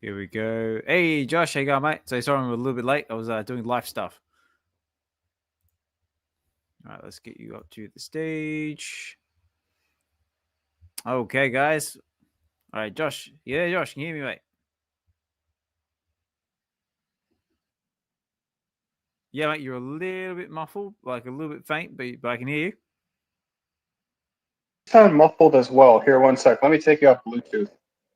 Here we go. Hey, Josh, how you going, mate? So sorry I'm a little bit late. I was doing life stuff. All right, let's get you up to the stage. Okay, guys. All right, Josh. Yeah, Josh, can you hear me, mate? Yeah, mate, you're a little bit muffled, like a little bit faint, but I can hear you. Sound muffled as well. Here, one sec. Let me take you off Bluetooth.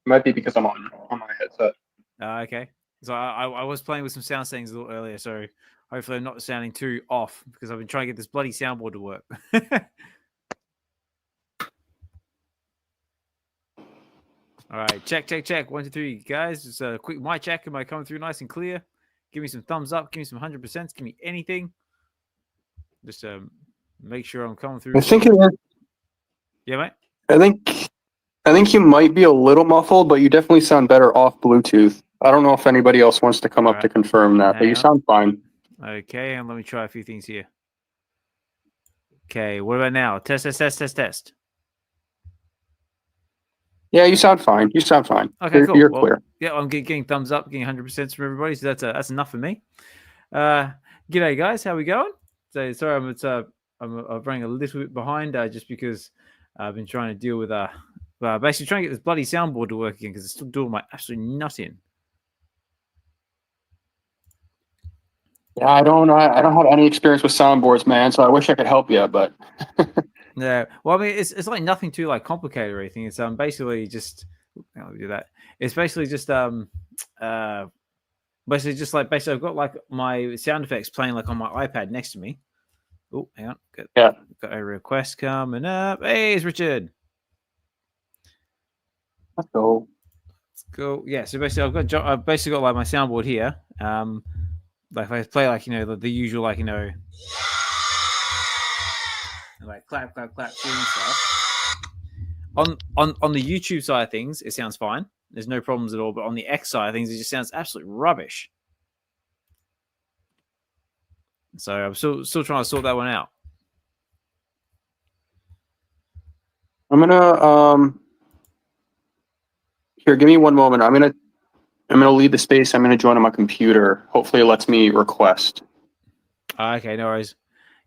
It might be because I'm on my headset. Okay. So I was playing with some sound settings a little earlier, so hopefully I'm not sounding too off because I've been trying to get this bloody soundboard to work. All right, check. 1, 2, 3, guys. Just a quick mic check. Am I coming through nice and clear? Give me some thumbs up. Give me some 100%. Give me anything. Just make sure I'm coming through. I think yeah, mate. I think you might be a little muffled, but you definitely sound better off Bluetooth. I don't know if anybody else wants to come up to confirm that, but you sound fine. Okay, and let me try a few things here. Okay, what about now? Test. Yeah, you sound fine. Okay, cool. You're clear. Yeah, I'm getting thumbs up, getting 100% from everybody, so that's enough for me. G'day, guys. How we going? So sorry, I'm running a little bit behind just because I've been trying to deal with basically trying to get this bloody soundboard to work again because it's still doing my absolute nutting. Yeah, I don't have any experience with soundboards, man. So I wish I could help you, but yeah. Well, I mean, it's like nothing too like complicated or anything. It's basically just I'll do that. It's basically just basically I've got like my sound effects playing like on my iPad next to me. Oh, hang on. Got a request coming up. Hey, it's Richard. Let's go. Yeah, so basically I've basically got like my soundboard here. Like if I play like the usual like like clap shooting stuff. On the YouTube side of things, it sounds fine. There's no problems at all. But on the X side of things, it just sounds absolute rubbish. So I'm still trying to sort that one out. I'm gonna here, give me one moment. I'm gonna leave the space. I'm gonna join on my computer. Hopefully it lets me request. Okay, no worries.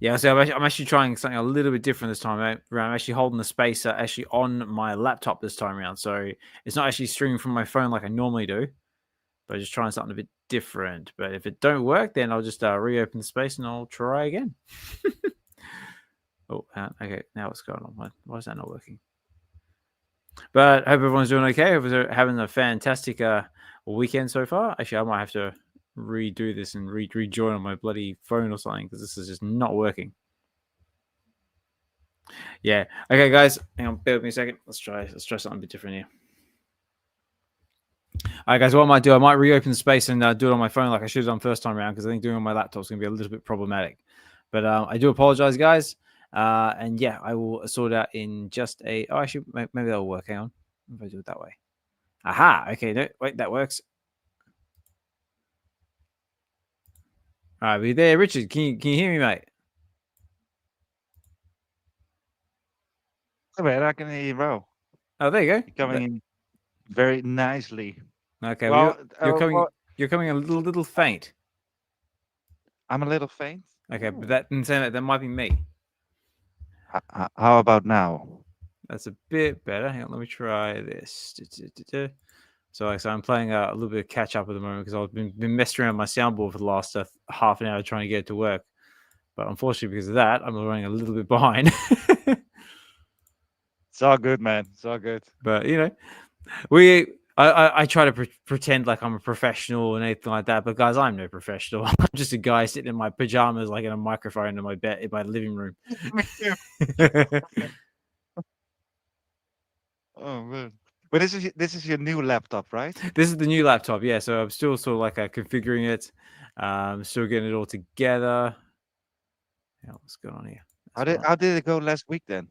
Yeah, so I'm actually trying something a little bit different this time around. I'm actually holding the space actually on my laptop this time around. So it's not actually streaming from my phone like I normally do, but just trying something a bit different. But if it don't work, then I'll just reopen the space and I'll try again. Oh, okay. Now what's going on? Why is that not working? But I hope everyone's doing okay. Hope they're having a fantastic weekend so far. Actually, I might have to redo this and rejoin on my bloody phone or something because this is just not working. Yeah. Okay, guys. Hang on. Bear with me a second. Let's try something a bit different here. All right, guys. What I might do, I might reopen the space and do it on my phone like I should have done first time around because I think doing it on my laptop is going to be a little bit problematic. But I do apologize, guys. And yeah, I will sort it out in just a. Oh, actually, maybe that'll work. Hang on. If I do it that way. Aha. Okay. No, wait, that works. All right, be there, Richard. Can you hear me, mate? Man, I can hear you well. Oh, there you go. You're coming in very nicely. Okay. Well, you're coming a little faint. I'm a little faint. Okay, but that might be me. How about now? That's a bit better. Hang on, let me try this. So I'm playing a little bit of catch up at the moment because I've been messing around my soundboard for the last half an hour trying to get it to work. But unfortunately, because of that, I'm running a little bit behind. It's all good, man. It's all good. But I try to pretend like I'm a professional and anything like that. But guys, I'm no professional. I'm just a guy sitting in my pajamas, like in a microphone in my bed in my living room. Oh man. But this is your new laptop, right? This is the new laptop, yeah. So I'm still sort of like configuring it. Still getting it all together. Yeah, what's going on here? How did it go last week then?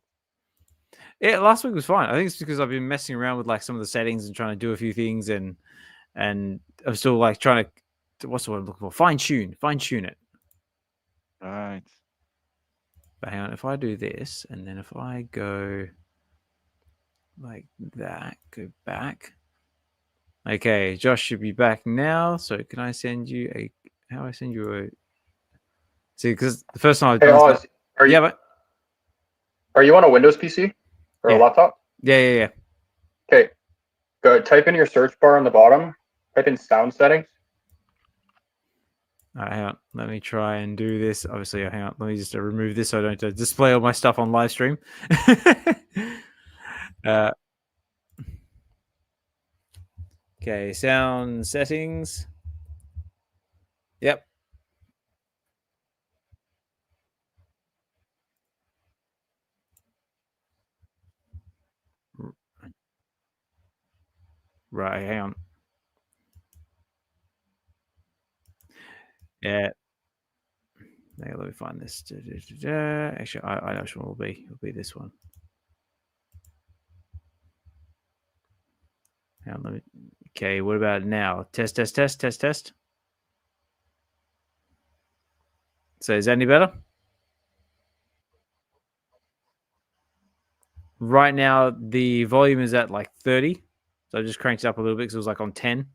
Yeah, last week was fine. I think it's because I've been messing around with like some of the settings and trying to do a few things, and I'm still like trying to what's the word I'm looking for? Fine tune it. Right. But hang on, if I do this, and then if I go like that, go back. Okay, Josh should be back now. So can I send you a? How do I send you a? See, because the first time I've Hey, done Oz, are you yeah, but are you on a Windows PC or a Yeah. laptop? yeah. Okay, go type in your search bar on the bottom. Type in sound settings. All right, hang on. Let me try and do this. Obviously, hang on. Let me just remove this so I don't display all my stuff on live stream. Okay, sound settings. Yep. Right, hang on. Yeah. Let me find this. Actually, I know which one will be. It'll be this one. Hang on, let me. Okay, what about now? Test. So is that any better? Right now, the volume is at like 30. So I just cranked it up a little bit because it was like on 10.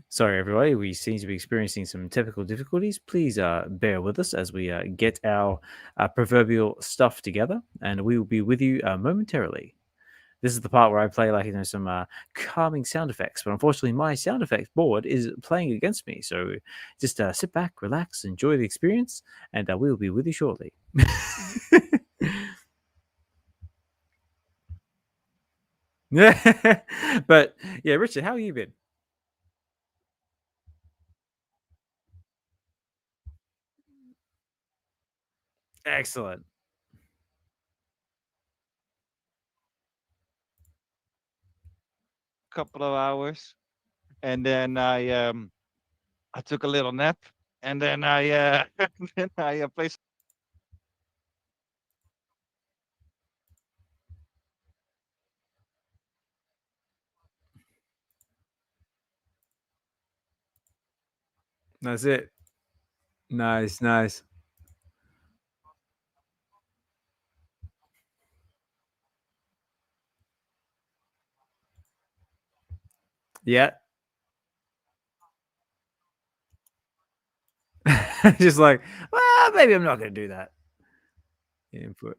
Sorry, everybody. We seem to be experiencing some technical difficulties. Please bear with us as we get our proverbial stuff together, and we will be with you momentarily. This is the part where I play like some calming sound effects, but unfortunately, my sound effects board is playing against me. So just sit back, relax, enjoy the experience, and we will be with you shortly. But yeah, Richard, how have you been? Excellent. Couple of hours, and then I took a little nap, and then I then I played. That's it. Nice. Yeah. Just like, well, maybe I'm not going to do that. Input.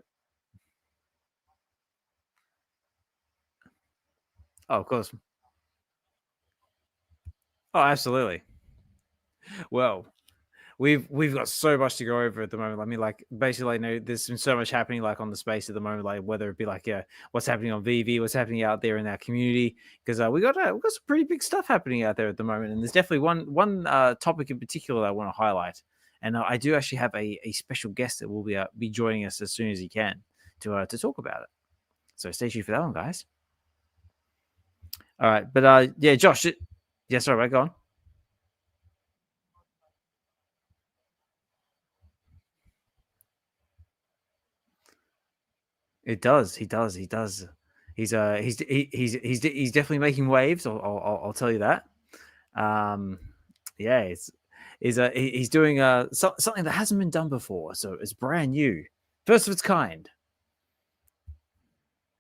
Oh, of course. Oh, absolutely. Well, we've got so much to go over at the moment. I mean, like basically, there's been so much happening like on the space at the moment. Like whether it be like what's happening on VeVe, what's happening out there in our community, because we got some pretty big stuff happening out there at the moment. And there's definitely one topic in particular that I want to highlight. And I do actually have a special guest that will be joining us as soon as he can to talk about it. So stay tuned for that one, guys. All right, but yeah, Josh. Yeah, sorry, right, go on. It does. He does. He's definitely making waves. I'll tell you that. Um, yeah, he's doing something that hasn't been done before, so it's brand new, first of its kind.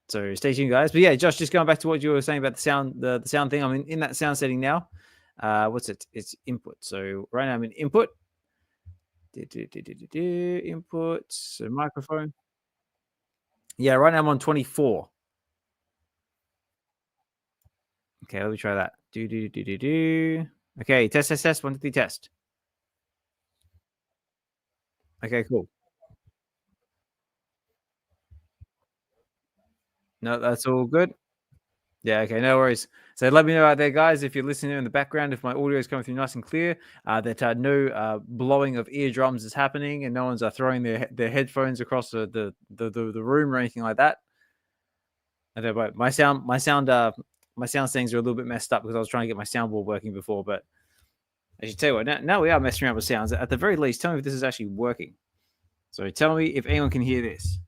So stay tuned, guys. But yeah, Josh, just going back to what you were saying about the sound thing. I'm in that sound setting now. What's it? It's input. So right now I'm in input. Input. So microphone. Yeah, right now I'm on 24. Okay, let me try that. Okay, test. 1, 2, 3, test. Okay, cool. No, that's all good. Yeah, okay, no worries. So let me know out there, guys, if you're listening in the background, if my audio is coming through nice and clear, that no blowing of eardrums is happening, and no one's throwing their headphones across the room or anything like that. I don't know, my sound settings are a little bit messed up because I was trying to get my soundboard working before, but I should tell you what, now we are messing around with sounds. At the very least, tell me if this is actually working. So tell me if anyone can hear this.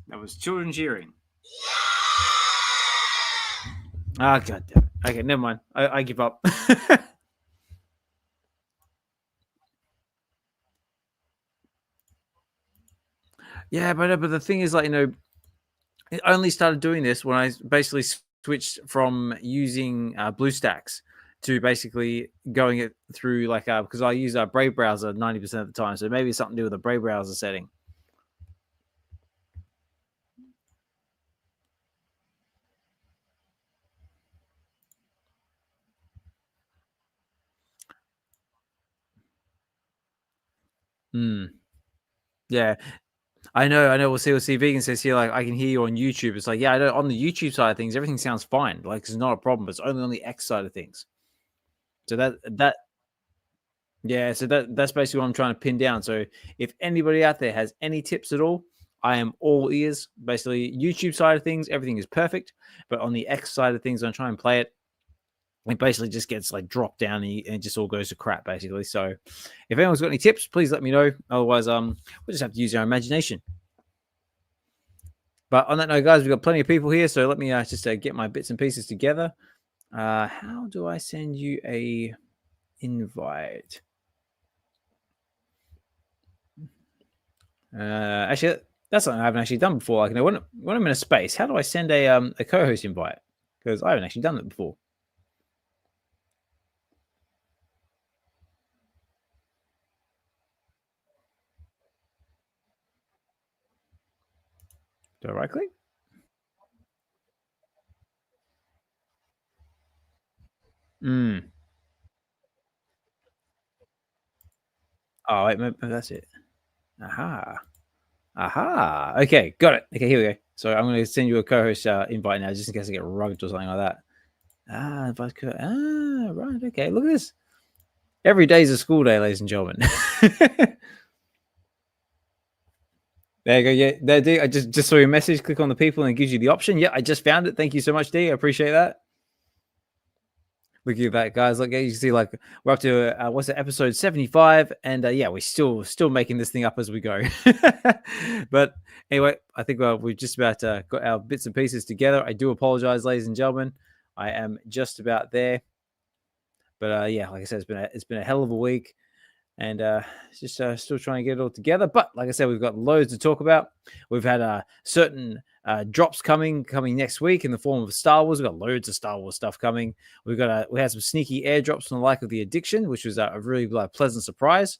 That was children cheering. Ah, god damn it. Okay, never mind. I give up. Yeah, but the thing is, like, it only started doing this when I basically switched from using BlueStacks to basically going it through like because I use a Brave browser 90% of the time, so maybe it's something to do with the Brave browser setting. Yeah, I know. We'll see. Vegan says here, like, I can hear you on YouTube. It's like, yeah, I know on the YouTube side of things, everything sounds fine. Like, it's not a problem. But it's only on the X side of things. So yeah, so that's basically what I'm trying to pin down. So if anybody out there has any tips at all, I am all ears. Basically, YouTube side of things, everything is perfect. But on the X side of things, I'm trying to play it. It basically just gets like dropped down and it just all goes to crap, basically. So if anyone's got any tips, please let me know. Otherwise, we'll just have to use our imagination. But on that note, guys, we've got plenty of people here. So let me just get my bits and pieces together. How do I send you a invite? Actually, that's something I haven't actually done before. Like, when I'm in a space, how do I send a co-host invite? Because I haven't actually done it before. Do I right click? Oh, wait, maybe that's it. Aha. Okay, got it. Okay, here we go. So I'm going to send you a co-host invite now, just in case I get rugged or something like that. Right. Okay, look at this. Every day is a school day, ladies and gentlemen. There you go. Yeah, there, D. I just saw your message. Click on the people and it gives you the option. Yeah, I just found it. Thank you so much, D. I appreciate that. Look at that, guys. Look, you can see, like, we're up to what's it, episode 75, and yeah, we're still making this thing up as we go. But anyway, I think we've just about got our bits and pieces together. I do apologize, ladies and gentlemen. I am just about there, but yeah, like I said, it's been a hell of a week, and just still trying to get it all together. But like I said, we've got loads to talk about. We've had certain drops coming next week in the form of Star Wars. We've got loads of Star Wars stuff coming. We had some sneaky airdrops from the like of the Addiction, which was a really pleasant surprise.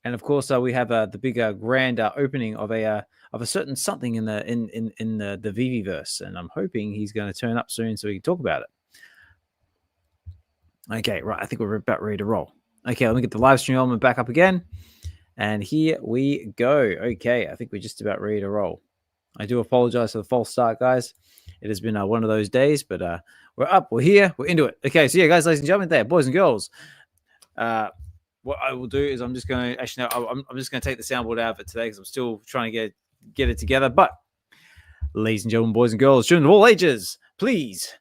And of course, we have the big grand opening of a certain something in the VeVeverse, and I'm hoping he's going to turn up soon so we can talk about it. Okay, right. I think we're about ready to roll. Okay, let me get the live stream element back up again. And here we go. Okay, I think we're just about ready to roll. I do apologize for the false start, guys. It has been one of those days, but we're up, we're here, we're into it. Okay, so yeah, guys, ladies and gentlemen, there, boys and girls. What I will do is I'm just going to actually no, I'm just going to take the soundboard out of it today because I'm still trying to get it together. But ladies and gentlemen, boys and girls, children of all ages, please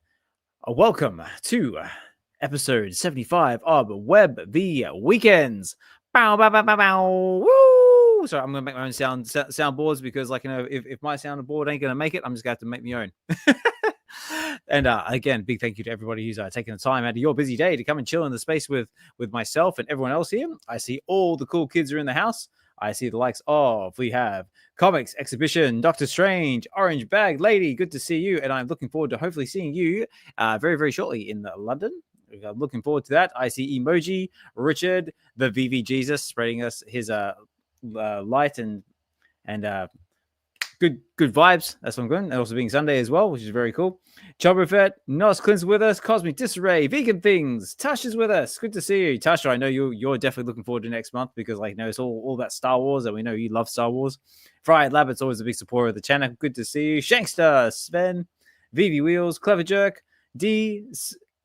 welcome to episode 75 of Web V Weekends. Bow, bow, bow, bow, bow. Woo! So I'm gonna make my own soundboards because, like, if my soundboard ain't gonna make it, I'm just gonna have to make my own. And again, big thank you to everybody who's taking the time out of your busy day to come and chill in the space with myself and everyone else here. I see all the cool kids are in the house. I see the likes of, we have Comics, Xhibition, Dokta Strange, OrangeBagLady. Good to see you, and I'm looking forward to hopefully seeing you very, very shortly in London. I'm looking forward to that. I see Emojii, Richard, the VeVe Jesus, spreading us his light and good vibes. That's what I'm going. And also being Sunday as well, which is very cool. Chubberfet, NosClint's with us, Cosmic Disarray, Vegan Things, Tash is with us. Good to see you, Tasha. I know you're definitely looking forward to next month because, like, it's all about Star Wars, and we know you love Star Wars. Fried Labbit's always a big supporter of the channel. Good to see you, Shankster, Sven, VeVe Wheels, Clever Jerk, D.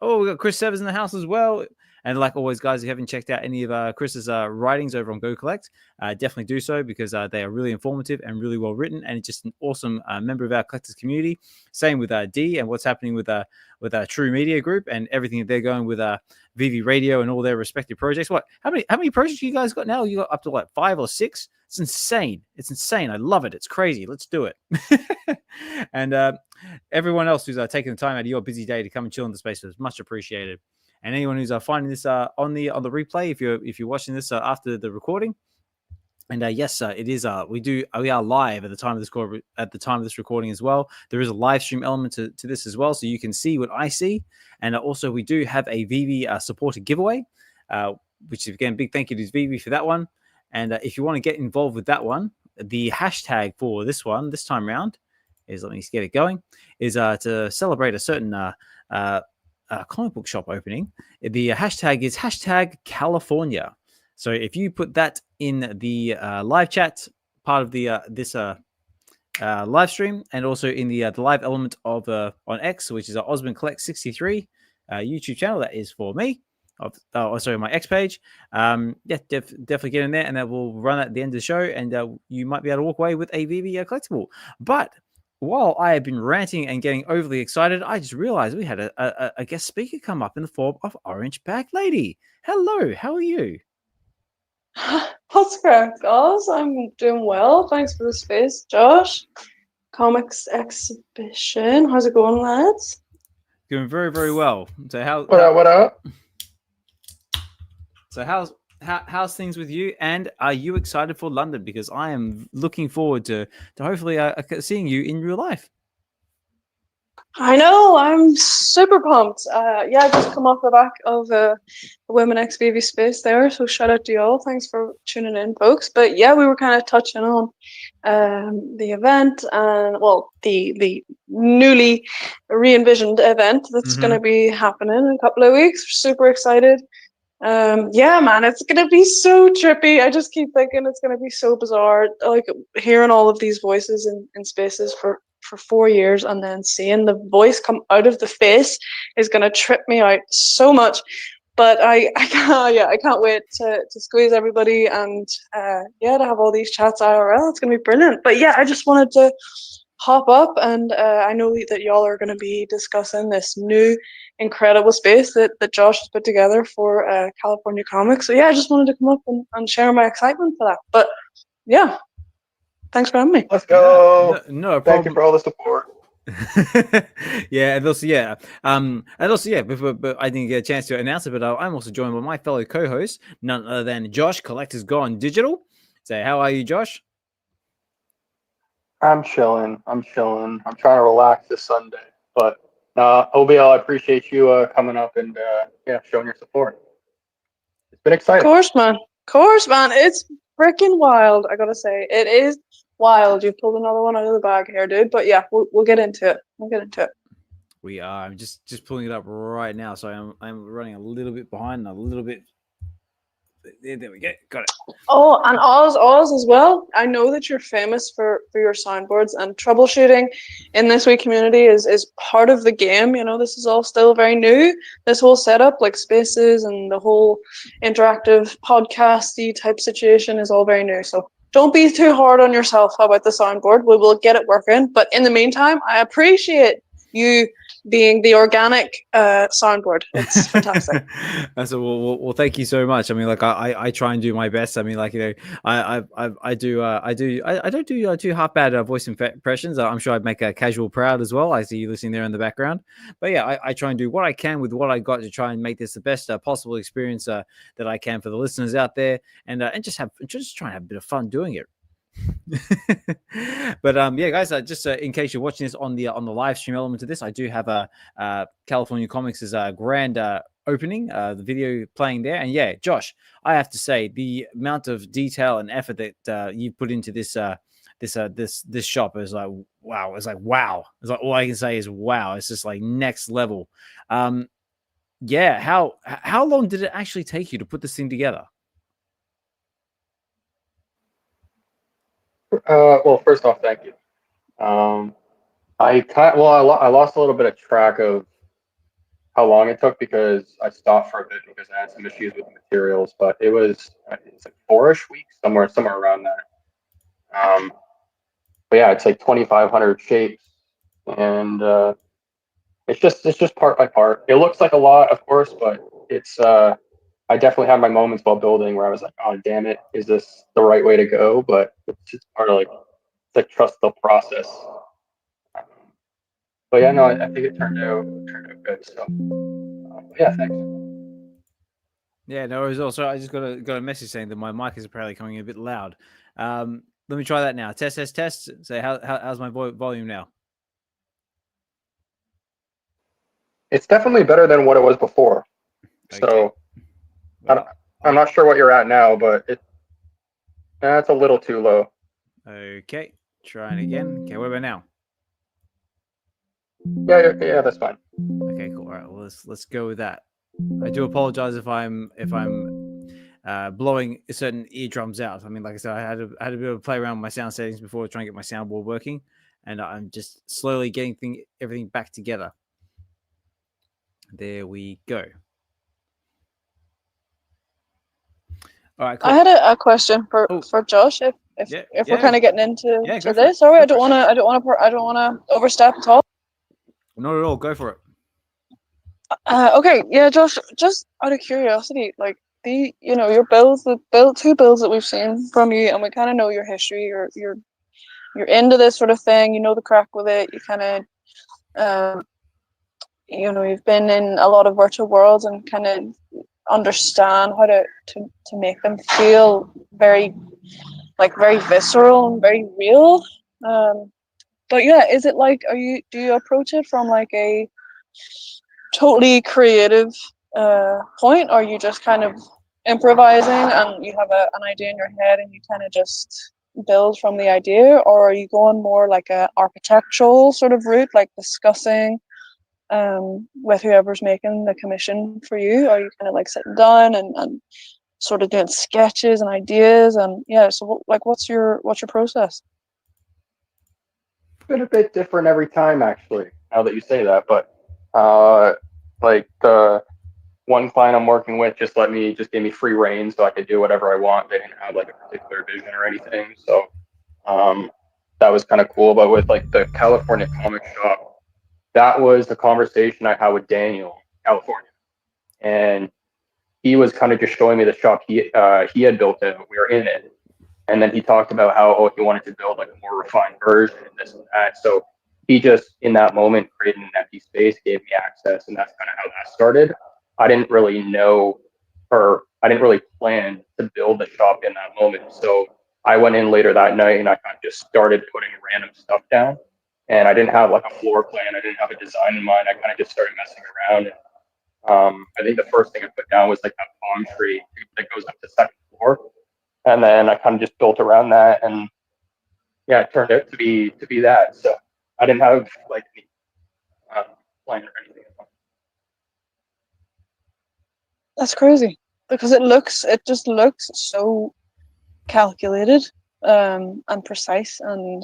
Oh, we got Chris Severs in the house as well. And like always, guys, if you haven't checked out any of Chris's writings over on Go Collect, definitely do so because they are really informative and really well written, and it's just an awesome member of our collectors community. Same with D and what's happening with True Media Group and everything that they're going with VeVe Radio and all their respective projects. What? How many projects you guys got now? You got up to like 5 or 6? It's insane. It's insane. I love it. It's crazy. Let's do it. And everyone else who's taking the time out of your busy day to come and chill in the space is much appreciated. And anyone who's finding this on the replay, if you're watching this after the recording, And yes, it is. We are live at the time of this recording as well. There is a live stream element to this as well, so you can see what I see. And also, we do have a VeVe supporter giveaway, which is again big thank you to VeVe for that one. And if you want to get involved with that one, the hashtag for this one this time around is, let me get it going, is to celebrate a certain comic book shop opening. The hashtag is hashtag California. So if you put that in the live chat part of the this live stream, and also in the live element of on X, which is Osmond Collect 63 YouTube channel, that is for me. Sorry, my X page. Yeah, definitely get in there, and that will run at the end of the show, and you might be able to walk away with a VeVe collectible. But while I have been ranting and getting overly excited, I just realized we had a guest speaker come up in the form of OrangeBagLady. Hello, how are you? What's correct, guys? I'm doing well. Thanks for the space, Josh. Comics Exhibition. How's it going, lads? Doing very, very well. So What up? So how's things with you? And are you excited for London? Because I am looking forward to hopefully seeing you in real life. I know, I'm super pumped. Yeah, I just come off the back of a Women X VeVe space there, so shout out to y'all. Thanks for tuning in, folks. But yeah, we were kind of touching on the event, and well, the newly re-envisioned event that's going to be happening in a couple of weeks. We're super excited. Yeah, man, it's gonna be so trippy. I just keep thinking it's gonna be so bizarre, like hearing all of these voices in spaces for 4 years, and then seeing the voice come out of the face is gonna trip me out so much. But I can't wait to squeeze everybody, and yeah, to have all these chats IRL. It's gonna be brilliant. But yeah, I just wanted to hop up, and I know that y'all are going to be discussing this new incredible space that Josh has put together for California Comics. So yeah, I just wanted to come up and share my excitement for that. But yeah, thanks for having me. Let's go. No problem. Thank you for all the support. Yeah, and also but I didn't get a chance to announce it, but I'm also joined by my fellow co-host, none other than Josh, Collector's Gone Digital. So how are you, Josh? I'm chilling. I'm trying to relax this Sunday. But OBL, I appreciate you coming up and showing your support. It's been exciting. Of course, man. It's freaking wild. I gotta say, it is wild. You pulled another one out of the bag here, dude. But yeah, we'll get into it. We are. I'm just pulling it up right now, so I'm running a little bit behind, a little bit. There we go. Got it. Oh, and Oz as well. I know that you're famous for your soundboards, and troubleshooting in this wee community is part of the game. You know, this is all still very new. This whole setup, like spaces and the whole interactive podcasty type situation, is all very new. So don't be too hard on yourself about the soundboard. We will get it working. But in the meantime, I appreciate you being the organic soundboard. It's fantastic. So well, thank you so much. I mean, like I try and do my best. I mean, like, you know, I don't do too half bad voice impressions. I'm sure I'd make a casual proud as well. I see you listening there in the background. But yeah, I try and do what I can with what I got to try and make this the best possible experience that I can for the listeners out there, and just try and have a bit of fun doing it. But yeah, guys, just in case you're watching this on the live stream element of this, I do have a California Comics' grand opening, the video playing there. And yeah, Josh, I have to say the amount of detail and effort that you've put into this this shop is like wow. It's like wow. It's like all I can say is wow. It's just like next level. Yeah, how long did it actually take you to put this thing together? Well, first off, thank you. I lost a little bit of track of how long it took because I stopped for a bit because I had some issues with the materials. But it's like 4-ish weeks, somewhere around that. But yeah, it's like 2,500 shapes, and it's just part by part. It looks like a lot, of course, but it's I definitely had my moments while building where I was like, oh damn it, is this the right way to go? But it's just part of like trust the process. But yeah, no, I think it turned out good. So yeah, thanks. Yeah, no worries. Also, I just got a message saying that my mic is apparently coming in a bit loud. Let me try that now. Test, test, test. So how's my volume now? It's definitely better than what it was before. Okay. So Well, I'm not sure what you're at now, but that's a little too low. okay. Trying again. Okay, what about now? Yeah, that's fine. Okay, cool. All right, well, let's go with that. I do apologize if I'm blowing certain eardrums out. I mean, like I said, I had a bit of a play around with my sound settings before trying to get my soundboard working, and I'm just slowly getting everything back together. There we go. All right, cool. I had a question for Josh. If we're kind of getting into go for this, it. sorry, I don't want to overstep at all. Not at all. Go for it. Okay, yeah, Josh. Just out of curiosity, like your builds, two builds that we've seen from you, and we kind of know your history. You're into this sort of thing. You know the crack with it. You kind of, you've been in a lot of virtual worlds and kind of understand how to make them feel very visceral and very real. But yeah, is it like do you approach it from like a totally creative point, or are you just kind of improvising and you have an idea in your head and you kind of just build from the idea, or are you going more like a architectural sort of route, like discussing with whoever's making the commission for you? Are you kind of like sitting down and sort of doing sketches and ideas? And yeah, so like what's your process? It's been a bit different every time, actually, now that you say that, but like the one client I'm working with just gave me free reign so I could do whatever I want. They didn't have like a particular vision or anything. So that was kind of cool. But with like the California comic shop, that was the conversation I had with Daniel, California. And he was kind of just showing me the shop he had built it. We were in it. And then he talked about how he wanted to build like a more refined version and this and that. So he just in that moment created an empty space, gave me access, and that's kind of how that started. I didn't really know, or I didn't really plan to build the shop in that moment. So I went in later that night and I kind of just started putting random stuff down. And I didn't have like a floor plan. I didn't have a design in mind. I kind of just started messing around. And I think the first thing I put down was like that palm tree that goes up to the second floor. And then I kind of just built around that, and yeah, it turned out to be that. So I didn't have like any plan or anything. That's crazy because it just looks so calculated and precise. And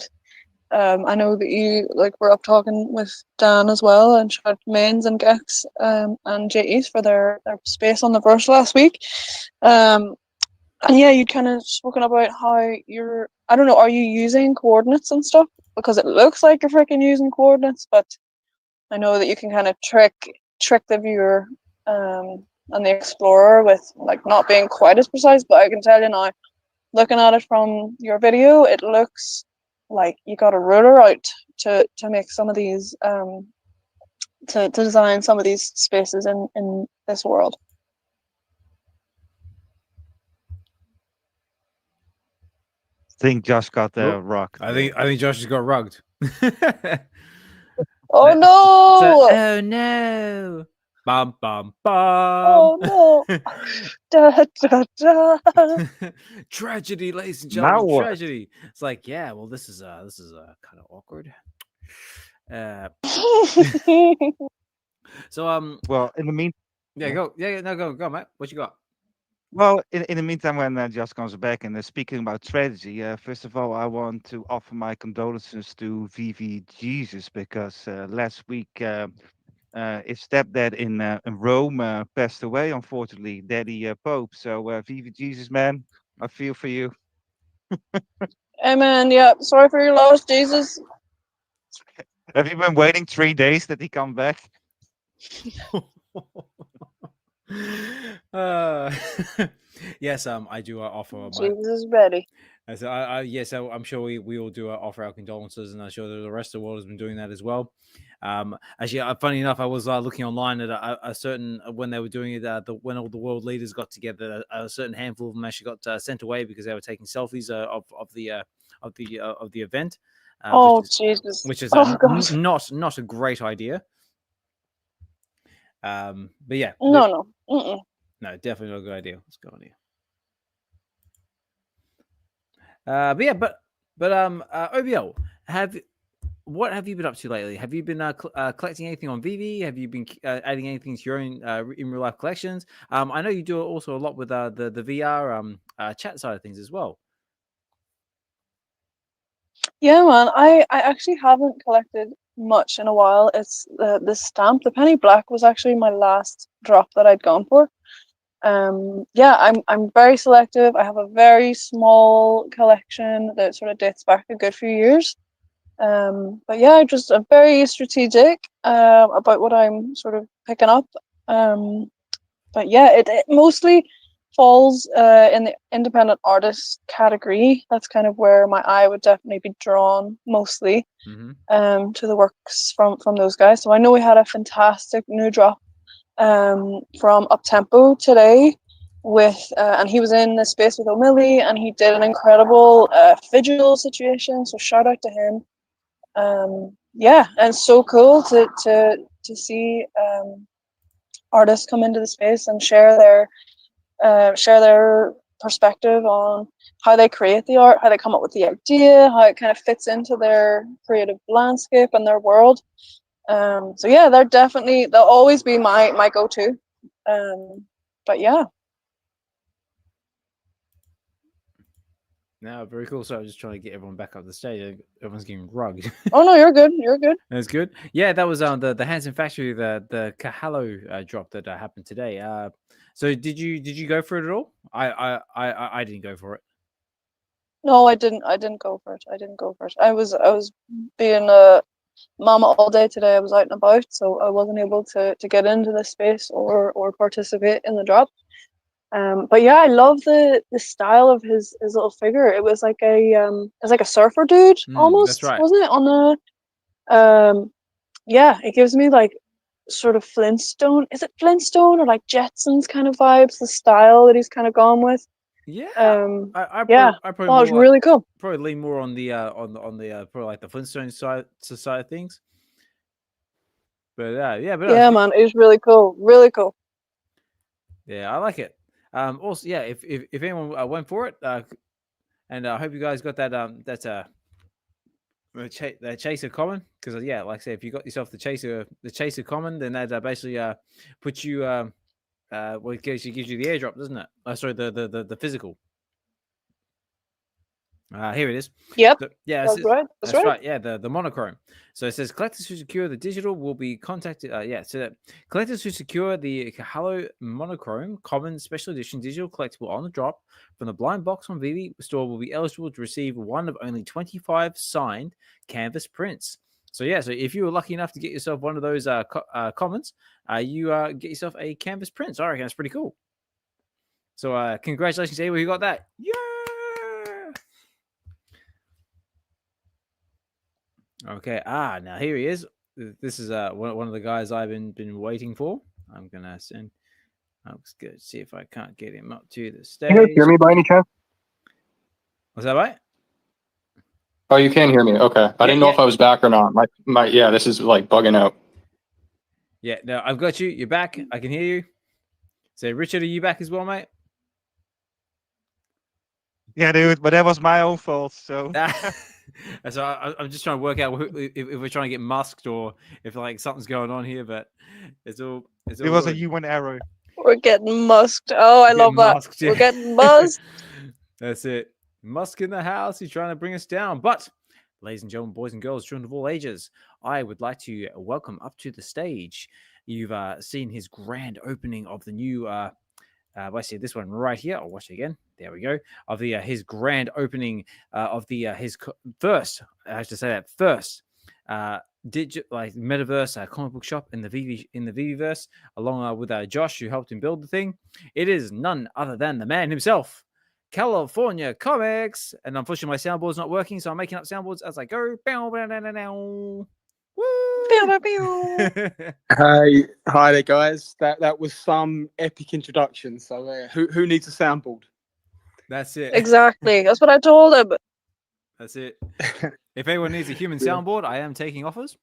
I know that you were up talking with Dan as well, and shout out Mains and Gex and JEs for their space on the verse last week. And yeah, you'd kind of spoken about how I don't know, are you using coordinates and stuff? Because it looks like you're freaking using coordinates, but I know that you can kind of trick the viewer and the explorer with like not being quite as precise. But I can tell you now, looking at it from your video, it looks like you got a ruler out to make some of these to design some of these spaces in this world. I think Josh got rugged. I think Josh has got rugged. Oh no! Oh no! Bum bum bum! Oh no! Da, da, da. Tragedy, ladies and gentlemen. Now what? Tragedy. It's like, yeah, well, this is kind of awkward. So Well, in the meantime. yeah, go, no, go, Matt. What you got? Well, in the meantime, when Josh comes back and speaking about strategy, first of all, I want to offer my condolences to VeVe Jesus because last week his stepdad in Rome passed away, unfortunately, Daddy Pope. So VeVe Jesus, man, I feel for you. Amen. Yeah, sorry for your loss, Jesus. Have you been waiting 3 days that he come back? Yes, I do offer Jesus is ready. So I'm sure we all do offer our condolences, and I'm sure the rest of the world has been doing that as well. Actually, funny enough, I was looking online at a certain when they were doing it, when all the world leaders got together, a certain handful of them actually got sent away because they were taking selfies of the event. Oh Jesus! Which is Oh God! not a great idea. But yeah, No. Mm-mm. no, definitely not a good idea. Let's go on here. But yeah, but OBL, what have you been up to lately? Have you been collecting anything on VeVe? Have you been adding anything to your own in real life collections? I know you do also a lot with the VR chat side of things as well. Yeah, man. I actually haven't collected much in a while. It's the stamp. The penny black was actually my last drop that I'd gone for. Yeah, I'm very selective. I have a very small collection that sort of dates back a good few years. But yeah, just a very strategic about what I'm sort of picking up. But yeah, it mostly falls in the independent artist category. That's kind of where my eye would definitely be drawn mostly to the works from those guys. So I know we had a fantastic new drop from Uptempo today with and he was in the space with O'Milly, and he did an incredible Fidgel situation, so shout out to him. Yeah, and it's so cool to see artists come into the space and share their perspective on how they create the art, how they come up with the idea, how it kind of fits into their creative landscape and their world. So yeah, they'll always be my go-to. But yeah. No, very cool. So I was just trying to get everyone back up the stage. Everyone's getting rugged. Oh no, you're good. You're good. That's good. Yeah, that was the Hanson Factory, the Kahalo drop that happened today. So did you go for it at all? I didn't go for it. No, I didn't go for it. I was being a mama all day today. I was out and about, so I wasn't able to get into the space or participate in the drop. But yeah, I love the style of his little figure. It was like a surfer dude almost, that's right. wasn't it? On the yeah, it gives me like sort of Flintstone. Is it Flintstone or like Jetsons kind of vibes? The style that he's kind of gone with. Yeah, I probably thought it was really cool. Probably lean more on the probably like the Flintstone side of things. But yeah, man, it was really cool. Really cool. Yeah, I like it. Also, yeah, if anyone went for it, and I hope you guys got that the Chaser common, because yeah, like I said, if you got yourself the Chaser common, then that basically puts you well, it gives you the airdrop, doesn't it? Sorry, the physical. Here it is. Yep. So, yeah, that's right. That's right. Yeah, the monochrome. So it says collectors who secure the digital will be contacted. So collectors who secure the Kahalo monochrome common special edition digital collectible on the drop from the blind box on VeVe store will be eligible to receive one of only 25 signed canvas prints. So yeah, so if you were lucky enough to get yourself one of those commons, you get yourself a canvas print. So I reckon that's pretty cool. So congratulations to anyone who got that. Yeah. Okay. Now here he is. This is one of the guys I've been waiting for. I'm gonna send. Let's go see if I can't get him up to the stage. Can you hear me by any chance? Was that right? Oh, you can hear me. Okay. I didn't know if I was back or not. Yeah, this is like bugging out. Yeah. No, I've got you. You're back. I can hear you. So Richard, are you back as well, mate? Yeah, dude, but that was my own fault. So. So I'm just trying to work out if we're trying to get musked or if like something's going on here, but it's all. It was a human error. We're getting musked. Oh, I love that. Musked, yeah. We're getting buzzed. That's it. Musk in the house. He's trying to bring us down. But, ladies and gentlemen, boys and girls, children of all ages, I would like to welcome up to the stage. You've seen his grand opening of the new. I see this one right here. I'll watch it again. There we go. Of the his grand opening of the his first. I have to say that first. Like Metaverse comic book shop in the VeVeverse, along with Josh, who helped him build the thing. It is none other than the man himself, California Comics. And unfortunately, my soundboard's not working, so I'm making up soundboards as I go. Bow, bow, bow, bow, bow. Pew, Woo! pew, pew. Hi there, guys. That was some epic introduction. So who needs a soundboard? That's it. Exactly. That's what I told him. That's it. If anyone needs a human Yeah. soundboard, I am taking offers.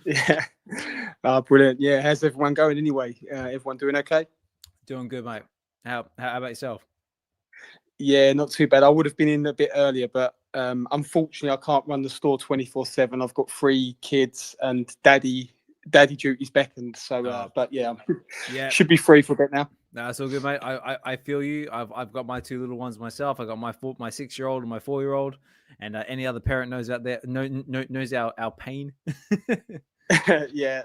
Yeah. Brilliant. Yeah. How's everyone going anyway? Everyone doing okay? Doing good, mate. How about yourself? Yeah, not too bad. I would have been in a bit earlier, but unfortunately, I can't run the store 24/7. I've got 3 kids, and daddy duties beckoned. So, but yeah, Yeah. should be free for a bit now. No, that's all good, mate. I feel you. I've got my 2 little ones myself. I got my 6-year-old and my 4-year-old, and any other parent knows out there knows our pain. Yeah,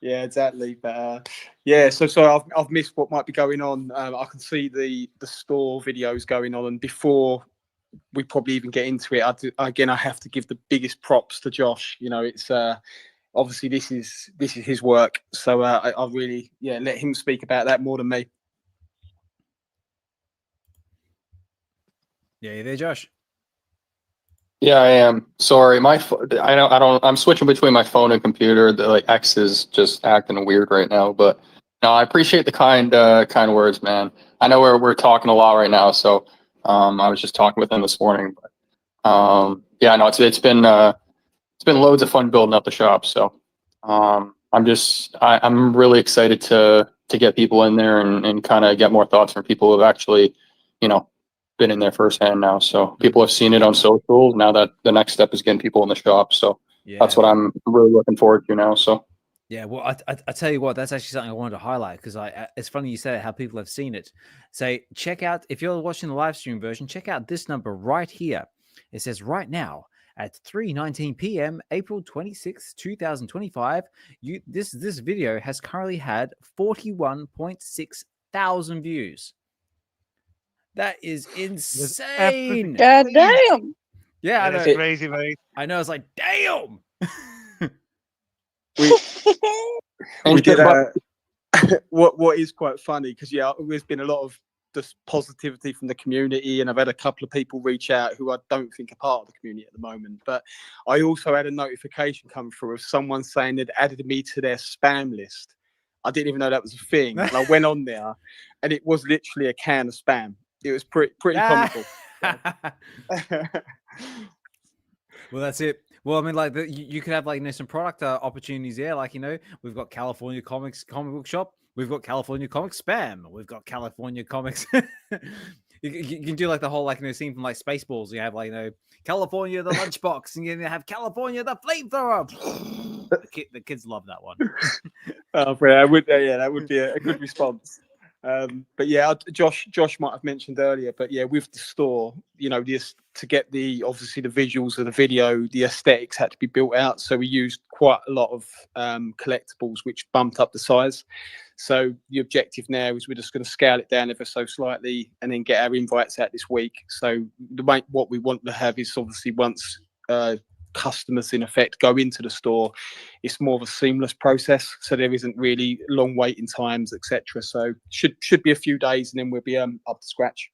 exactly. But yeah, so I've missed what might be going on. I can see the store videos going on, and before we probably even get into it, I have to give the biggest props to Josh. You know, it's obviously this is his work, so I really let him speak about that more than me. Yeah, you there, Josh? Yeah, I am. Sorry, I don't. I'm switching between my phone and computer. The X is just acting weird right now. But no, I appreciate the kind words, man. I know we're talking a lot right now, so I was just talking with him this morning. But yeah, no, it's been loads of fun building up the shop. So I'm really excited to get people in there and kind of get more thoughts from people who have actually, been in there firsthand now. So people have seen it on socials. Now that the next step is getting people in the shop. So Yeah. that's what I'm really looking forward to now. So Yeah, well, I tell you what, that's actually something I wanted to highlight because it's funny you said it, how people have seen it. So check out, if you're watching the live stream version, check out this number right here. It says right now at 3:19 p.m. April 26, 2025. This video has currently had 41.6 thousand views. That is insane. God damn. Yeah, I know. That's crazy, mate. I know. It's like, damn. We did what is quite funny because there's been a lot of this positivity from the community, and I've had a couple of people reach out who I don't think are part of the community at the moment. But I also had a notification come through of someone saying they'd added me to their spam list. I didn't even know that was a thing, and I went on there, and it was literally a can of spam. It was pretty comical. Well, that's it. Well, I mean, like you could have some product opportunities there. Like, we've got California Comics Comic Book Shop. We've got California Comics Spam. We've got California Comics. you can do the whole scene from Spaceballs. You have California the lunchbox, and you have California the flamethrower. The kids love that one. Oh, that would be a good response. But yeah, Josh might have mentioned earlier, but yeah, with the store, to get obviously the visuals of the video, the aesthetics had to be built out. So we used quite a lot of collectibles, which bumped up the size. So the objective now is we're just going to scale it down ever so slightly and then get our invites out this week. So what we want to have is obviously once customers in effect go into the store, it's more of a seamless process, so there isn't really long waiting times, etc. So should be a few days and then we'll be up to scratch.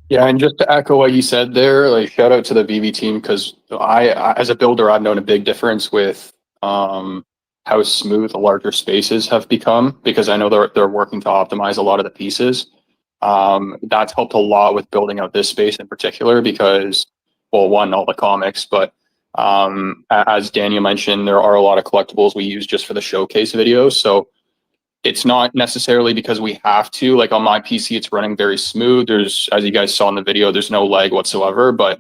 yeah, and just to echo what you said there, shout out to the VeVe team, because I as a builder, I've known a big difference with how smooth the larger spaces have become, because I know they're working to optimize a lot of the pieces. That's helped a lot with building out this space in particular, because one, all the comics, but as Daniel mentioned, there are a lot of collectibles we use just for the showcase videos. So it's not necessarily because we have to. On my PC, it's running very smooth. There's, as you guys saw in the video, there's no lag whatsoever. But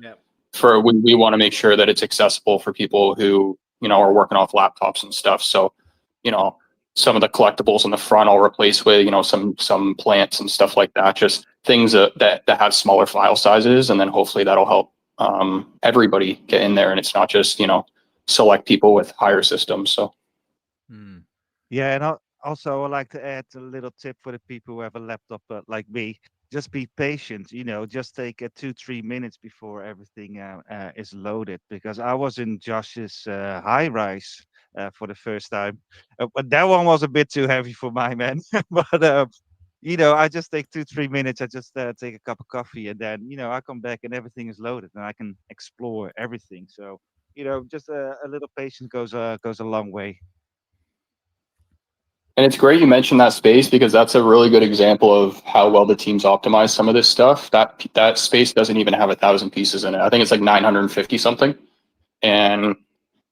we want to make sure that it's accessible for people who are working off laptops and stuff. So some of the collectibles in the front I'll replace with some plants and stuff like that. Just things that have smaller file sizes, and then hopefully that'll help everybody get in there, and it's not just select people with higher systems. So yeah, and also I'd like to add a little tip for the people who have a laptop like me. Just be patient, just take 2-3 minutes before everything is loaded, because I was in Josh's high rise for the first time, but that one was a bit too heavy for my man. But I just take 2-3 minutes. I just take a cup of coffee, and then I come back and everything is loaded, and I can explore everything. So just a little patience goes a long way. And it's great you mentioned that space, because that's a really good example of how well the teams optimize some of this stuff. That space doesn't even have 1,000 pieces in it. I think it's like 950 something. And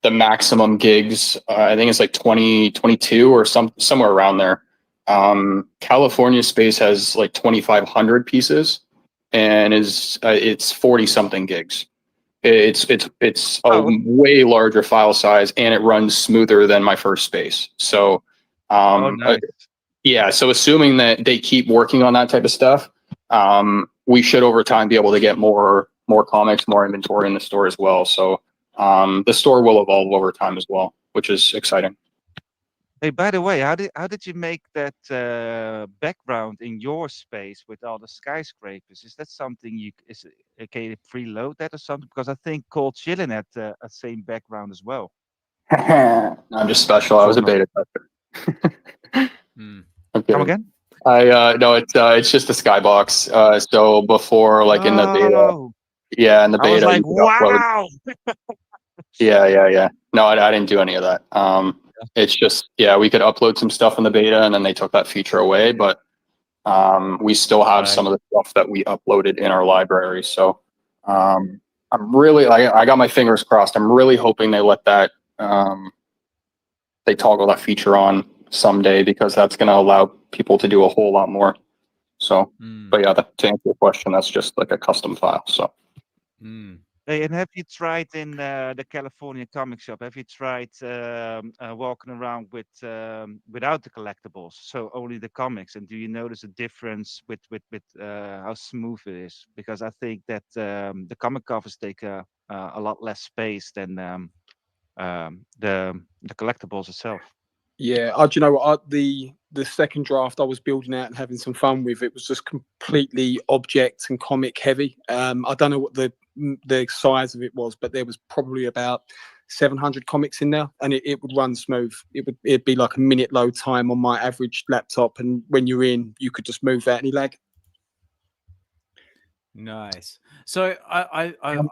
the maximum gigs, I think it's like 22 or somewhere around there. California space has like 2,500 pieces, and it's 40 something gigs. It's a way larger file size, and it runs smoother than my first space. So Nice. yeah, so assuming that they keep working on that type of stuff, we should over time be able to get more comics, more inventory in the store as well. So the store will evolve over time as well, which is exciting. Hey, by the way, how did you make that background in your space with all the skyscrapers? Is that something can you preload that or something? Because I think Cold Chillin had a same background as well. I'm just special. I was a beta tester. Okay. Come again? No, it's just a skybox. So before, like in the beta, in the beta, I was like, you could upload. wow. Yeah. No, I didn't do any of that. It's just, we could upload some stuff in the beta, and then they took that feature away. But we still have some of the stuff that we uploaded in our library. So I'm really, I got my fingers crossed. I'm really hoping they let that, they toggle that feature on someday, because that's going to allow people to do a whole lot more. So, but yeah, to answer your question, that's just like a custom file. So. Hey, and have you tried in the California comic shop? Have you tried walking around without the collectibles, so only the comics? And do you notice a difference with how smooth it is? Because I think that the comic covers take a lot less space than the collectibles itself. Yeah, do you know what? The second draft I was building out and having some fun with, it was just completely object and comic heavy. I don't know what the size of it was, but there was probably about 700 comics in there, and it would run smooth. It'd be like a minute load time on my average laptop, and when you're in, you could just move without any lag. Nice. So I want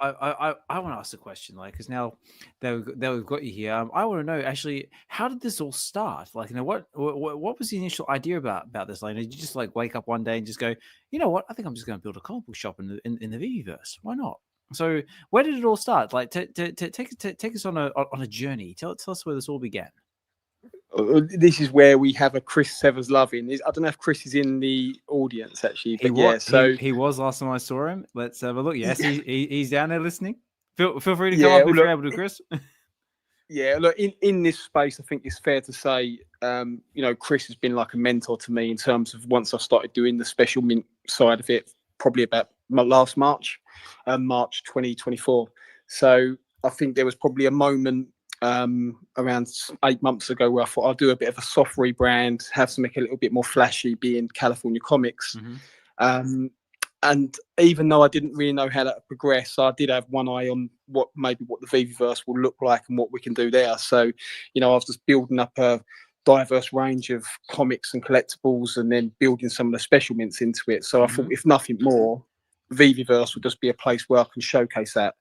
to ask a question, like, because now that we've got you here, I want to know actually, how did this all start? Like, what was the initial idea about this? Like, did you just like wake up one day and just go, you know what, I think I'm just going to build a comic book shop in the VeVeverse. Why not? So where did it all start? Like, take us on a journey. Tell us where this all began. This is where we have a Chris Severs love in. I don't know if Chris is in the audience actually, but he was last time I saw him. Let's have a look. Yes, he's down there listening. Feel free to come up if you're able to, Chris. Yeah, look, in this space, I think it's fair to say, Chris has been like a mentor to me in terms of once I started doing the special mint side of it, probably about last March 2024. So I think there was probably a moment around 8 months ago where I thought I'll do a bit of a soft rebrand, have something a little bit more flashy, being California Comics. And even though I didn't really know how that would progress, I did have one eye on what the VeVeverse will look like and what we can do there. So, I was just building up a diverse range of comics and collectibles, and then building some of the special mints into it. So I thought, if nothing more, VeVeverse would just be a place where I can showcase that.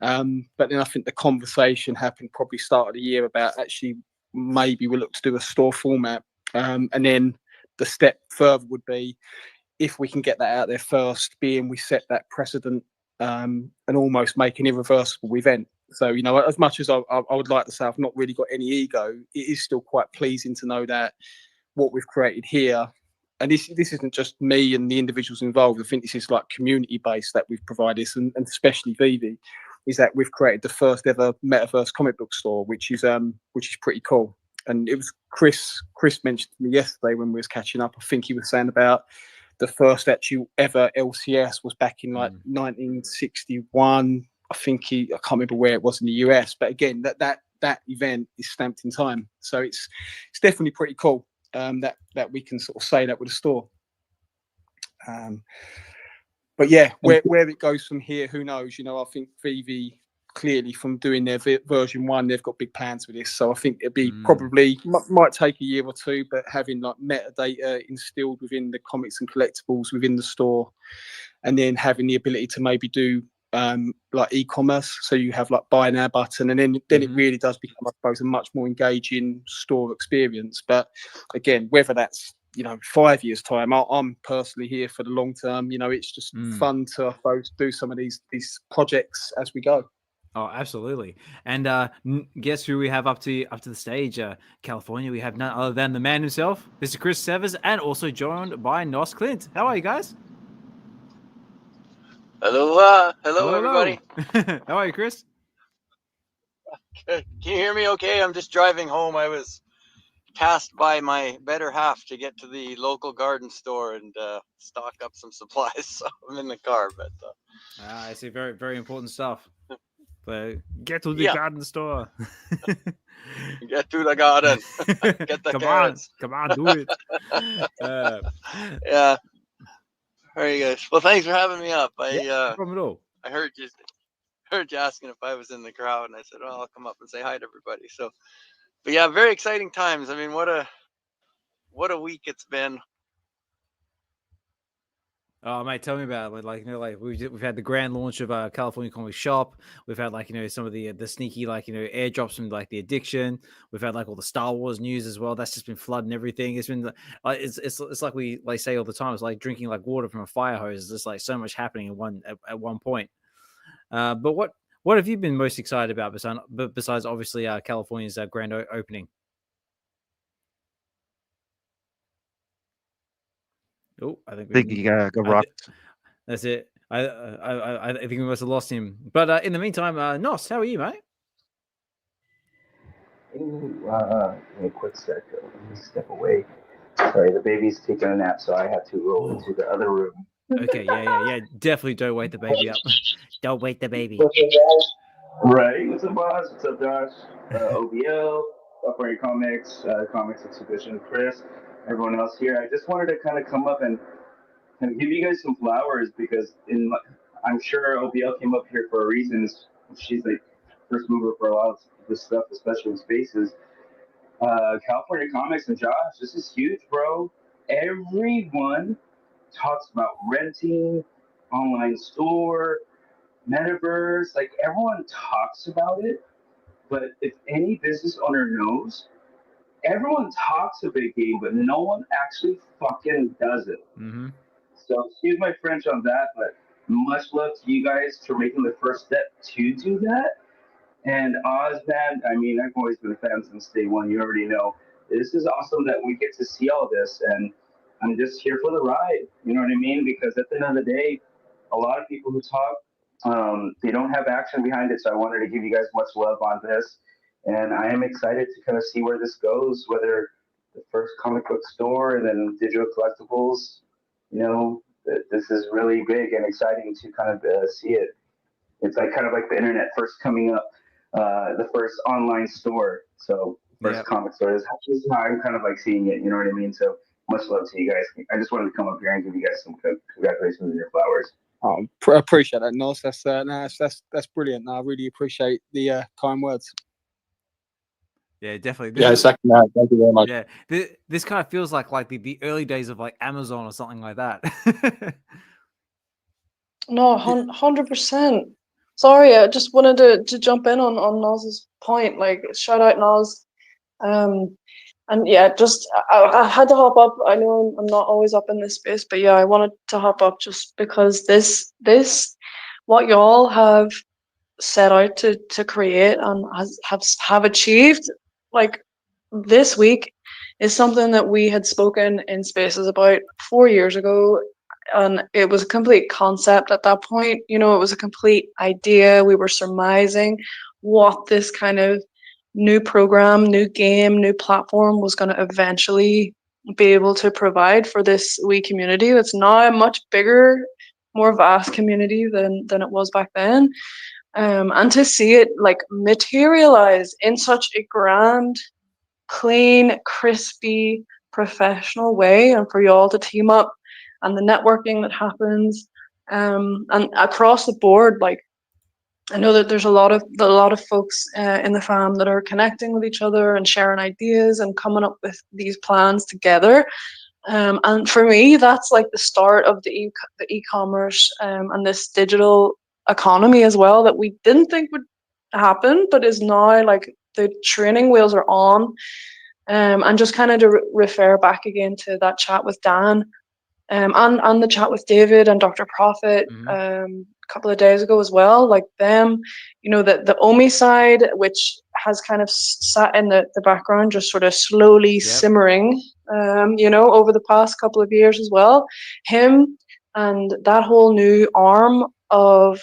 But then I think the conversation happened probably start of the year about actually maybe we look to do a store format. And then the step further would be, if we can get that out there first, being we set that precedent and almost make an irreversible event. So, as much as I would like to say I've not really got any ego, it is still quite pleasing to know that what we've created here, and this isn't just me and the individuals involved, I think this is like community based that we've provided, and especially VeVe, is that we've created the first ever Metaverse Comic Book store, which is pretty cool. And it was Chris mentioned to me yesterday when we was catching up. I think he was saying about the first actual ever LCS was back in like 1961. I can't remember where it was in the US, but again, that event is stamped in time. So it's definitely pretty cool that we can sort of say that with a store. But yeah, where it goes from here, who knows? I think VeVe clearly from doing their version 1, they've got big plans with this. So I think it'd be probably might take a year or two, but having like metadata instilled within the comics and collectibles within the store, and then having the ability to maybe do like e-commerce, so you have like buy now button, and then it really does become, I suppose, a much more engaging store experience. But again, whether that's 5 years time, I'm personally here for the long term. It's just fun to, I suppose, do some of these projects as we go. Oh, absolutely. And guess who we have up to the stage? California. We have none other than the man himself, Mr. Chris Severs, and also joined by NosClint. How are you guys? Hello, everybody. How are you, Chris? Can you hear me okay? I'm just driving home. I was tasked by my better half to get to the local garden store and stock up some supplies, so I'm in the car. But I see, very, very important stuff. But get to the garden store. Get to the garden. Get the carrots. Come on, do it. Yeah. Very good. Well, thanks for having me up. No problem at all. I heard you asking if I was in the crowd, and I said, "Well, I'll come up and say hi to everybody." So, but yeah, very exciting times. I mean, what a week it's been. Oh, mate, tell me about it. Like, we've had the grand launch of California Comic Shop. We've had some of the sneaky airdrops from the Addiction. We've had all the Star Wars news as well. That's just been flooding everything. It's been it's like we say all the time. It's like drinking water from a fire hose. There's just so much happening at one point. But what have you been most excited about besides obviously California's grand opening? Oh, I think he got rocked. That's it. I think we must have lost him. But in the meantime, Nos, how are you, mate? A quick sec. Let me step away. Sorry, the baby's taking a nap, so I have to roll into the other room. Okay, yeah. Definitely don't wake the baby up. Don't wake the baby. Right. What's up, boss? What's up, Josh? OBL, California Comics, Comics Exhibition, Chris, everyone else here. I just wanted to kind of come up and give you guys some flowers because I'm sure OBL came up here for a reason. She's like first mover for a lot of this stuff, especially in spaces. California Comics and Josh, this is huge, bro. Everyone talks about renting, online store, Metaverse. Everyone talks about it, but if any business owner knows, everyone talks a big game, but no one actually fucking does it. Mm-hmm. So excuse my French on that, but much love to you guys for making the first step to do that. And Oz, man, I mean, I've always been a fan since day one. You already know. This is awesome that we get to see all this, and I'm just here for the ride. You know what I mean? Because at the end of the day, a lot of people who talk, they don't have action behind it. So I wanted to give you guys much love on this. And I am excited to kind of see where this goes, whether the first comic book store and then digital collectibles, this is really big and exciting to kind of see it. It's kind of like the internet first coming up, the first online store. So first comic store. This is how I'm kind of seeing it. You know what I mean? So much love to you guys. I just wanted to come up here and give you guys some congratulations and your flowers. Oh, appreciate that, Nos. That's brilliant. I really appreciate the kind words. Yeah, definitely. Yeah, second that. Thank you very much. Yeah, this kind of feels like the early days of Amazon or something like that. No, 100%. Sorry, I just wanted to jump in on Nos's point. Shout out Nos. And yeah, just I had to hop up. I know I'm not always up in this space, but yeah, I wanted to hop up just because this what y'all have set out to create and have achieved this week is something that we had spoken in spaces about 4 years ago, and it was a complete concept at that point. It was a complete idea. We were surmising what this kind of new program, new game, new platform was going to eventually be able to provide for this wee community. It's now a much bigger, more vast community than it was back then. And to see it materialize in such a grand, clean, crispy, professional way, and for y'all to team up and the networking that happens, and across the board, I know that there's a lot of folks in the fam that are connecting with each other and sharing ideas and coming up with these plans together. And for me, that's like the start of the e-commerce and this digital economy as well that we didn't think would happen, but is now like the training wheels are on. And just kind of to refer back again to that chat with Dan, and the chat with David and Dr. Prophet a couple of days ago as well, like them, you know, the Omi side, which has kind of sat in the background, just sort of slowly simmering, you know, over the past couple of years as well. Him and that whole new arm of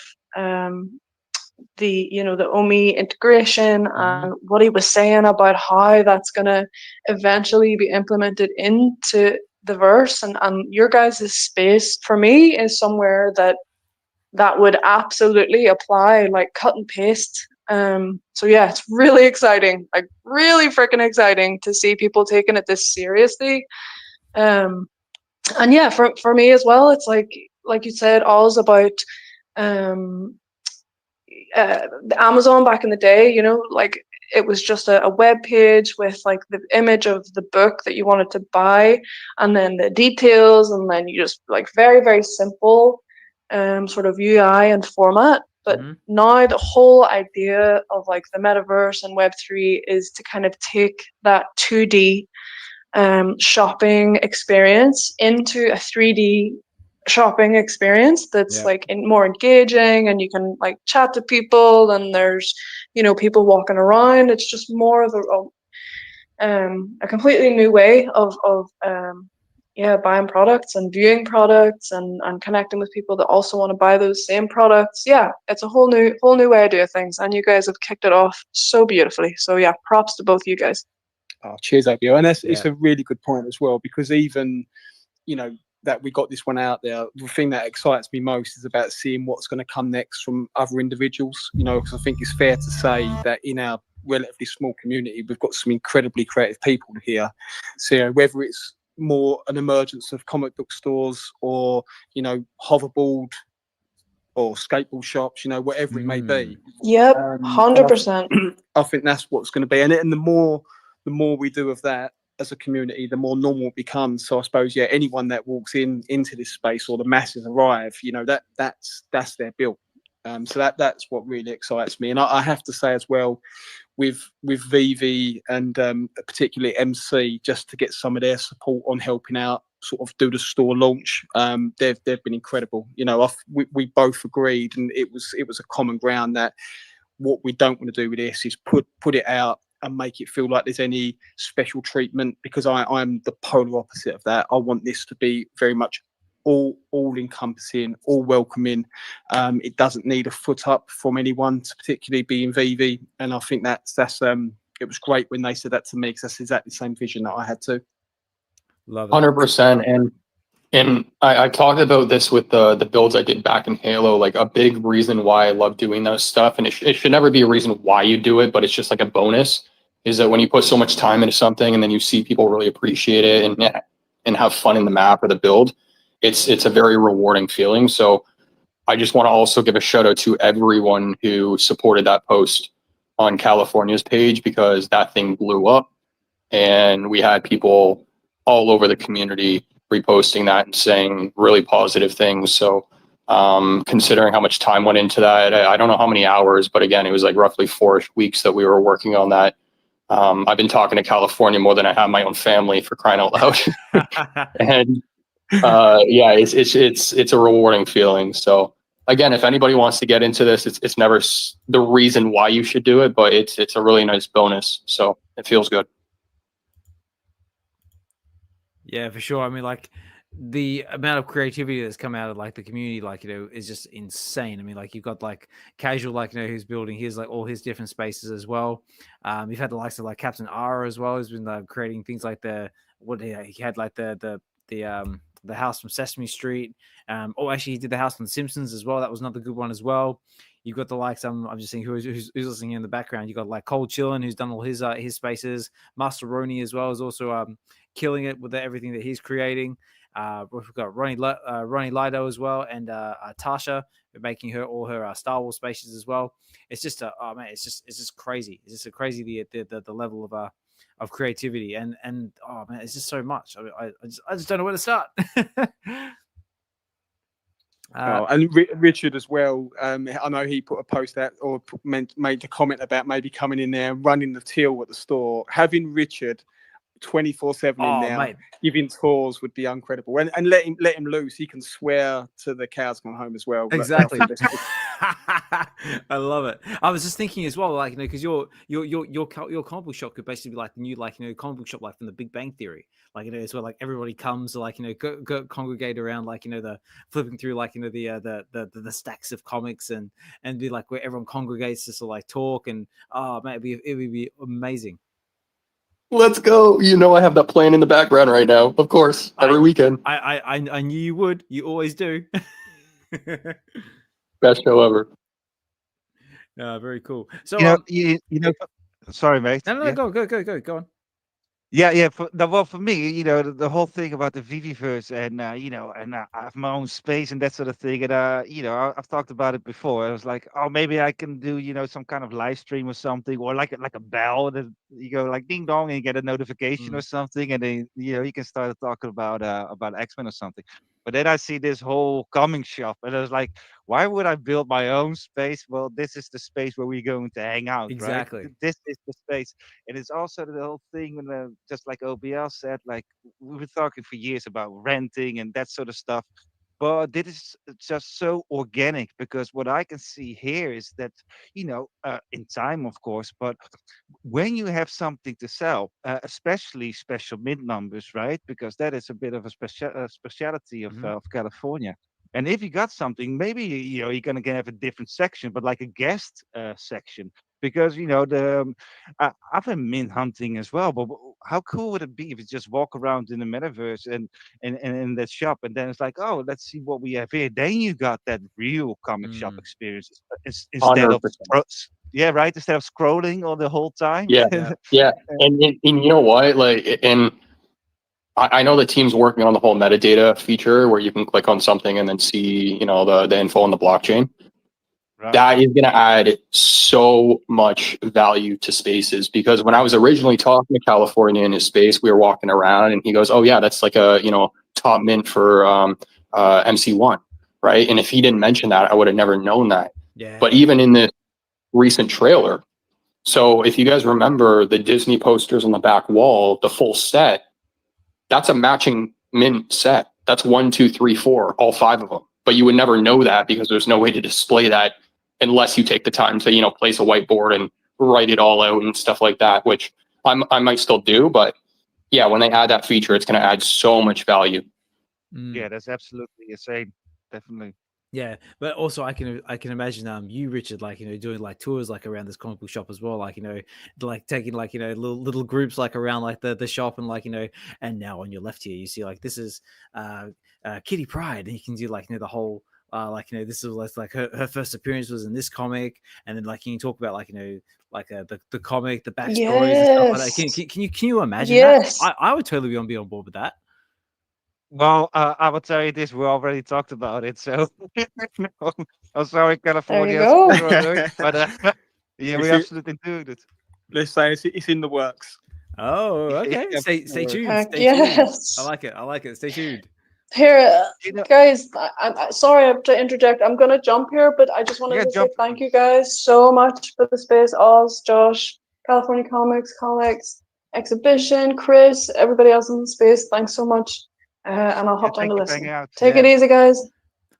the, you know, the Omi integration and what he was saying about how that's going to eventually be implemented into the verse and your guys' space for me is somewhere that would absolutely apply, like cut and paste. So yeah, it's really exciting, like really freaking exciting to see people taking it this seriously. And yeah, for me as well, it's like you said, all's about the Amazon back in the day, you know, like it was just a web page with like the image of the book that you wanted to buy and then the details, and then you just like very, very simple sort of UI and format. But now the whole idea of like the metaverse and Web3 is to kind of take that 2D shopping experience into a 3D shopping experience that's like more engaging, and you can like chat to people, and there's, you know, people walking around. It's just more of a completely new way of buying products and viewing products and connecting with people that also want to buy those same products. Yeah, it's a whole new way of doing things, and you guys have kicked it off so beautifully. So yeah, props to both you guys. Oh, cheers, ABO. And it's a really good point as well, because even, you know, that we got this one out there, the thing that excites me most is about seeing what's going to come next from other individuals, you know, because I think it's fair to say that in our relatively small community, we've got some incredibly creative people here. So, you know, whether it's more an emergence of comic book stores or, you know, hoverboard or skateboard shops, you know, whatever it may be. Yep, 100%. I think that's what's going to be. And the more we do of that as a community, the more normal it becomes. So I suppose, yeah, anyone that walks into this space, or the masses arrive, you know, that's their build. So that's what really excites me. And I have to say as well, with VeVe and particularly MC, just to get some of their support on helping out, sort of do the store launch. They've been incredible. You know, we both agreed, and it was a common ground that what we don't want to do with this is put it out and make it feel like there's any special treatment, because I'm the polar opposite of that. I want this to be very much all encompassing, all welcoming. It doesn't need a foot up from anyone to particularly be in VeVe, and I think that's it was great when they said that to me, because that's exactly the same vision that I had too. Love it. 100%. And I talked about this with the builds I did back in Halo. Like, a big reason why I love doing those stuff, and it should never be a reason why you do it, but it's just like a bonus, is that when you put so much time into something and then you see people really appreciate it and have fun in the map or the build, it's a very rewarding feeling. So I just want to also give a shout out to everyone who supported that post on California's page, because that thing blew up, and we had people all over the community reposting that and saying really positive things. So considering how much time went into that, I don't know how many hours, but again, it was like roughly 4 weeks that we were working on that. I've been talking to California more than I have my own family, for crying out loud. And yeah, it's a rewarding feeling. So again, if anybody wants to get into this, it's never the reason why you should do it, but it's a really nice bonus. So it feels good. Yeah, for sure. I mean, like, the amount of creativity that's come out of like the community, like, you know, is just insane. I mean, like, you've got like Casual, like, you know, who's building his like all his different spaces as well. You've had the likes of like Captain Ara as well, who's been creating things like he had like the house from Sesame Street. Actually, he did the house from The Simpsons as well. That was another good one as well. You've got the likes. I'm just seeing who's listening in the background. You've got like Cold Chillin', who's done all his spaces. Master Roni as well is also killing it with everything that he's creating. We've got Ronnie Lido as well, and Tasha making all her Star Wars spaces as well. It's just oh man, it's just crazy. It's just a crazy the level of creativity and oh man, it's just so much. I just don't know where to start. And Richard as well. I know he put a post out or made a comment about maybe coming in there and running the till at the store. Having Richard 24/7 in there, mate. giving tours would be incredible. And let him loose. He can swear to the cows come home as well. Exactly. I love it. I was just thinking as well, like, because your comic book shop could basically be like the new, comic book shop, like from the Big Bang Theory, like, it's where like everybody comes, like, go congregate around, like, the flipping through, like, the stacks of comics and be like where everyone congregates to sort of like talk and man, it would be amazing. Let's go. I have that plan in the background right now. Of course, every weekend. I knew you would. You always do. Best show ever. Very cool. So sorry, mate. No, go on. Yeah. For me, the whole thing about the VeVeverse and I have my own space and that sort of thing. And I've talked about it before. I was like, oh, maybe I can do some kind of live stream or something, or like a bell that you go like ding dong and you get a notification or something, and then you can start talking about X-Men or something. But then I see this whole comic shop, and I was like, why would I build my own space? Well, this is the space where we're going to hang out, Exactly. right? This is the space. And it's also the whole thing, when just like OBL said, like we were talking for years about renting and that sort of stuff. But this is just so organic, because what I can see here is that, in time, of course, but when you have something to sell, especially special mint numbers, right? Because that is a bit of a speciality of California. And if you got something, maybe you're gonna have a different section, but like a guest section, because I've been mint hunting as well. But how cool would it be if you just walk around in the metaverse and in that shop, and then it's like, oh, let's see what we have here. Then you got that real comic shop experience instead of 100%. yeah, right. Instead of scrolling all the whole time. Yeah. And you know what? Like, and I know the team's working on the whole metadata feature where you can click on something and then see, the info on the blockchain. Right. That is going to add so much value to spaces, because when I was originally talking to California in his space, we were walking around and he goes, oh yeah, that's like a, top mint for MC1. Right. And if he didn't mention that, I would have never known that. Yeah. But even in the recent trailer, so if you guys remember the Disney posters on the back wall, the full set, that's a matching mint set. That's 1, 2, 3, 4, all 5 of them. But you would never know that because there's no way to display that unless you take the time to, place a whiteboard and write it all out and stuff like that, which I might still do. But yeah, when they add that feature, it's going to add so much value. Yeah, that's absolutely insane. Definitely. Yeah, but also I can imagine you, Richard, like, doing like tours like around this comic book shop as well, like, like taking like, little groups like around like the shop, and like, and now on your left here you see like this is Kitty Pryde, and you can do like, the whole like, this is like her first appearance was in this comic, and then like you can talk about like, like the comic, the backstories and stuff like that. Can you imagine that? I would totally be on board with that. Well, I will tell you this: we already talked about it. So, I'm sorry, California, but yeah, we absolutely do it. Let's say it's in the works. Oh, okay. Stay tuned. Yes. Tuned. I like it. Stay tuned. Here, guys, I'm sorry to interject. I'm going to jump here, but I just wanted to say thank you guys so much for the space. Oz, Josh, California Comics, Xhibition, Chris, everybody else in the space. Thanks so much. And I'll hop down to listen. Take it easy, guys.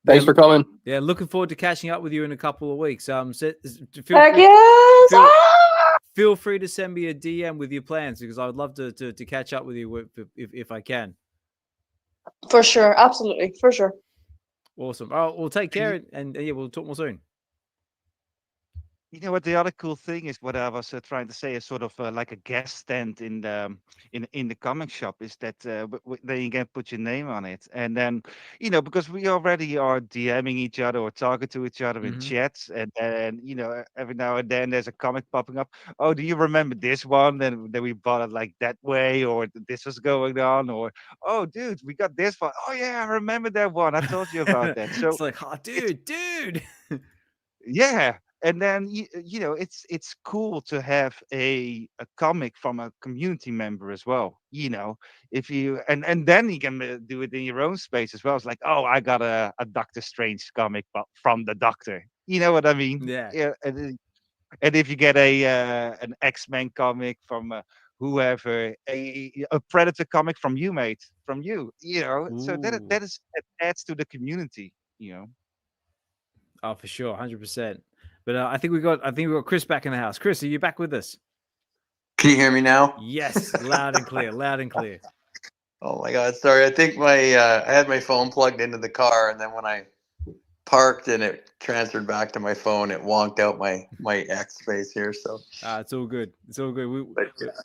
Thanks for coming. Yeah, looking forward to catching up with you in a couple of weeks. Feel free to send me a DM with your plans, because I would love to catch up with you if I can. For sure, absolutely, for sure. Awesome. All right, we'll take care, and yeah, we'll talk more soon. You know what? The other cool thing is what I was trying to say is sort of like a guest stand in the in the comic shop is that then you can put your name on it, and then because we already are DMing each other or talking to each other in Mhm. chats, and then every now and then there's a comic popping up. Oh, do you remember this one? Then we bought it like that way, or this was going on, or oh, dude, we got this one. Oh yeah, I remember that one. I told you about that. So It's like, oh, it's dude. yeah, and then it's cool to have a comic from a community member as well. If you and then you can do it in your own space as well. It's like, oh, I got a Doctor Strange comic, but from the Doctor. You know what I mean? Yeah. Yeah, and if you get an X-Men comic from whoever, a Predator comic from you, mate, from you. So that Ooh. that adds to the community. Oh, for sure, 100%. But I think we got Chris back in the house. Chris, are you back with us? Can you hear me now? Yes, loud and clear, loud and clear. Oh my God, sorry. I think my I had my phone plugged into the car, and then when I parked and it transferred back to my phone, it wonked out my X space here. So, It's all good. It's all good.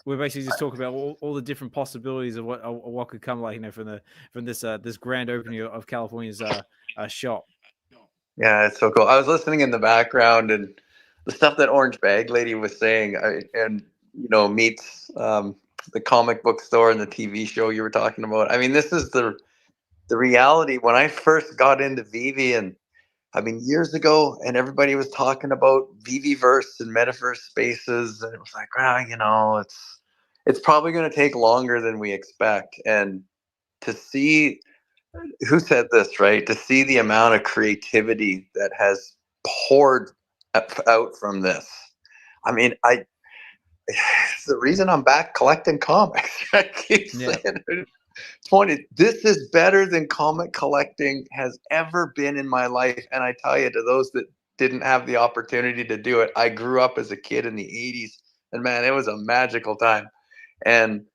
We're basically just talking about all the different possibilities of what could come, like from this grand opening of California's shop. yeah, it's so cool. I was listening in the background, and the stuff that OrangeBagLady was saying, and meets the comic book store and the TV show you were talking about. I mean, this is the reality. When I first got into VeVe, and I mean, years ago, and everybody was talking about VeVeverse and Metaverse spaces, and it was like, it's probably going to take longer than we expect. And to see who said this, right? To see the amount of creativity that has poured out from this. I mean, it's the reason I'm back collecting comics. I keep saying it. 20. This is better than comic collecting has ever been in my life. And I tell you, to those that didn't have the opportunity to do it, I grew up as a kid in the 80s, and man, it was a magical time. And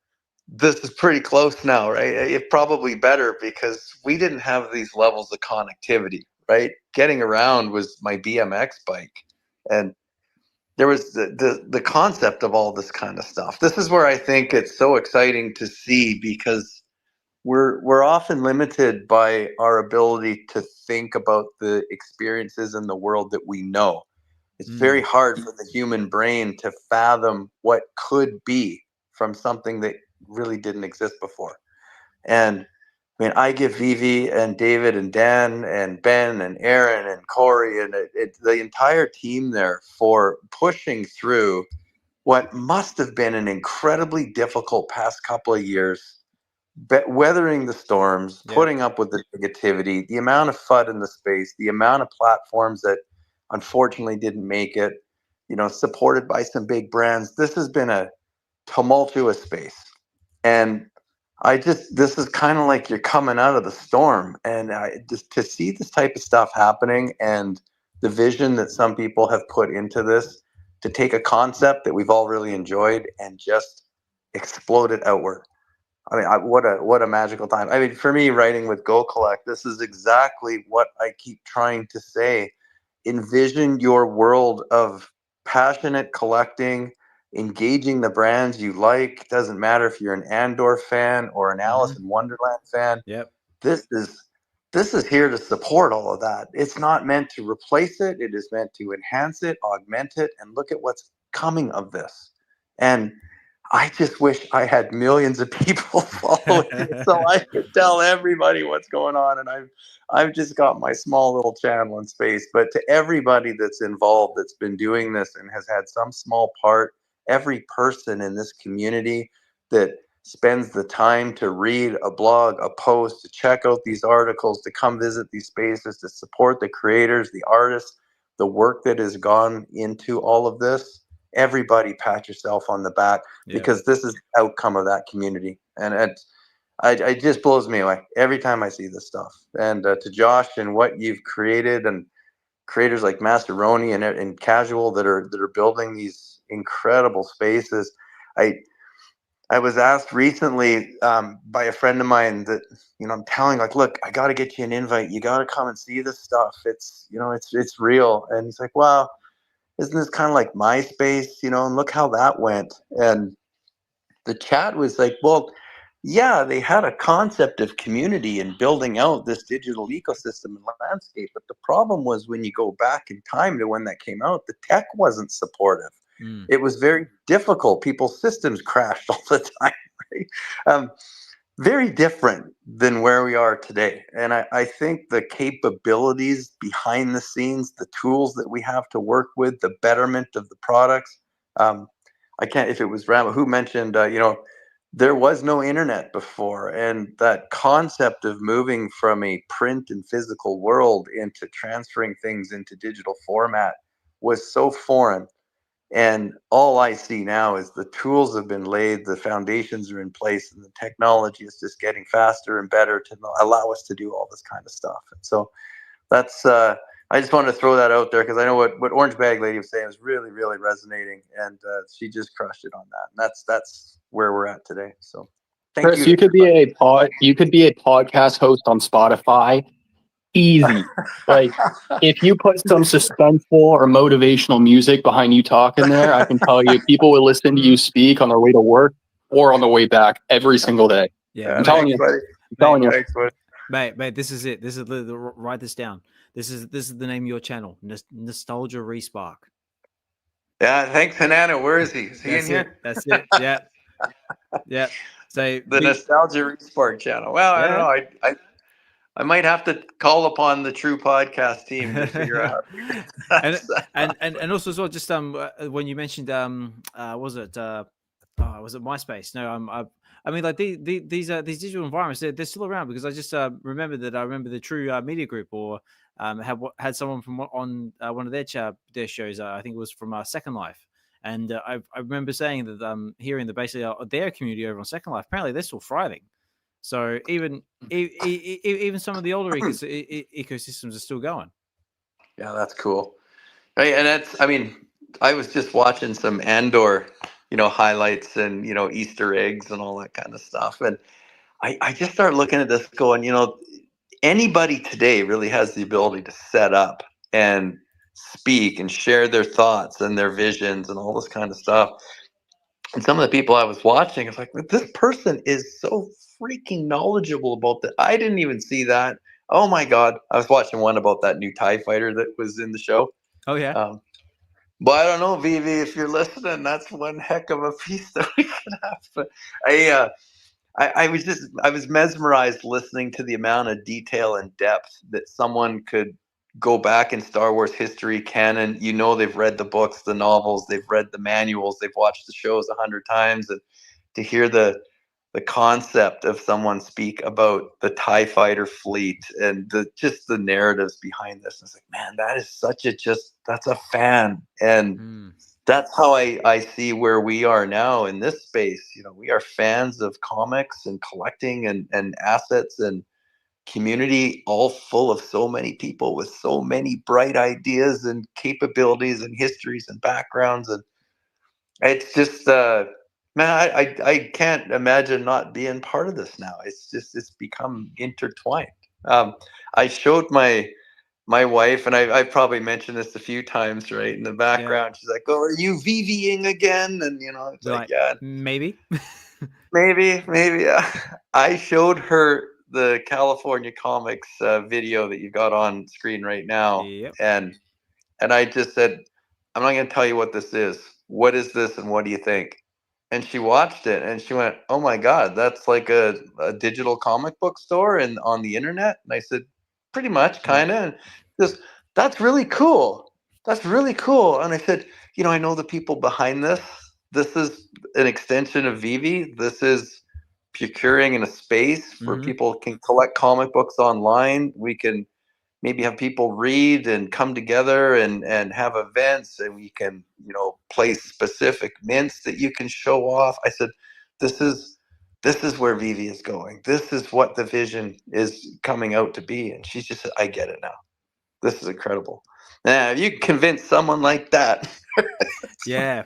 this is pretty close now, right? It's probably better because we didn't have these levels of connectivity, right? Getting around was my BMX bike. And there was the concept of all this kind of stuff. This is where I think it's so exciting to see, because we're often limited by our ability to think about the experiences in the world that we know. It's very hard for the human brain to fathom what could be from something that really didn't exist before. And I mean, I give VeVe and David and Dan and Ben and Aaron and Corey and the entire team there for pushing through what must have been an incredibly difficult past couple of years, weathering the storms, putting up with the negativity, the amount of FUD in the space, the amount of platforms that unfortunately didn't make it, supported by some big brands. This has been a tumultuous space. And this is kind of like you're coming out of the storm. And just to see this type of stuff happening, and the vision that some people have put into this, to take a concept that we've all really enjoyed and just explode it outward. I mean, what a magical time. I mean, for me, writing with Go Collect, this is exactly what I keep trying to say. Envision your world of passionate collecting, engaging the brands you like. Doesn't matter if you're an Andor fan or an Alice in Wonderland fan. Yep. This is here to support all of that. It's not meant to replace it. It is meant to enhance it, augment it, and look at what's coming of this. And I just wish I had millions of people following it so I could tell everybody what's going on. And I've just got my small little channel in space. But to everybody that's involved, that's been doing this and has had some small part, every person in this community that spends the time to read a blog, a post, to check out these articles, to come visit these spaces, to support the creators, the artists, the work that has gone into all of this. Everybody pat yourself on the back, because this is the outcome of that community. And it just blows me away every time I see this stuff. And to Josh and what you've created, and creators like Master Roni and Casual that are building these incredible spaces. I was asked recently by a friend of mine that, I'm telling, like, look, I got to get you an invite. You got to come and see this stuff. It's, it's real. And he's like, well, isn't this kind of like MySpace, you know, and look how that went. And the chat was like, well, yeah, they had a concept of community and building out this digital ecosystem and landscape. But the problem was when you go back in time to when that came out, the tech wasn't supportive. It was very difficult. People's systems crashed all the time, right? Very different than where we are today. And I think the capabilities behind the scenes, the tools that we have to work with, the betterment of the products. I can't, if it was Rama who mentioned, you know, there was no internet before. And that concept of moving from a print and physical world into transferring things into digital format was so foreign. And all I see now is the tools have been laid, the foundations are in place, and the technology is just getting faster and better to allow us to do all this kind of stuff. And so that's, I just wanted to throw that out there because I know what OrangeBagLady was saying was really, really resonating, and she just crushed it on that. And that's where we're at today. So thank Chris, you. you could be a podcast host on Spotify. Easy. Like, if you put some suspenseful or motivational music behind you talking there, I can tell you people will listen to you speak on their way to work or on their way back every single day. Yeah, I'm telling you. I'm telling you. Thanks, buddy. Mate, this is it. This is write this down. This is the name of your channel, Nostalgia Respark. Yeah, thanks, Hanana. Where is he? Is he in here? That's it. Yeah, yeah. So The Nostalgia Respark channel. Well, I don't know. I might have to call upon the True Podcast team to figure out. and also as well, just when you mentioned was it MySpace? No, I mean, like these digital environments, they're still around because I just remember the True Media Group or had someone from on one of their shows. I think it was from Second Life, and I remember saying that hearing that basically their community over on Second Life, apparently they're still thriving. So even some of the older ecosystems are still going. Yeah, that's cool. Right, and that's, I mean, I was just watching some Andor, you know, highlights and, you know, Easter eggs and all that kind of stuff. And I just started looking at this going, you know, anybody today really has the ability to set up and speak and share their thoughts and their visions and all this kind of stuff. And some of the people I was watching, it's like, this person is so freaking knowledgeable about that. I didn't even see that. Oh my God. I was watching one about that new TIE fighter that was in the show. Oh yeah. But I don't know, VeVe, if you're listening, that's one heck of a piece that we could have. But I was mesmerized listening to the amount of detail and depth that someone could go back in Star Wars history canon. You know, they've read the books, the novels, they've read the manuals, they've watched the shows 100 times, and to hear the concept of someone speak about the TIE fighter fleet and just the narratives behind this. It's like, man, that is that's a fan. And that's how I see where we are now in this space. You know, we are fans of comics and collecting and assets and community, all full of so many people with so many bright ideas and capabilities and histories and backgrounds. And it's just, man, I can't imagine not being part of this now. It's become intertwined. I showed my wife, and I probably mentioned this a few times, right, in the background. Yeah. She's like, "Oh, are you VVing again?" And you know, it's like, yeah, maybe, maybe. Yeah. I showed her the California Comics video that you got on screen right now, and I just said, "I'm not going to tell you what this is. What is this, and what do you think?" And she watched it, and she went, "Oh my God, that's like a digital comic book store and on the internet." And I said, "Pretty much, kind of." And that's really cool. That's really cool. And I said, "You know, I know the people behind this. This is an extension of VeVe. This is procuring in a space where people can collect comic books online. We can maybe have people read and come together and have events, and we can, you know, place specific mints that you can show off." I said, this is where VeVe is going. This is what the vision is coming out to be. And she just said, "I get it now. This is incredible." Now, if you convince someone like that. Yeah.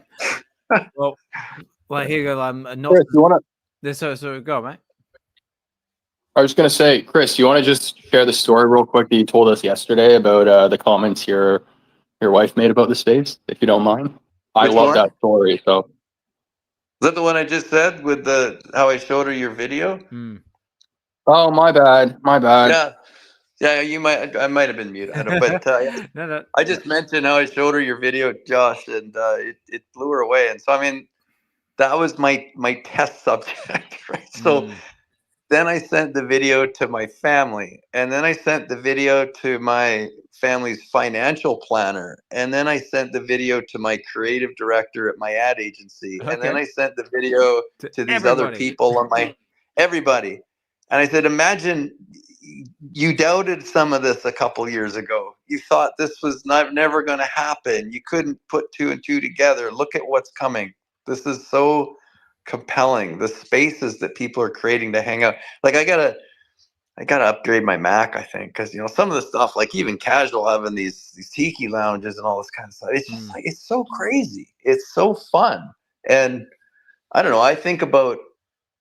Well, here you go. Chris, you want to? So go, mate. I was going to say, Chris, you want to just share the story real quick that you told us yesterday about the comments your your wife made about the space, if you don't mind. I Which love one? that story. So Is that the one I just said with the how I showed her your video? oh, my bad. Yeah, yeah. You might. I might have been muted. I don't, but No. I just mentioned how I showed her your video, Josh, and it blew her away. And so I mean, that was my test subject, right? So then I sent the video to my family, and then I sent the video to my family's financial planner, and then I sent the video to my creative director at my ad agency, and then Okay. I sent the video to these other everybody. people on my everybody. And I said, imagine you doubted some of this a couple years ago. You thought this was never going to happen. You couldn't put 2 and 2 together. Look at what's coming. This is so compelling. The spaces that people are creating to hang out. Like I gotta upgrade my Mac, I think, because some of the stuff, like even casual, having these tiki lounges and all this kind of stuff. It's just like, it's so crazy. It's so fun. And I don't know. I think about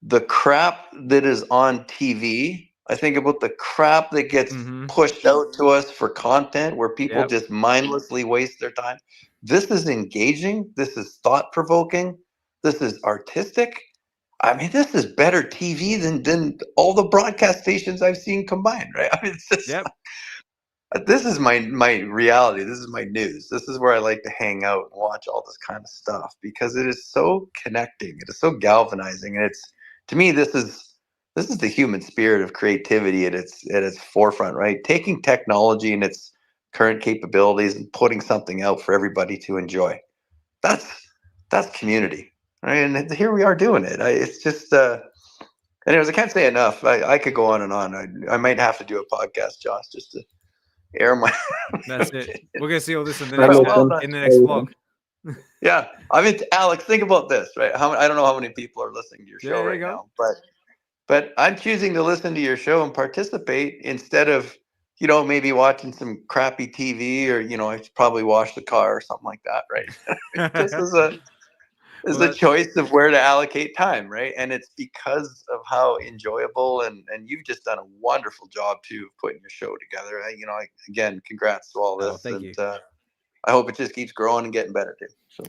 the crap that is on TV. I think about the crap that gets pushed out to us for content where people just mindlessly waste their time. This is engaging. This is thought-provoking. This is artistic. I mean, this is better TV than all the broadcast stations I've seen combined, right? I mean, it's just this is my reality. This is my news. This is where I like to hang out and watch all this kind of stuff because it is so connecting. It is so galvanizing, and it's, to me, this is the human spirit of creativity at its forefront, right? Taking technology and its current capabilities and putting something out for everybody to enjoy. That's community. Right, and here we are doing it. It's just, anyways, I can't say enough. I could go on and on. I might have to do a podcast, Josh, just to air my. That's it. We're gonna see all this in the next vlog. Yeah, I mean, Alex, think about this, right? I don't know how many people are listening to your show right now, but I'm choosing to listen to your show and participate instead of, maybe watching some crappy TV or I should probably wash the car or something like that, right? This is a choice of where to allocate time, right? And it's because of how enjoyable and you've just done a wonderful job too of putting your show together. Again, congrats to all this. Thank you. I hope it just keeps growing and getting better too. So.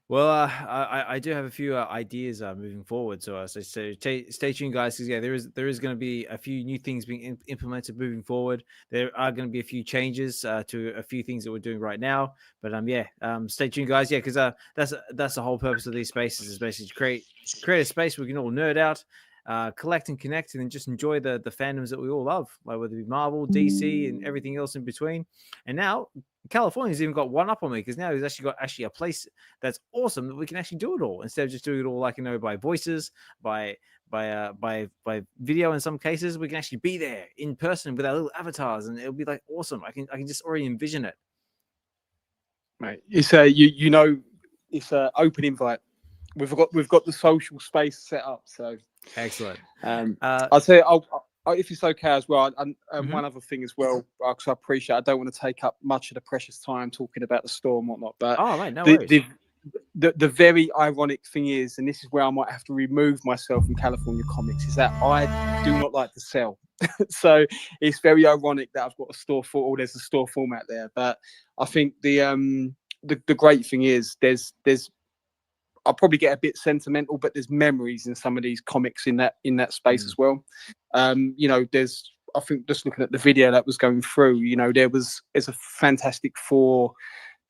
Well, I do have a few ideas moving forward. So stay tuned, guys, because there is going to be a few new things being implemented moving forward. There are going to be a few changes to a few things that we're doing right now. But stay tuned, guys. Yeah, because that's the whole purpose of these spaces, is basically to create a space where we can all nerd out, collect and connect, and then just enjoy the fandoms that we all love, like whether it be Marvel, DC, and everything else in between. And now California's even got one up on me, because now he's actually got a place that's awesome that we can actually do it all, instead of just doing it all by voices, by video. In some cases, we can actually be there in person with our little avatars, and it'll be like awesome. I can just already envision it. Mate, it's it's an open invite. We've got the social space set up, so excellent. I'll say if it's okay as well, and one other thing as well, because I appreciate, I don't want to take up much of the precious time talking about the store and whatnot, but no worries. The very ironic thing is, and this is where I might have to remove myself from California Comics, is that I do not like to sell. So it's very ironic that I've got a store there's a store format there. But I think the great thing is there's I'll probably get a bit sentimental, but there's memories in some of these comics in that space as well. There's, I think, just looking at the video that was going through, there's a Fantastic Four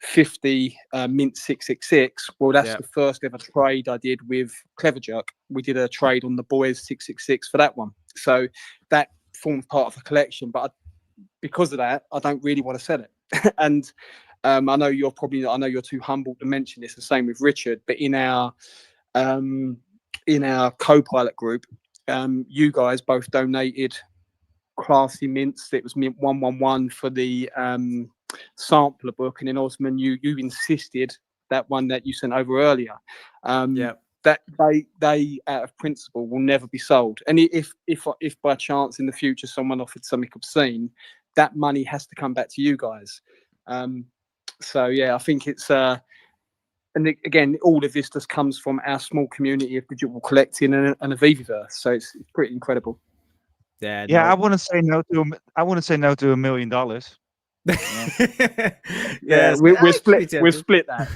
50 Mint 666. Well, that's the first ever trade I did with Clever Jerk. We did a trade on the Boys 666 for that one. So that forms part of the collection, but because of that, I don't really want to sell it. And I know you're too humble to mention this. The same with Richard, but in our co-pilot group, you guys both donated classy mints. It was mint 111 for the sampler book, and then Osman, you insisted that one that you sent over earlier. That they out of principle will never be sold. And if by chance in the future someone offered something obscene, that money has to come back to you guys. So yeah, I think it's and again, all of this just comes from our small community of digital collecting and a VeVeverse. So it's pretty incredible. I want to say no to $1 million. Yeah, so we're actually split. We're tempted. split that.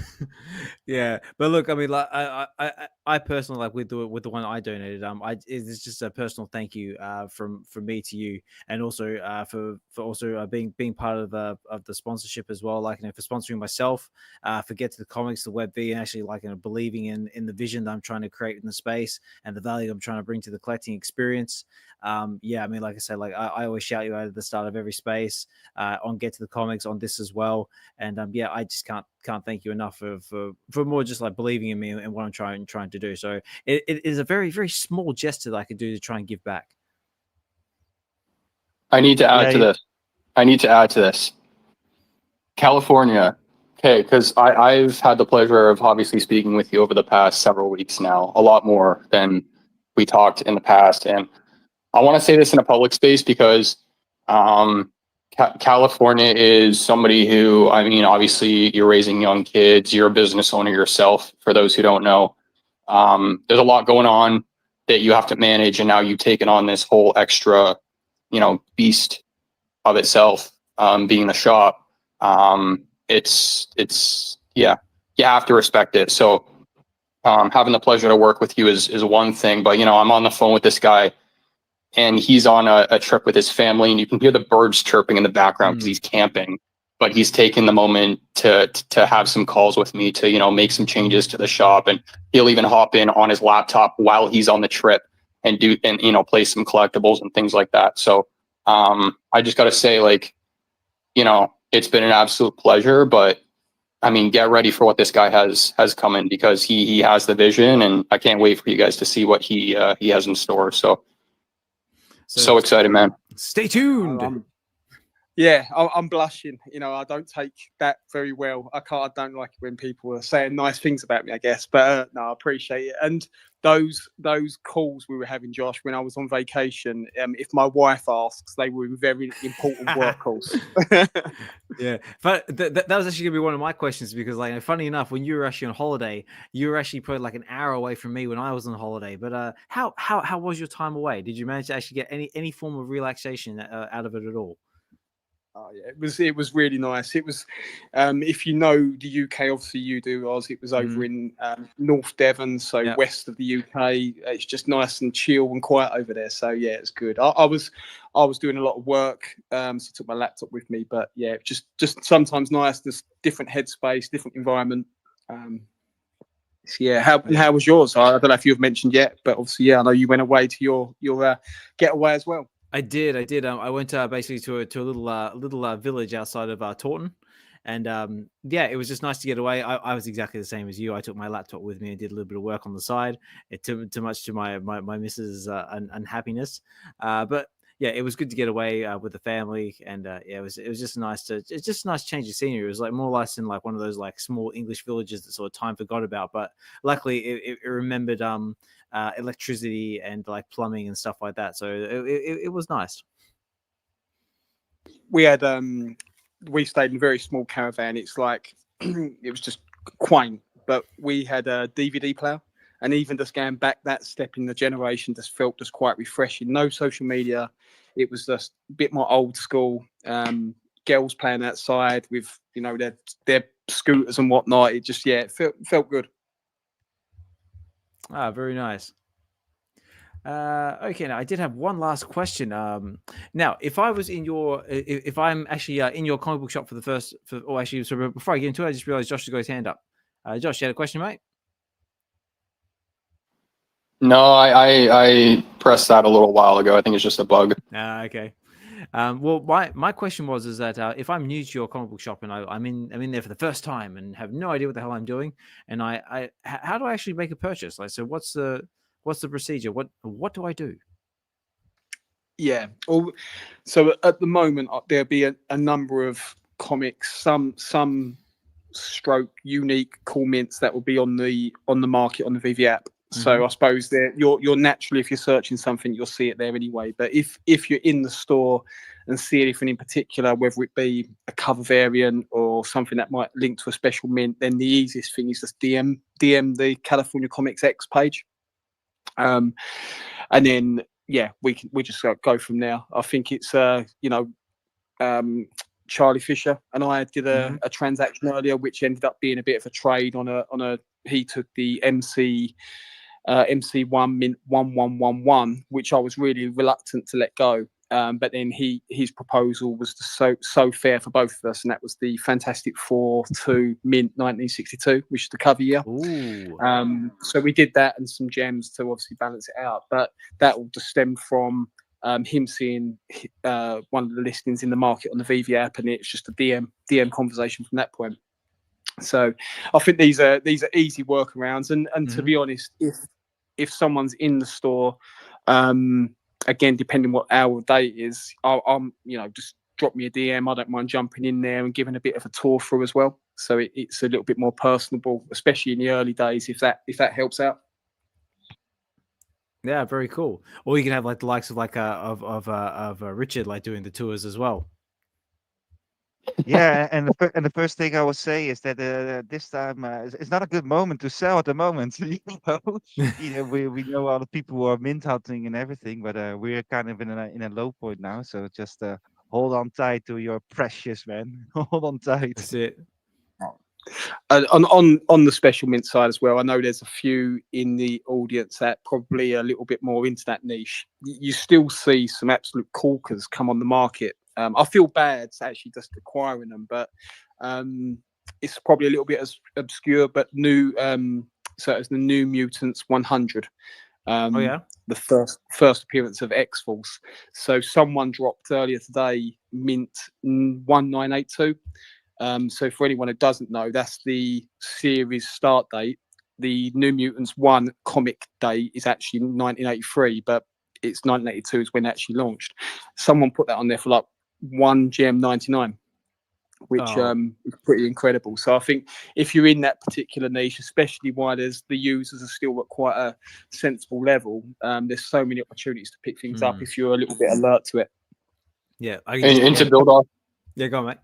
Yeah, but look, I mean, like, I personally, like, with the one I donated, it's just a personal thank you from me to you, and also for also being part of the sponsorship as well, like, you know, for sponsoring myself, for Get to the Comics, the Web V, and actually, like, you know, believing in the vision that I'm trying to create in the space and the value I'm trying to bring to the collecting experience. Yeah, I mean, like I said, like, I always shout you out at the start of every space, on Get to the Comics, on this as well, and yeah, I just can't thank you enough for more just like believing in me and what I'm trying to do. So it is a very, very small gesture that I could do to try and give back. I need to add to Yeah, this. I need to add to this. California. Okay, because I've had the pleasure of obviously speaking with you over the past several weeks now, a lot more than we talked in the past. And I want to say this in a public space because California is somebody who, I mean, obviously you're raising young kids, you're a business owner yourself, for those who don't know. There's a lot going on that you have to manage, and now you've taken on this whole extra, beast of itself, being the shop. It's yeah, you have to respect it. So having the pleasure to work with you is one thing, but I'm on the phone with this guy, and he's on a trip with his family, and you can hear the birds chirping in the background because he's camping. But he's taking the moment to have some calls with me to make some changes to the shop, and he'll even hop in on his laptop while he's on the trip and play some collectibles and things like that. So I just got to say, like, it's been an absolute pleasure, but I mean, get ready for what this guy has coming, because he has the vision, and I can't wait for you guys to see what he has in store. So excited, man. Stay tuned. Yeah, I'm blushing. I don't take that very well. I don't like it when people are saying nice things about me, I guess. But no, I appreciate it. And those calls we were having, Josh, when I was on vacation, if my wife asks, they were very important work calls. Yeah, but that was actually gonna be one of my questions, because, like, funny enough, when you were actually on holiday, you were actually probably like an hour away from me when I was on holiday. But how was your time away? Did you manage to actually get any form of relaxation out of it at all? Oh yeah, it was really nice. It was, if you know the UK, obviously you do, Oz. It was over in North Devon, so west of the UK. It's just nice and chill and quiet over there. So yeah, it's good. I was doing a lot of work, so I took my laptop with me. But yeah, just sometimes nice. There's different headspace, different environment. So yeah, how was yours? I don't know if you've mentioned yet, but obviously, yeah, I know you went away to your getaway as well. I did. I went basically to a little village outside of Taunton, and yeah, it was just nice to get away. I was exactly the same as you. I took my laptop with me and did a little bit of work on the side. It took too much to my missus' unhappiness, but yeah, it was good to get away with the family, and yeah, it was just nice it's just a nice change of scenery. It was like more or less in like one of those like small English villages that sort of time forgot about, but luckily it remembered electricity and like plumbing and stuff like that. So it was nice. We had we stayed in a very small caravan. It's like it was just quaint, but we had a DVD player, and even just going back that step in the generation just felt just quite refreshing. No social media. It was just a bit more old school. Girls playing outside with their scooters and whatnot. It just it felt good. Very nice. Okay, now I did have one last question. Now, if I was if I'm actually in your comic book shop for the first, so before I get into it, I just realized Josh has got his hand up. Josh, you had a question, mate? No, I pressed that a little while ago. I think it's just a bug. Okay. Well, my question is that if I'm new to your comic book shop and I'm in there for the first time and have no idea what the hell I'm doing, and how do I actually make a purchase? Like, so what's the procedure? What do I do? Yeah. So at the moment there'll be a number of comics, some stroke unique cool mints that will be on the market on the VeVe app. So I suppose that you're naturally, if you're searching something, you'll see it there anyway. But if you're in the store and see anything in particular, whether it be a cover variant or something that might link to a special mint, then the easiest thing is just DM the California Comics X page, and then we just go from there. I think it's Charlie Fisher and I did a transaction earlier, which ended up being a bit of a trade on a. He took the MC1 mint 1111, which I was really reluctant to let go. But then his proposal was so fair for both of us, and that was the Fantastic Four 2 mint 1962, which is the cover year. Ooh. So we did that and some gems to obviously balance it out. But that all just stemmed from him seeing one of the listings in the market on the VeVe app, and it's just a DM conversation from that point. So I think these are easy workarounds, and to be honest, if someone's in the store, again, depending what hour of day it is, I'm just drop me a DM. I don't mind jumping in there and giving a bit of a tour through as well. So it's a little bit more personable, especially in the early days, if that helps out. Yeah, very cool. Or you can have like the likes of like Richard like doing the tours as well. Yeah, and the first thing I would say is that this time it's not a good moment to sell at the moment. We know all the people who are mint hunting and everything, but we're kind of in a low point now. So just hold on tight to your precious, man. Hold on tight. That's it. On the special mint side as well, I know there's a few in the audience that probably a little bit more into that niche. You still see some absolute corkers come on the market. I feel bad actually just acquiring them, but it's probably a little bit obscure. But new, so it's the New Mutants 100. The first appearance of X-Force. So someone dropped earlier today mint 1982. So for anyone who doesn't know, that's the series start date. The New Mutants 1 comic day is actually 1983, but it's 1982 is when it actually launched. Someone put that on there for like 1 gem 99, which is pretty incredible. So I think if you're in that particular niche, especially while the users are still at quite a sensible level, there's so many opportunities to pick things up if you're a little bit alert to it. Yeah, and to build off. Yeah, go on, mate.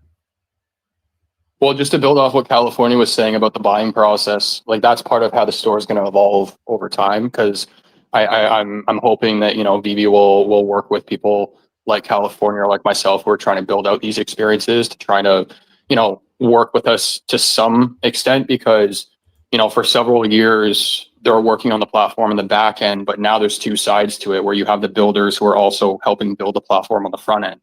Well, just to build off what California was saying about the buying process, like that's part of how the store is going to evolve over time. Because I'm hoping that VeVe will work with people like California or like myself who are trying to build out these experiences to try to work with us to some extent, because for several years they're working on the platform in the back end, but now there's two sides to it where you have the builders who are also helping build the platform on the front end.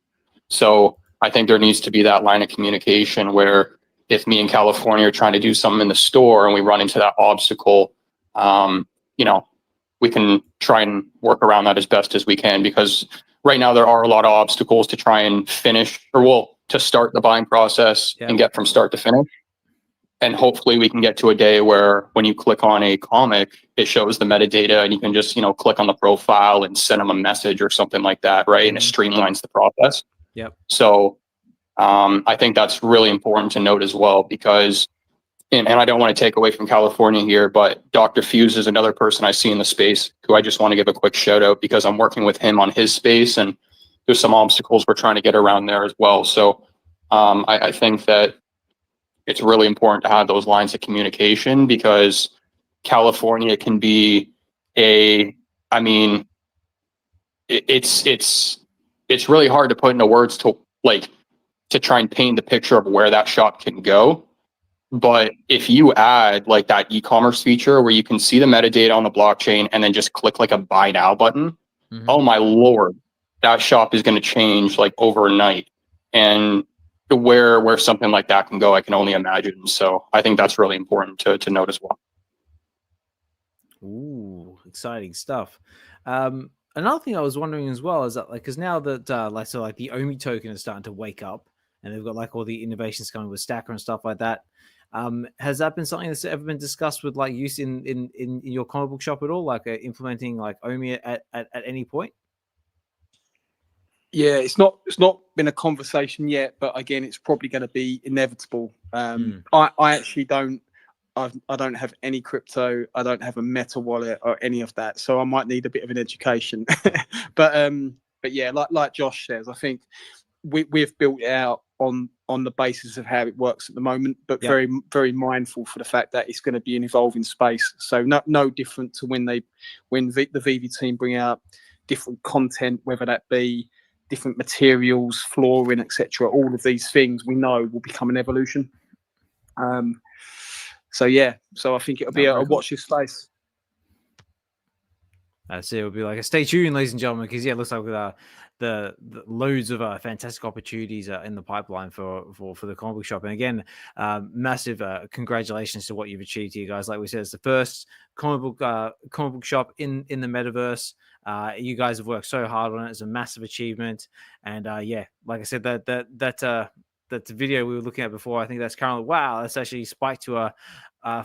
So I think there needs to be that line of communication where if me and California are trying to do something in the store and we run into that obstacle, we can try and work around that as best as we can, because right now there are a lot of obstacles to try and to start the buying process and get from start to finish. And hopefully we can get to a day where when you click on a comic, it shows the metadata and you can just, click on the profile and send them a message or something like that, right? And it streamlines the process. Yep. So I think that's really important to note as well, because, and I don't want to take away from California here, but Dr. Fuse is another person I see in the space who I just want to give a quick shout out, because I'm working with him on his space and there's some obstacles we're trying to get around there as well. So I think that it's really important to have those lines of communication, because California can be it's really hard to put into words to try and paint the picture of where that shop can go. But if you add like that e-commerce feature where you can see the metadata on the blockchain and then just click like a buy now button, oh my Lord, that shop is going to change like overnight. And where something like that can go, I can only imagine. So I think that's really important to note as well. Ooh, exciting stuff. Another thing I was wondering as well is that because now that the Omi token is starting to wake up and they've got like all the innovations coming with Stacker and stuff like that, has that been something that's ever been discussed with like use in your comic book shop at all, like implementing like Omi at any point? Yeah, it's not been a conversation yet, but again, it's probably going to be inevitable. I actually don't have any crypto. I don't have a Meta wallet or any of that, so I might need a bit of an education. but yeah, like Josh says, I think we've built it out on the basis of how it works at the moment, but very, very mindful for the fact that it's going to be an evolving space. So no different to when the VeVe team bring out different content, whether that be different materials, flooring, etc. All of these things we know will become an evolution. So yeah, so I think it'll be a watch this space. That's it. It'll be like a stay tuned, ladies and gentlemen, because yeah, it looks like with the loads of fantastic opportunities in the pipeline for the comic book shop. And again, massive congratulations to what you've achieved here, guys. Like we said, it's the first comic book shop in the metaverse. You guys have worked so hard on it. It's a massive achievement. And yeah, like I said, that video we were looking at before, I think that's currently, wow, that's actually spiked to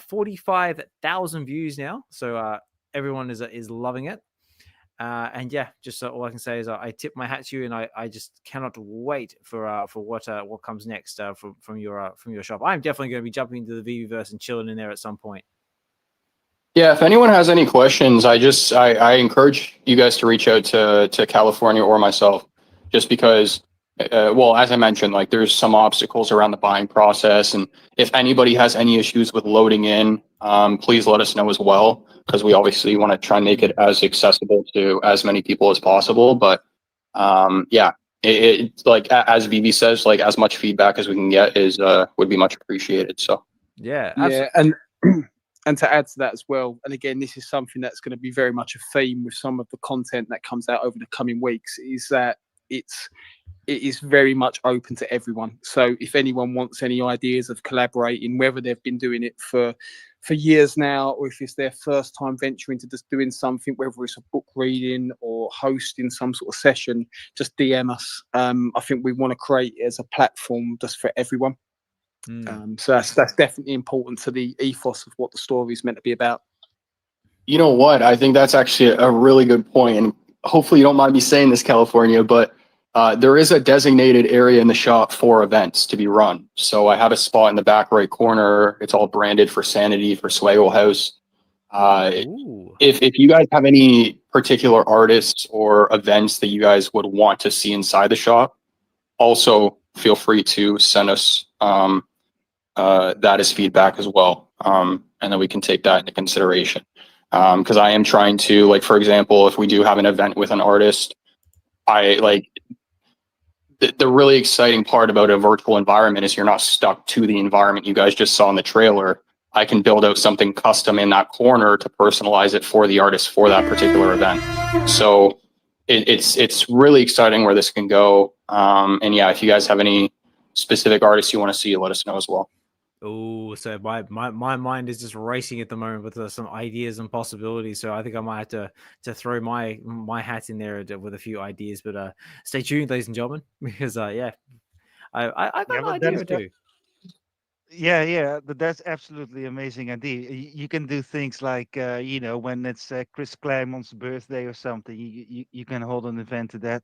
45,000 views now. So everyone is loving it. And yeah, just all I can say is I tip my hat to you, and I just cannot wait for what comes next from your shop. I'm definitely going to be jumping into the VeVeverse and chilling in there at some point. Yeah, if anyone has any questions, I encourage you guys to reach out to California or myself, just because, well, as I mentioned, like there's some obstacles around the buying process, and if anybody has any issues with loading in, please let us know as well, because we obviously want to try and make it as accessible to as many people as possible. But yeah, it's like as VeVe says, like as much feedback as we can get would be much appreciated. So yeah, and and to add to that as well, and again, this is something that's going to be very much a theme with some of the content that comes out over the coming weeks, is that it is very much open to everyone. So if anyone wants any ideas of collaborating, whether they've been doing it for years now, or if it's their first time venturing to just doing something, whether it's a book reading or hosting some sort of session, just DM us. I think we want to create it as a platform just for everyone. So that's definitely important to the ethos of what the story is meant to be about. you know what? I think that's actually a really good point, and hopefully you don't mind me saying this, California, but there is a designated area in the shop for events to be run. So I have a spot in the back right corner. It's all branded for Sanity, for Swaggle House. If you guys have any particular artists or events that you guys would want to see inside the shop, also feel free to send us that as feedback as well. And then we can take that into consideration. Because I am trying to, like, for example, if we do have an event with an artist, the really exciting part about a virtual environment is you're not stuck to the environment you guys just saw in the trailer. I can build out something custom in that corner to personalize it for the artist for that particular event. So it's really exciting where this can go. And yeah, if you guys have any specific artists you want to see, let us know as well. Oh, so my mind is just racing at the moment with some ideas and possibilities. So I think I might have to throw my hat in there with a few ideas. But stay tuned, ladies and gentlemen, because yeah, I've got an idea or two. Yeah, but that's absolutely amazing idea. You can do things like, when it's Chris Claremont's birthday or something, you can hold an event to that.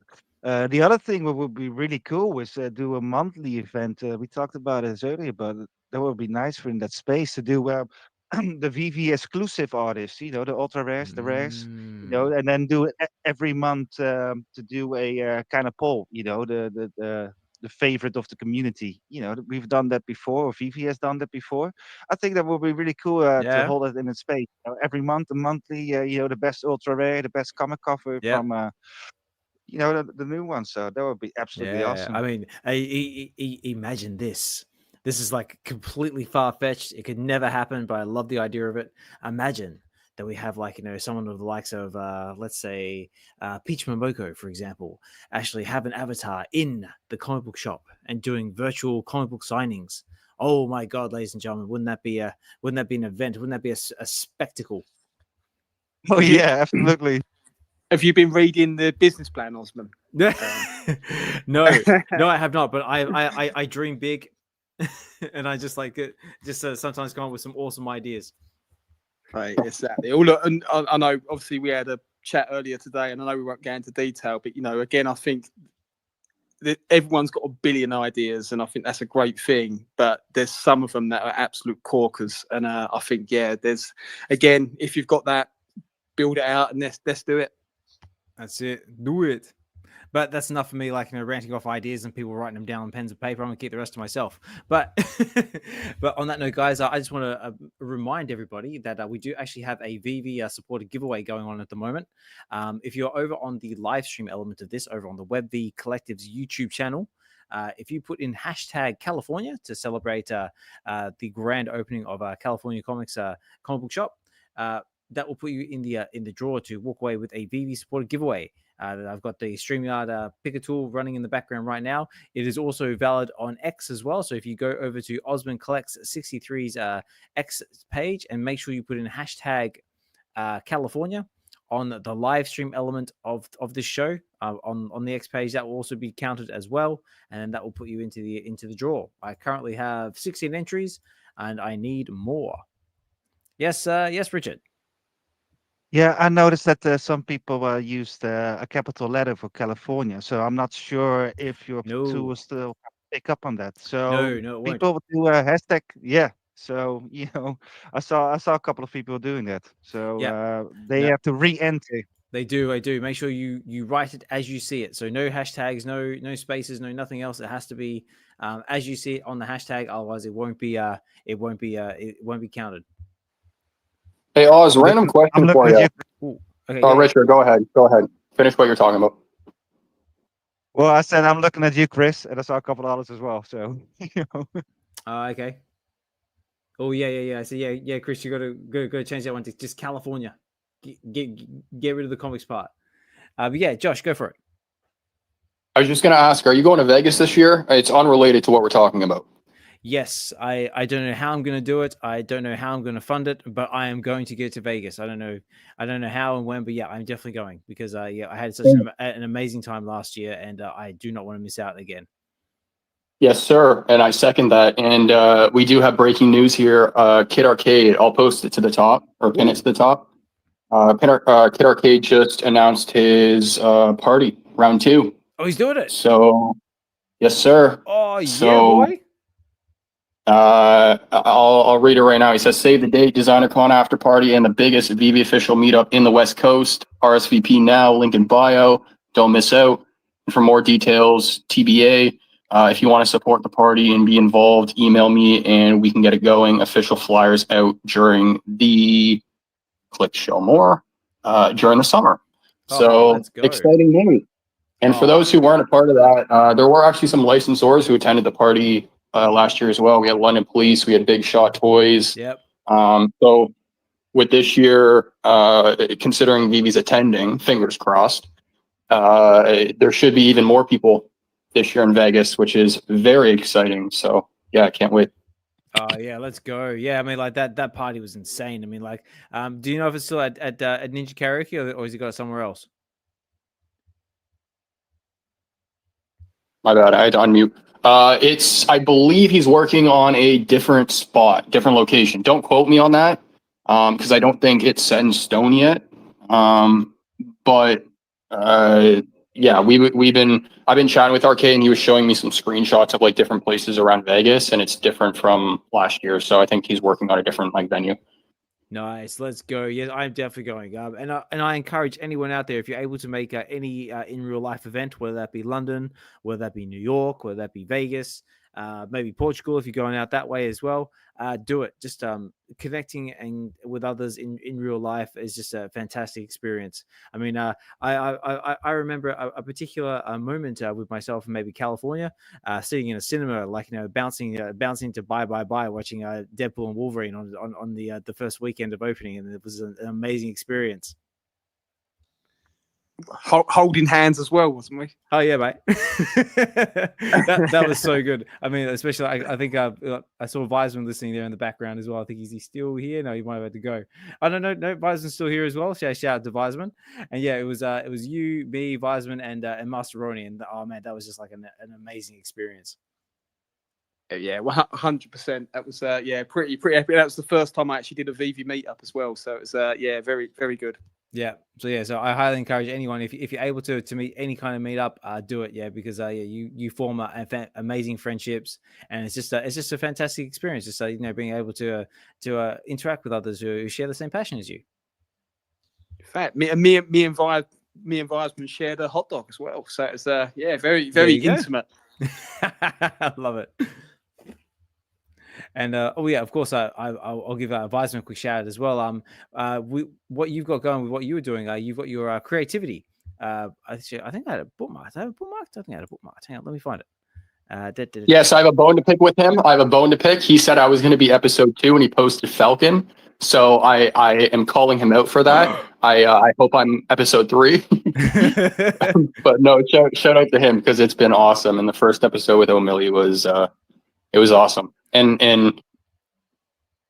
The other thing what would be really cool was do a monthly event. We talked about it earlier, but that would be nice for in that space to do the VeVe exclusive artists, the ultra rares, the rares, and then do it every month to do a kind of poll, the favorite of the community. We've done that before, or VeVe has done that before. I think that would be really cool to hold it in its space. Every month, a monthly, the best ultra rare, the best comic cover from the new one. So that would be absolutely awesome. I mean, imagine this. This is like completely far-fetched. It could never happen, but I love the idea of it. Imagine that we have, like, someone of the likes of, let's say, Peach Momoko, for example, actually have an avatar in the comic book shop and doing virtual comic book signings. Oh my God, ladies and gentlemen, wouldn't that be an event? Wouldn't that be a spectacle? Oh yeah, absolutely. Have you been reading the business plan, Osman? No, I have not. But I dream big, and I just sometimes come up with some awesome ideas. Right, exactly. Oh, look, and I know obviously we had a chat earlier today, and I know we won't get into detail, but again, I think that everyone's got a billion ideas, and I think that's a great thing. But there's some of them that are absolute corkers, and I think there's, again, if you've got that, build it out and let's do it. That's it. Do it. But that's enough for me, like, ranting off ideas and people writing them down on pens and paper. I'm gonna keep the rest to myself. But but on that note, guys, I just want to remind everybody that we do actually have a VeVe supported giveaway going on at the moment. If you're over on the live stream element of this, over on the Web V Collective's YouTube channel, if you put in hashtag California to celebrate the grand opening of California Comics comic book shop, that will put you in the draw to walk away with a VeVe supported giveaway. I've got the StreamYard picker tool running in the background right now. It is also valid on X as well. So if you go over to Osmond Collects 63's X page and make sure you put in hashtag California on the live stream element of this show on the X page, that will also be counted as well, and that will put you into the draw. I currently have 16 entries, and I need more. Yes, yes, Richard. Yeah, I noticed that some people used a capital letter for California, so I'm not sure if your tool No, will still pick up on that. So no, it won't. people do a hashtag, yeah. So I saw a couple of people doing that. So Yeah, they no, have to re-enter. they do. I do. Make sure you write it as you see it. So no hashtags, no spaces, no nothing else. It has to be as you see it on the hashtag. Otherwise, it won't be counted. Hey, Oz, I'm random looking, I'm question for looking at you. you. Ooh, okay, Oh, yeah. Richard, go ahead. Go ahead. Finish what you're talking about. Well, I said I'm looking at you, Chris, and I saw a couple of others as well. So Okay. Oh yeah. So yeah, Chris, you gotta change that one to just California. Get rid of the comics part. But yeah, Josh, go for it. I was just going to ask, are you going to Vegas this year? It's unrelated to what we're talking about. Yes, I don't know how I'm going to do it. I don't know how I'm going to fund it, but I am going to get to Vegas. I don't know how and when, but yeah, I'm definitely going because I had such an amazing time last year, and I do not want to miss out again. Yes, sir. And I second that. And we do have breaking news here. Kid Arcade, I'll post it to the top or pin it to the top. Kid Arcade just announced his party, round 2. Oh, he's doing it. So, yes, sir. Oh, so, yeah, boy. I'll read it right now. He says, save the date, DesignerCon after party, and the biggest VeVe official meetup in the West Coast. RSVP now, link in bio. Don't miss out. And for more details, TBA. If you want to support the party and be involved, email me and we can get it going. Official flyers out during the click show more during the summer. So exciting news. And for those who weren't a part of that, there were actually some licensors who attended the party last year as well. We had London Police, we had Big Shot Toys. Yep. So with this year, considering VeVe's attending, fingers crossed, there should be even more people this year in Vegas, which is very exciting. So yeah, I can't wait. Yeah, let's go. Yeah, I mean, like that party was insane. I mean, like, do you know if it's still at Ninja Karaoke or has he got it somewhere else? My bad, I had to unmute. I believe he's working on a different spot, different location. Don't quote me on that, because I don't think it's set in stone yet. But yeah, I've been chatting with Arcade, and he was showing me some screenshots of like different places around Vegas, and it's different from last year. So I think he's working on a different venue. Nice, let's go. Yes, I'm definitely going. And I encourage anyone out there, if you're able to make any in real life event, whether that be London, whether that be New York, whether that be Vegas, maybe Portugal, if you're going out that way as well, do it. Just connecting and with others in real life is just a fantastic experience. I mean, I remember a particular moment with myself in maybe California, sitting in a cinema, like bouncing to Bye, watching Deadpool and Wolverine on the first weekend of opening, and it was an amazing experience. Holding hands as well, wasn't we? Oh yeah, mate. that was so good. I mean, especially I think I saw Weisman listening there in the background as well. I think is he still here? No, he might have had to go. I don't know. No, Weisman's still here as well. Shout out to Weisman. And yeah, it was you, me, Weisman, and Master Ronnie. And oh man, that was just like an amazing experience. Yeah, 100%. That was pretty epic. That was the first time I actually did a VeVe meetup as well. So it was very, very good. Yeah. So I highly encourage anyone, if you're able to meet any kind of meetup, do it. Yeah, because you form amazing friendships, and it's just a fantastic experience. Just being able to interact with others who share the same passion as you. In fact, me and me and Wiseman shared a hot dog as well. So it's very There very you go. intimate. I love it. And oh yeah, of course, I'll give Wiseman a quick shout out as well. What you've got going with what you were doing, you've got your creativity. Actually, I think I had a bookmark. Did I have a bookmark? I think I had a bookmark. Hang on, let me find it. Yes, I have a bone to pick with him. I have a bone to pick. He said I was going to be episode 2 and he posted Falcon. So I am calling him out for that. I hope I'm episode 3. But no, shout out to him because it's been awesome. And the first episode with O'Malley was it was awesome. And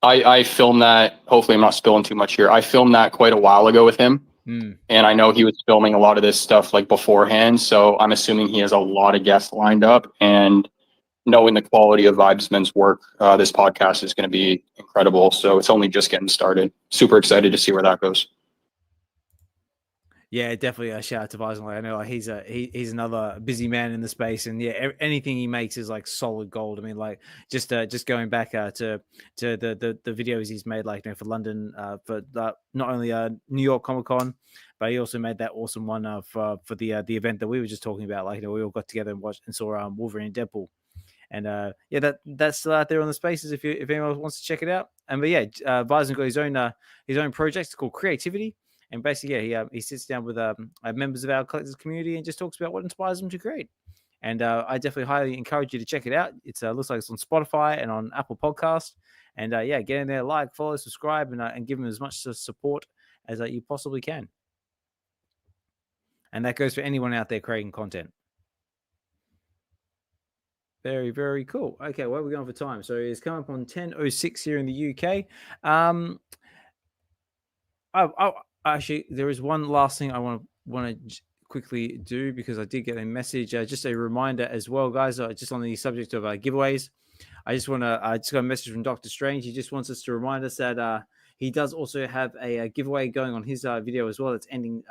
I filmed that. Hopefully I'm not spilling too much here. I filmed that quite a while ago with him. And I know he was filming a lot of this stuff like beforehand. So I'm assuming he has a lot of guests lined up. And knowing the quality of Vibesman's work, this podcast is going to be incredible. So it's only just getting started. Super excited to see where that goes. Yeah, definitely a shout out to Bison. I know he's another busy man in the space, and yeah, anything he makes is like solid gold. I mean, like just going back to the videos he's made, like for London, for not only New York Comic Con, but he also made that awesome one for the event that we were just talking about. Like we all got together and watched and saw Wolverine and Deadpool. And yeah, that's still out there on the spaces if anyone wants to check it out. And but yeah, Bison got his own project called Creativity. And basically, yeah, he sits down with members of our collectors community and just talks about what inspires them to create. And I definitely highly encourage you to check it out. It looks like it's on Spotify and on Apple Podcast. And yeah, get in there, like, follow, subscribe, and give them as much support as you possibly can. And that goes for anyone out there creating content. Very, very cool. Okay, where are we going for time? So it's come up on 10:06 here in the UK. Actually, there is one last thing I want to quickly do because I did get a message. Just a reminder as well, guys. Just on the subject of giveaways, I just got a message from Dokta Strange. He just wants us to remind us that he does also have a giveaway going on his video as well. It's ending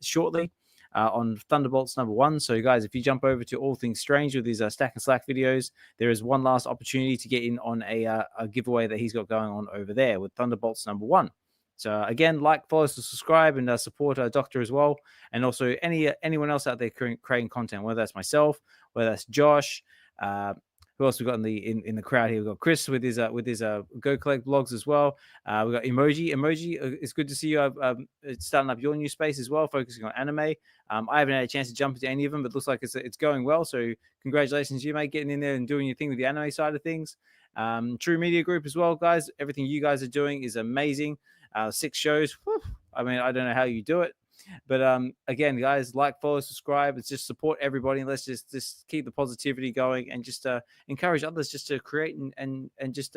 shortly on Thunderbolts #1. So, guys, if you jump over to All Things Strange with his Stack and Slack videos, there is one last opportunity to get in on a giveaway that he's got going on over there with Thunderbolts #1. So again, like, follow, subscribe, and support Dokta as well, and also anyone else out there creating content, whether that's myself, whether that's Josh. Who else we got in the crowd here? We've got Chris with his Go Collect blogs as well. We got Emojii. It's good to see you starting up your new space as well, focusing on anime. I haven't had a chance to jump into any of them, but it looks like it's going well. So congratulations, you mate, getting in there and doing your thing with the anime side of things. True Media Group as well, guys. Everything you guys are doing is amazing. 6 shows. Whew. I mean, I don't know how you do it, but again, guys, like, follow, subscribe. It's just support everybody. And let's just keep the positivity going and just encourage others just to create and just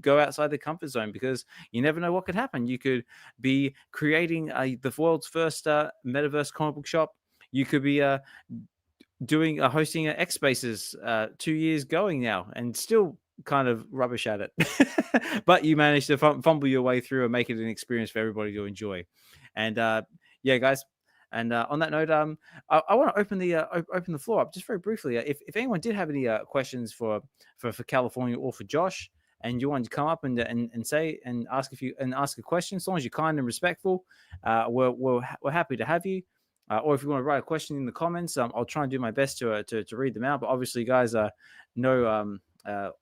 go outside the comfort zone, because you never know what could happen. You could be creating the world's first Metaverse Comic Book shop. You could be hosting X Spaces 2 years going now and still kind of rubbish at it, but you managed to fumble your way through and make it an experience for everybody to enjoy. And yeah, guys, and on that note, I want to open the floor up just very briefly. If anyone did have any questions for California or for Josh, and you wanted to come up and say and ask a question, as long as you're kind and respectful, we're happy to have you. Or if you want to write a question in the comments, I'll try and do my best to read them out. But obviously, guys, no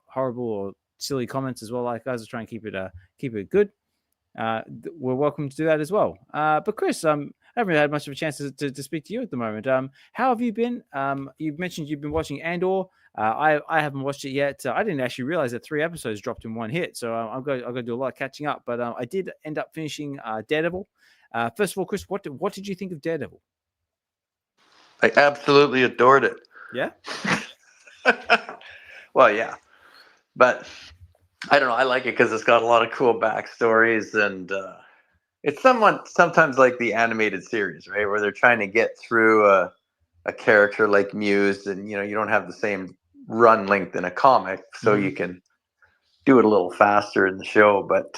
horrible or silly comments as well. Like, guys, are trying to keep it good. We're welcome to do that as well. But Chris, I haven't really had much of a chance to speak to you at the moment. How have you been? You mentioned you've been watching Andor. I haven't watched it yet. I didn't actually realize that 3 episodes dropped in one hit, so I've got to do a lot of catching up. But I did end up finishing Daredevil. First of all, Chris, what did you think of Daredevil? I absolutely adored it. Yeah. Well, yeah, but I don't know. I like it because it's got a lot of cool backstories, and it's sometimes like the animated series, right, where they're trying to get through a character like Muse, and you don't have the same run length in a comic, so you can do it a little faster in the show. But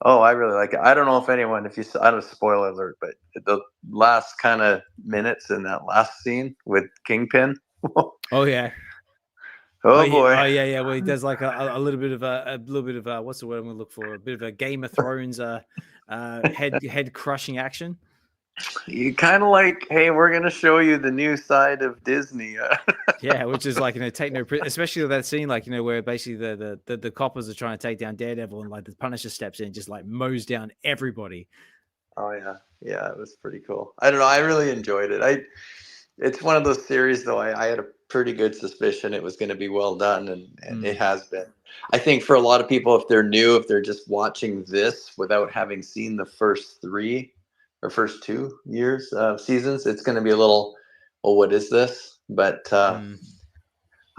I really like it. I don't know if anyone, I don't spoiler alert, but the last kind of minutes in that last scene with Kingpin. Oh yeah. Oh boy. Yeah. Oh yeah. Well, he does like a little bit of what's the word I'm gonna look for? A bit of a Game of Thrones head crushing action. You kind of like, hey, we're gonna show you the new side of Disney. Yeah, which is like, take no, especially that scene, like, where basically the coppers are trying to take down Daredevil, and like the Punisher steps in, just like mows down everybody. Oh yeah, it was pretty cool. I don't know, I really enjoyed it. It's one of those series though. I had a pretty good suspicion it was going to be well done, and it has been. I think for a lot of people, if they're new, if they're just watching this without having seen the first 3 or first 2 years seasons, it's going to be a little, well, what is this? But I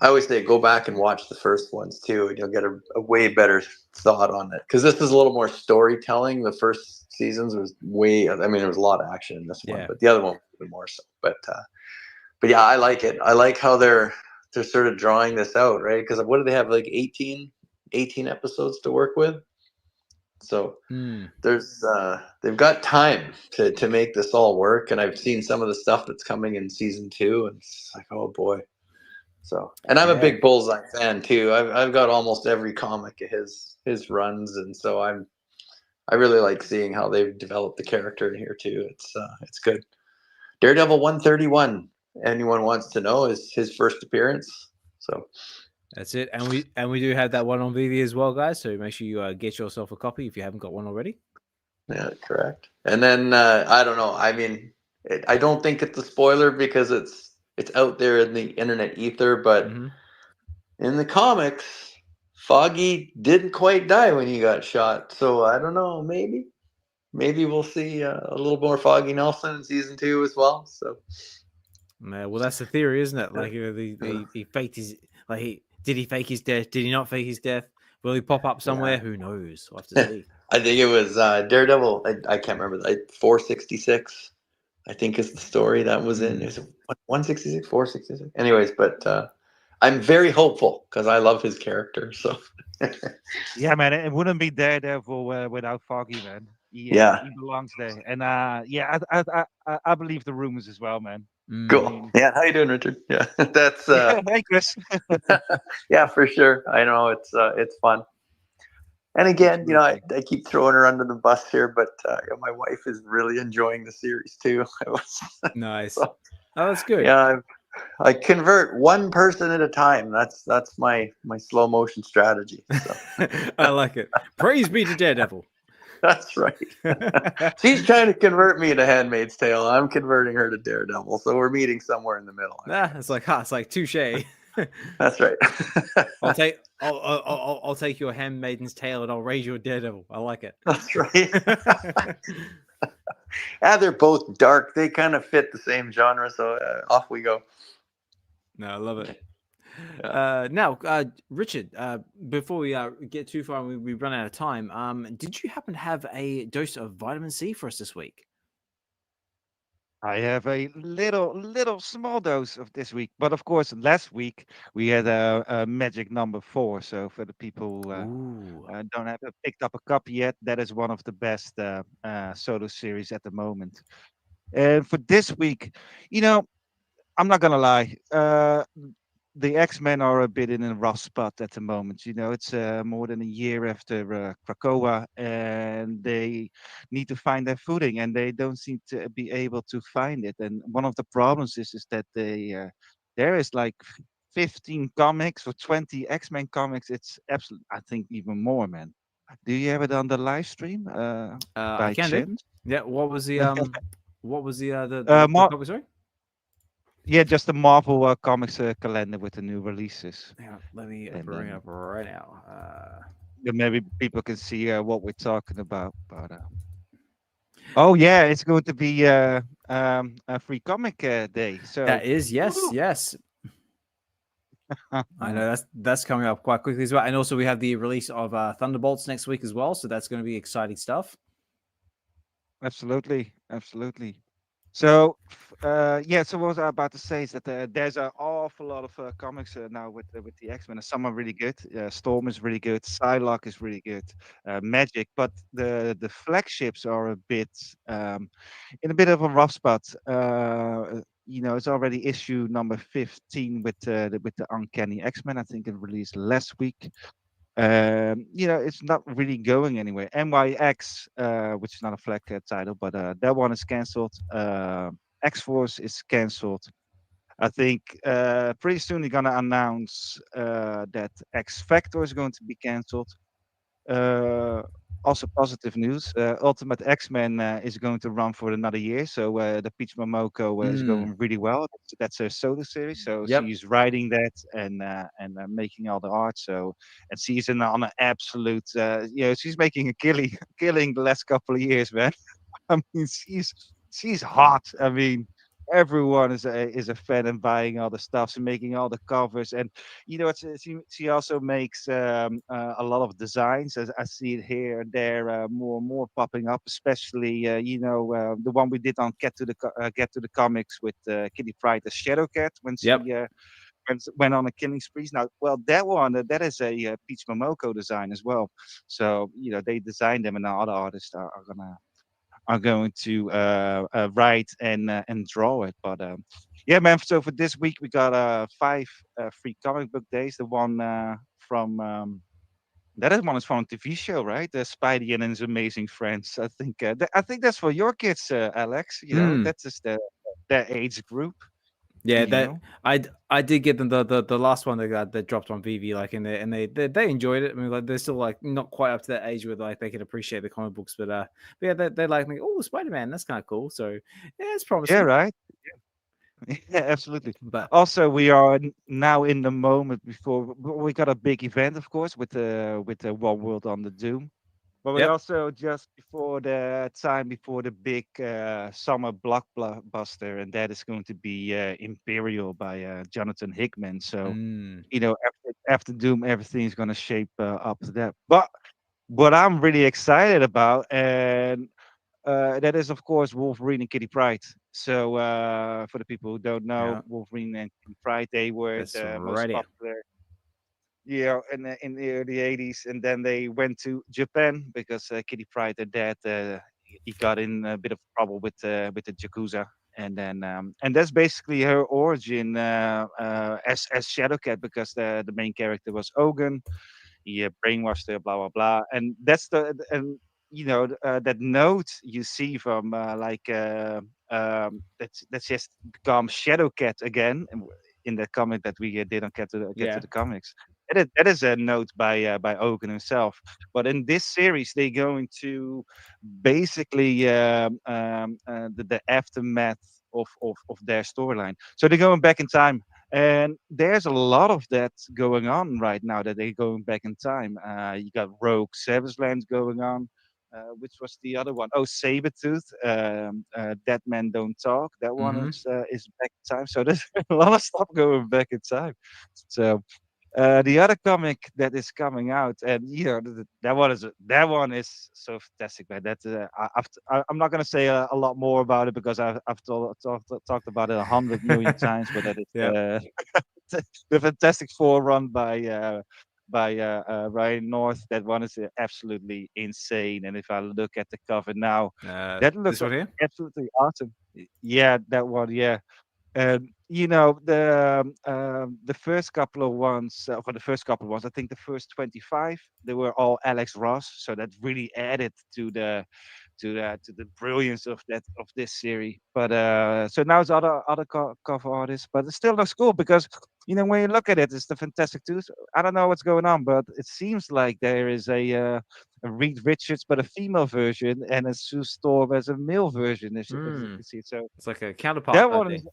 always say go back and watch the first ones too, and you'll get a way better thought on it. Because this is a little more storytelling. The first seasons was way, I mean, there was a lot of action in this one, but the other one was even more so. But yeah, I like it. I like how they're sort of drawing this out, right? Because what do they have, like 18 episodes to work with? So there's they've got time to make this all work. And I've seen some of the stuff that's coming in season 2, and it's like, oh boy. So, and I'm a big Bullseye fan too. I've got almost every comic of his runs, and so I really like seeing how they've developed the character in here too. It's good. Daredevil 131. Anyone wants to know, is his first appearance. So that's it, and we do have that one on VeVe as well, guys. So make sure you get yourself a copy if you haven't got one already. Yeah, correct. And then I don't know. I mean, I don't think it's a spoiler because it's out there in the internet ether, but in the comics, Foggy didn't quite die when he got shot. So I don't know. Maybe we'll see a little more Foggy Nelson in season 2 as well. So. Well, that's the theory, isn't it? Like, he faked his, did he fake his death? Did he not fake his death? Will he pop up somewhere? Who knows? We'll have to see. I think it was Daredevil. I can't remember. 466, I think, is the story that was in. It was 166, 466. Anyways, but I'm very hopeful because I love his character. So. Yeah, man, it wouldn't be Daredevil without Foggy, man. He belongs there, and I believe the rumors as well, man. Cool. Yeah, how you doing, Richard? Yeah, that's hey, Chris. Yeah, for sure. I know it's fun. And again, I keep throwing her under the bus here, but my wife is really enjoying the series too. Nice. So, oh, that's good. Yeah, I convert one person at a time. That's my slow motion strategy. So. I like it. Praise be to Daredevil. That's right. She's trying to convert me to Handmaid's Tale. I'm converting her to Daredevil. So we're meeting somewhere in the middle. It's like touche. That's right. I'll take your Handmaid's Tale and I'll raise your Daredevil. I like it. That's right. They're both dark. They kind of fit the same genre. So off we go. No, I love it. Now, Richard, before we get too far and we run out of time, did you happen to have a dose of vitamin C for us this week? I have a little small dose of this week, but of course last week we had a magic number 4. So for the people don't have picked up a copy yet, that is one of the best solo series at the moment. And for this week, I'm not gonna lie. The X-Men are a bit in a rough spot at the moment. It's more than a year after Krakoa, and they need to find their footing, and they don't seem to be able to find it. And one of the problems is that there is like 15 comics or 20 X-Men comics. It's absolutely, I think, even more, man. Do you have it on the live stream? I can do. Yeah. What was the sorry? Yeah, just the Marvel Comics calendar with the new releases. Yeah, let me bring it up right now. Maybe people can see what we're talking about. But oh yeah, it's going to be a free comic day. So that is yes. I know that's coming up quite quickly as well. And also we have the release of Thunderbolts next week as well. So that's going to be exciting stuff. Absolutely. So, so what was I about to say is that there's an awful lot of comics now with the X-Men. Some are really good. Storm is really good. Psylocke is really good. Magic, but the flagships are a bit in a bit of a rough spot. It's already issue number 15 with the Uncanny X-Men. I think it released last week. It's not really going anywhere. MYX, which is not a flag title, but that one is cancelled. X Force is cancelled. I think pretty soon they're gonna announce that X Factor is going to be cancelled. Uh, Also positive news. Ultimate X-Men is going to run for another year, so the Peach Momoko is Mm. going really well. That's her solo series, so Yep. she's writing that and making all the art. So and she's on an absolute, she's making a killing the last couple of years, man. I mean, she's hot. I mean, everyone is a fan and buying all the stuff and making all the covers. And she also makes a lot of designs. As I see it here and there, more and more popping up. Especially, the one we did on Get to the Comics with Kitty Pryde as Shadow Cat when she. Yep. Went on a killing spree. Now, well, that one that is a Peach Momoko design as well. So they designed them, and the other artists are going to write and draw it. But yeah, man. So for this week, we got 5 free comic book days. The one from that is one is from a TV show, right? Spidey and his Amazing Friends. I think that's for your kids, Alex. That's just their age group. Yeah, you that know? I did get them the last one that dropped on VeVe, like, and they enjoyed it. I mean, like, they're still like not quite up to that age where like they can appreciate the comic books, but yeah, they like, oh, Spider-Man, that's kind of cool. So yeah, it's Yeah, promising. right. Yeah, absolutely. But Also, we are now in the moment before we got a big event, of course, with the One World on the Doom. But we yep, also just before the big summer blockbuster, and that is going to be Imperial by Jonathan Hickman. So after Doom, everything's going to shape up to that. But what I'm really excited about, and that is, of course, Wolverine and Kitty Pryde. So for the people who don't know, yeah, Wolverine and Kitty Pryde, they were that's the most right here. popular, in the early 80s, and then they went to Japan because Kitty Pryde, their dad, he got in a bit of trouble with the Yakuza, and then and that's basically her origin as Shadowcat, because the main character was Ogun. He brainwashed her, blah blah blah, and that's that note you see from that's just become Shadowcat again in the comic that we did on Get to Yeah. the Comics. That is a note by Ogun himself. But in this series, they're going to basically the aftermath of their storyline. So they're going back in time, and there's a lot of that going on right now. That they're going back in time. You got Rogue Savage Land going on. Which was the other one? Oh, Sabretooth. Dead Men Don't Talk. That one Mm-hmm. is back in time. So there's a lot of stuff going back in time. So the other comic that is coming out, and that one is so fantastic, man. I'm not gonna say a lot more about it because I've talked about it 100 million times. But that is Yeah. the Fantastic Four run by Ryan North. That one is absolutely insane. And if I look at the cover now, that looks This one here. absolutely awesome. Yeah, that one. Yeah. And the first couple of ones, for the first couple of ones, I think the first 25, they were all Alex Ross, so that really added to the brilliance of this series. But so now it's other cover artists, but it still looks cool because when you look at it, it's the Fantastic Two. I don't know what's going on, but it seems like there is a Reed Richards, but a female version, and a Sue Storm as a male version. If you can see it, so It's like a counterpart that type one thing. is.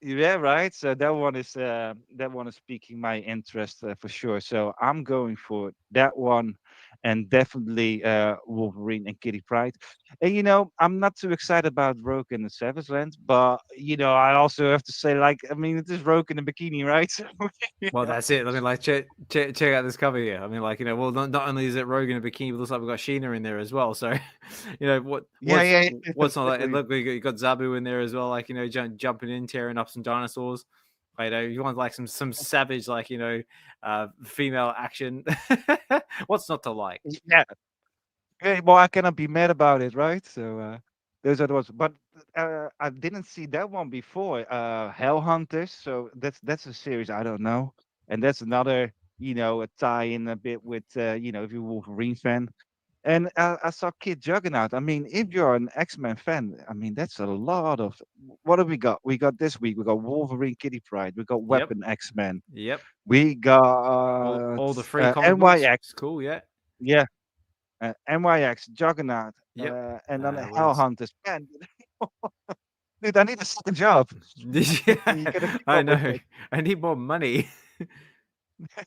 Yeah, right. So that one is piquing my interest for sure. So I'm going for that one, and definitely Wolverine and Kitty Pryde. And I'm not too excited about Rogue and the Savage Land, but I also have to say, like, I mean, it is Rogue in a bikini, right? So, Well, that's it. I mean, like, check out this cover here. I mean, like, well, not only is it Rogue in a bikini, but it looks like we've got Sheena in there as well. So, yeah, what's not like? exactly. Look, you got Zabu in there as well. Like, jumping in, tearing up some dinosaurs. Like, you want like some savage, like, female action. What's not to like? Yeah. Okay, well, I cannot be mad about it, right? So those are the ones. But I didn't see that one before. Hell Hunters. So that's a series I don't know, and that's another tie in a bit with if you're a Wolverine fan. And I saw Kid Juggernaut. I mean, if you're an X-Men fan, I mean, that's a lot of. What have we got? We got this week. We got Wolverine, Kitty Pryde. We got Yep. Weapon X-Men. Yep. We got All the free comic books. NYX. Cool. Yeah. Yeah, NYX, Juggernaut, Yep. and then the what Hell else? Hunters. Man, dude, I need a second job. You Yeah, gotta keep I up with know. it. I need more money.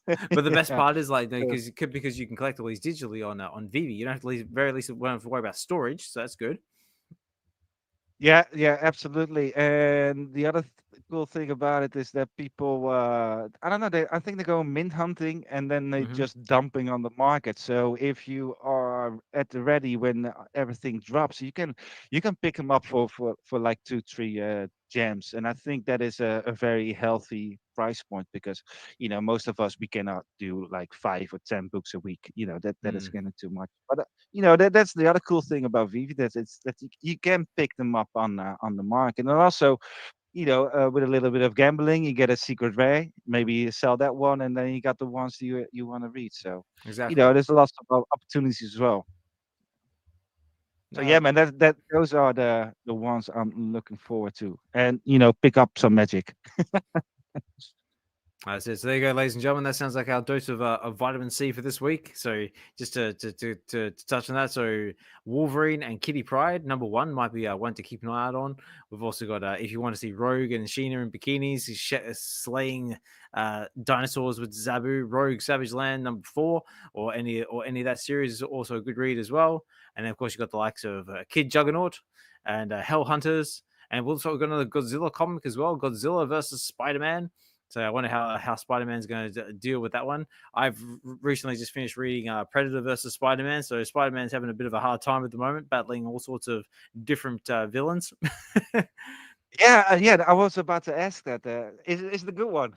But the best Yeah. part is like So- because you can collect all these digitally on VeVe, you don't have to very least won't have to worry about storage, so that's good. Yeah, absolutely. And the other cool thing about it is that people, I don't know, I think they go mint hunting and then they Mhm. just dumping on the market. So if you are at the ready when everything drops, you can pick them up for like 2-3 gems. And I think that is a very healthy price point because most of us we cannot do like 5 or 10 books a week. That is getting too much. But that's the other cool thing about VeVe that you can pick them up on the market, and also with a little bit of gambling you get a secret rare, maybe you sell that one and then you got the ones you want to read. So Exactly. there's lots of opportunities as well. So yeah, man, that those are the ones I'm looking forward to, and pick up some magic. That's it. So there you go, ladies and gentlemen. That sounds like our dose of vitamin C for this week. So just to touch on that, so Wolverine and Kitty Pryde, number one, might be one to keep an eye out on. We've also got if you want to see Rogue and Sheena in bikinis, slaying dinosaurs with Zabu, Rogue Savage Land, number 4, or any of that series is also a good read as well. And then of course you got the likes of Kid Juggernaut and Hell Hunters, and we've also got another Godzilla comic as well, Godzilla versus Spider-Man. So I wonder how Spider-Man's going to deal with that one. I've recently just finished reading Predator versus Spider-Man. So Spider-Man's having a bit of a hard time at the moment, battling all sorts of different villains. Yeah, I was about to ask that. Is the good one?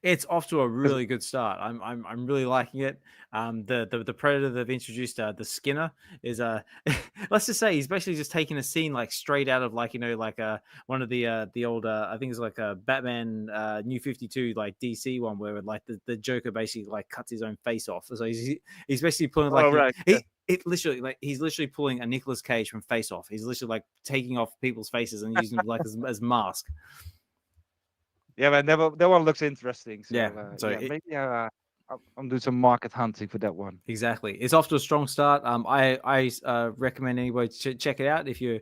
It's off to a really good start. I'm really liking it. The Predator they've introduced, the Skinner, is let's just say he's basically just taking a scene like straight out of like one of the old I think it's like a Batman New 52 like DC one where like the Joker basically like cuts his own face off. So he's basically pulling like he's literally pulling a Nicolas Cage from Face Off. He's literally like taking off people's faces and using them like as mask. Yeah, man, that one looks interesting. So, Yeah, maybe I'm doing some market hunting for that one. Exactly, it's off to a strong start. I recommend anybody to check it out if you're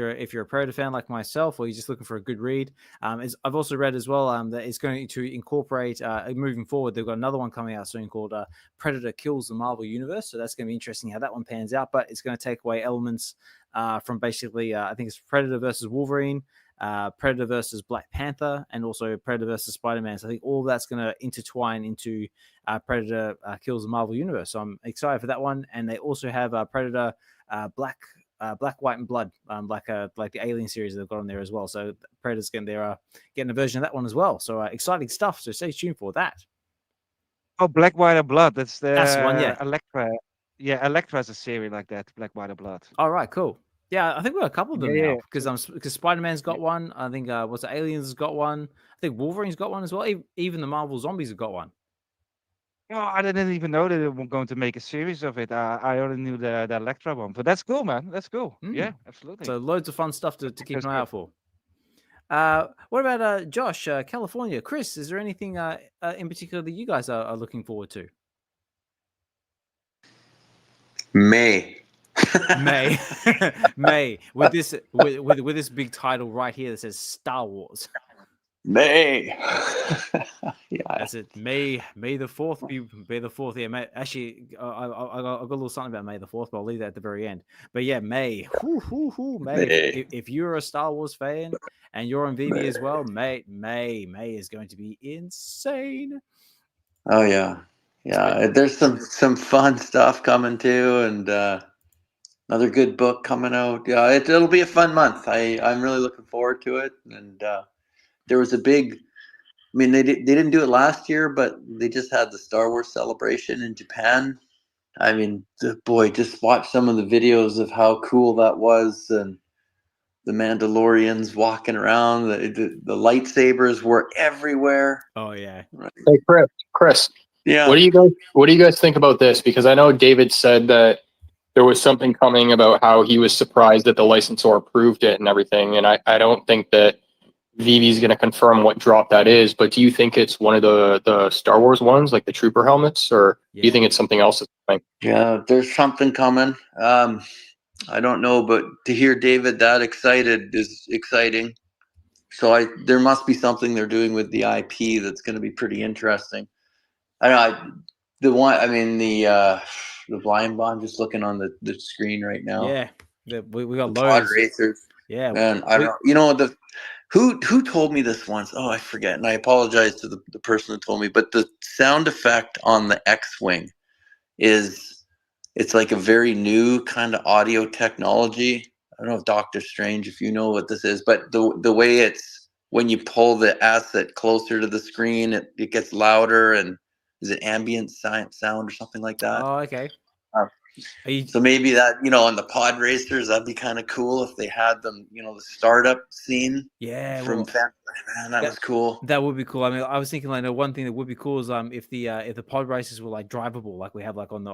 a Predator fan like myself, or you're just looking for a good read. I've also read as well that it's going to incorporate moving forward. They've got another one coming out soon called Predator Kills the Marvel Universe. So that's going to be interesting how that one pans out. But it's going to take away elements from basically I think it's Predator versus Wolverine. Predator versus Black Panther, and also Predator versus Spider-Man. So I think all that's going to intertwine into Predator Kills the Marvel Universe. So I'm excited for that one. And they also have Predator Black, White, and Blood, like the Alien series they've got on there as well. So Predator's getting a version of that one as well. So exciting stuff. So stay tuned for that. Oh, Black, White, and Blood. That's the one, yeah. Elektra. Yeah, Elektra's a series like that. Black, White, and Blood. All right, cool. Yeah, I think we've got a couple of them now because because Spider-Man's got one. I think Aliens has got one. I think Wolverine's got one as well. Even the Marvel Zombies have got one. Oh, I didn't even know that they were going to make a series of it. I only knew the Elektra one, but that's cool, man. That's cool. Yeah, absolutely. So loads of fun stuff to keep an eye out for. What about Josh, California? Chris, is there anything in particular that you guys are looking forward to? May with this big title right here that says Star Wars. May. Yeah, that's it. May the 4th be May the 4th. Yeah, May, actually, I got a little something about May the 4th, but I'll leave that at the very end. But yeah, May. May. If you're a Star Wars fan and you're on VeVe as well, May is going to be insane. Oh yeah. There's some fun stuff coming too, and another good book coming out. Yeah, it'll be a fun month. I'm really looking forward to it. And there was a big. I mean, they didn't do it last year, but they just had the Star Wars celebration in Japan. I mean, just watch some of the videos of how cool that was, and the Mandalorians walking around. The lightsabers were everywhere. Oh yeah. Hey Chris. Yeah. What do you guys think about this? Because I know David said that there was something coming about how he was surprised that the licensor approved it and everything. And I don't think that VeVe is going to confirm what drop that is, but do you think it's one of the Star Wars ones, like the Trooper helmets, or do you think it's something else that's coming? Yeah, there's something coming. I don't know, but to hear David that excited is exciting. So there must be something they're doing with the IP that's going to be pretty interesting. I don't know. The blind bond. I'm just looking on the screen right now. Yeah, we got the pod loads. racers. Yeah, and I don't know. You know who told me this once? Oh, I forget, and I apologize to the person that told me. But the sound effect on the X-wing it's like a very new kind of audio technology. I don't know if Dokta Strange, if you know what this is, but the way it's when you pull the asset closer to the screen, it gets louder, and is it ambient sound or something like that? Oh, okay. So maybe that, on the pod racers, that'd be kind of cool if they had them, the startup scene. Yeah, from man, that was cool. That would be cool. I mean, I was thinking like one thing that would be cool is if the pod races were like drivable, like we have like on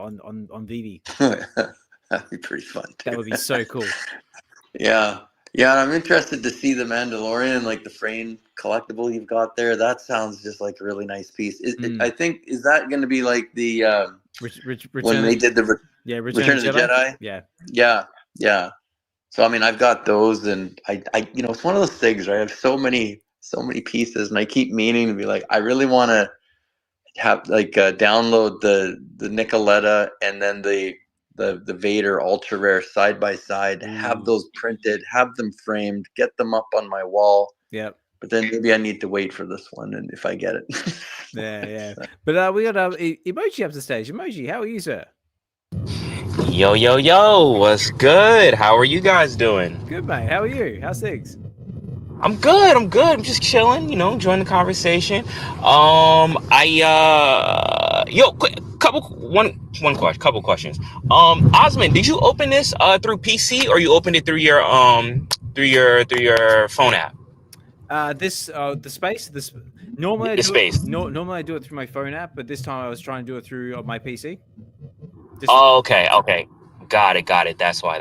VeVe. That'd be pretty fun too. That would be so cool. Yeah, and I'm interested to see the Mandalorian, like the frame collectible you've got there. That sounds just like a really nice piece. I think is that going to be like the when they did the Return of the Jedi? Yeah. So I mean, I've got those, and I it's one of those things, right? I have so many pieces, and I keep meaning to be like, I really want to have like download the Nicoletta and then the Vader ultra rare side by side, have those printed, have them framed, get them up on my wall. Yeah. But then maybe I need to wait for this one, and if I get it. Yeah. But we got Emojii up to stage. Emojii, how are you, sir? Yo, what's good? How are you guys doing? Good, mate. How are you? How's things? I'm good. I'm just chilling, enjoying the conversation. Couple questions. Osmond, did you open this through PC, or you opened it through your phone app? Normally I do it through my phone app, but this time I was trying to do it through my PC. Okay. Got it. That's why.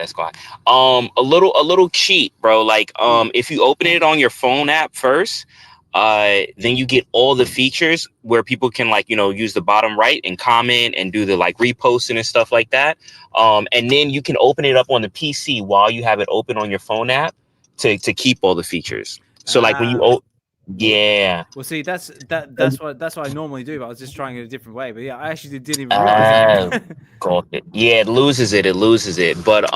A little cheat, bro. Like, if you open it on your phone app first, then you get all the features where people can use the bottom right and comment and do the reposting and stuff like that. And then you can open it up on the PC while you have it open on your phone app to keep all the features. So when you yeah. Well, see, that's what I normally do, but I was just trying it a different way. But yeah, I actually didn't even realize that. Yeah, it loses it. But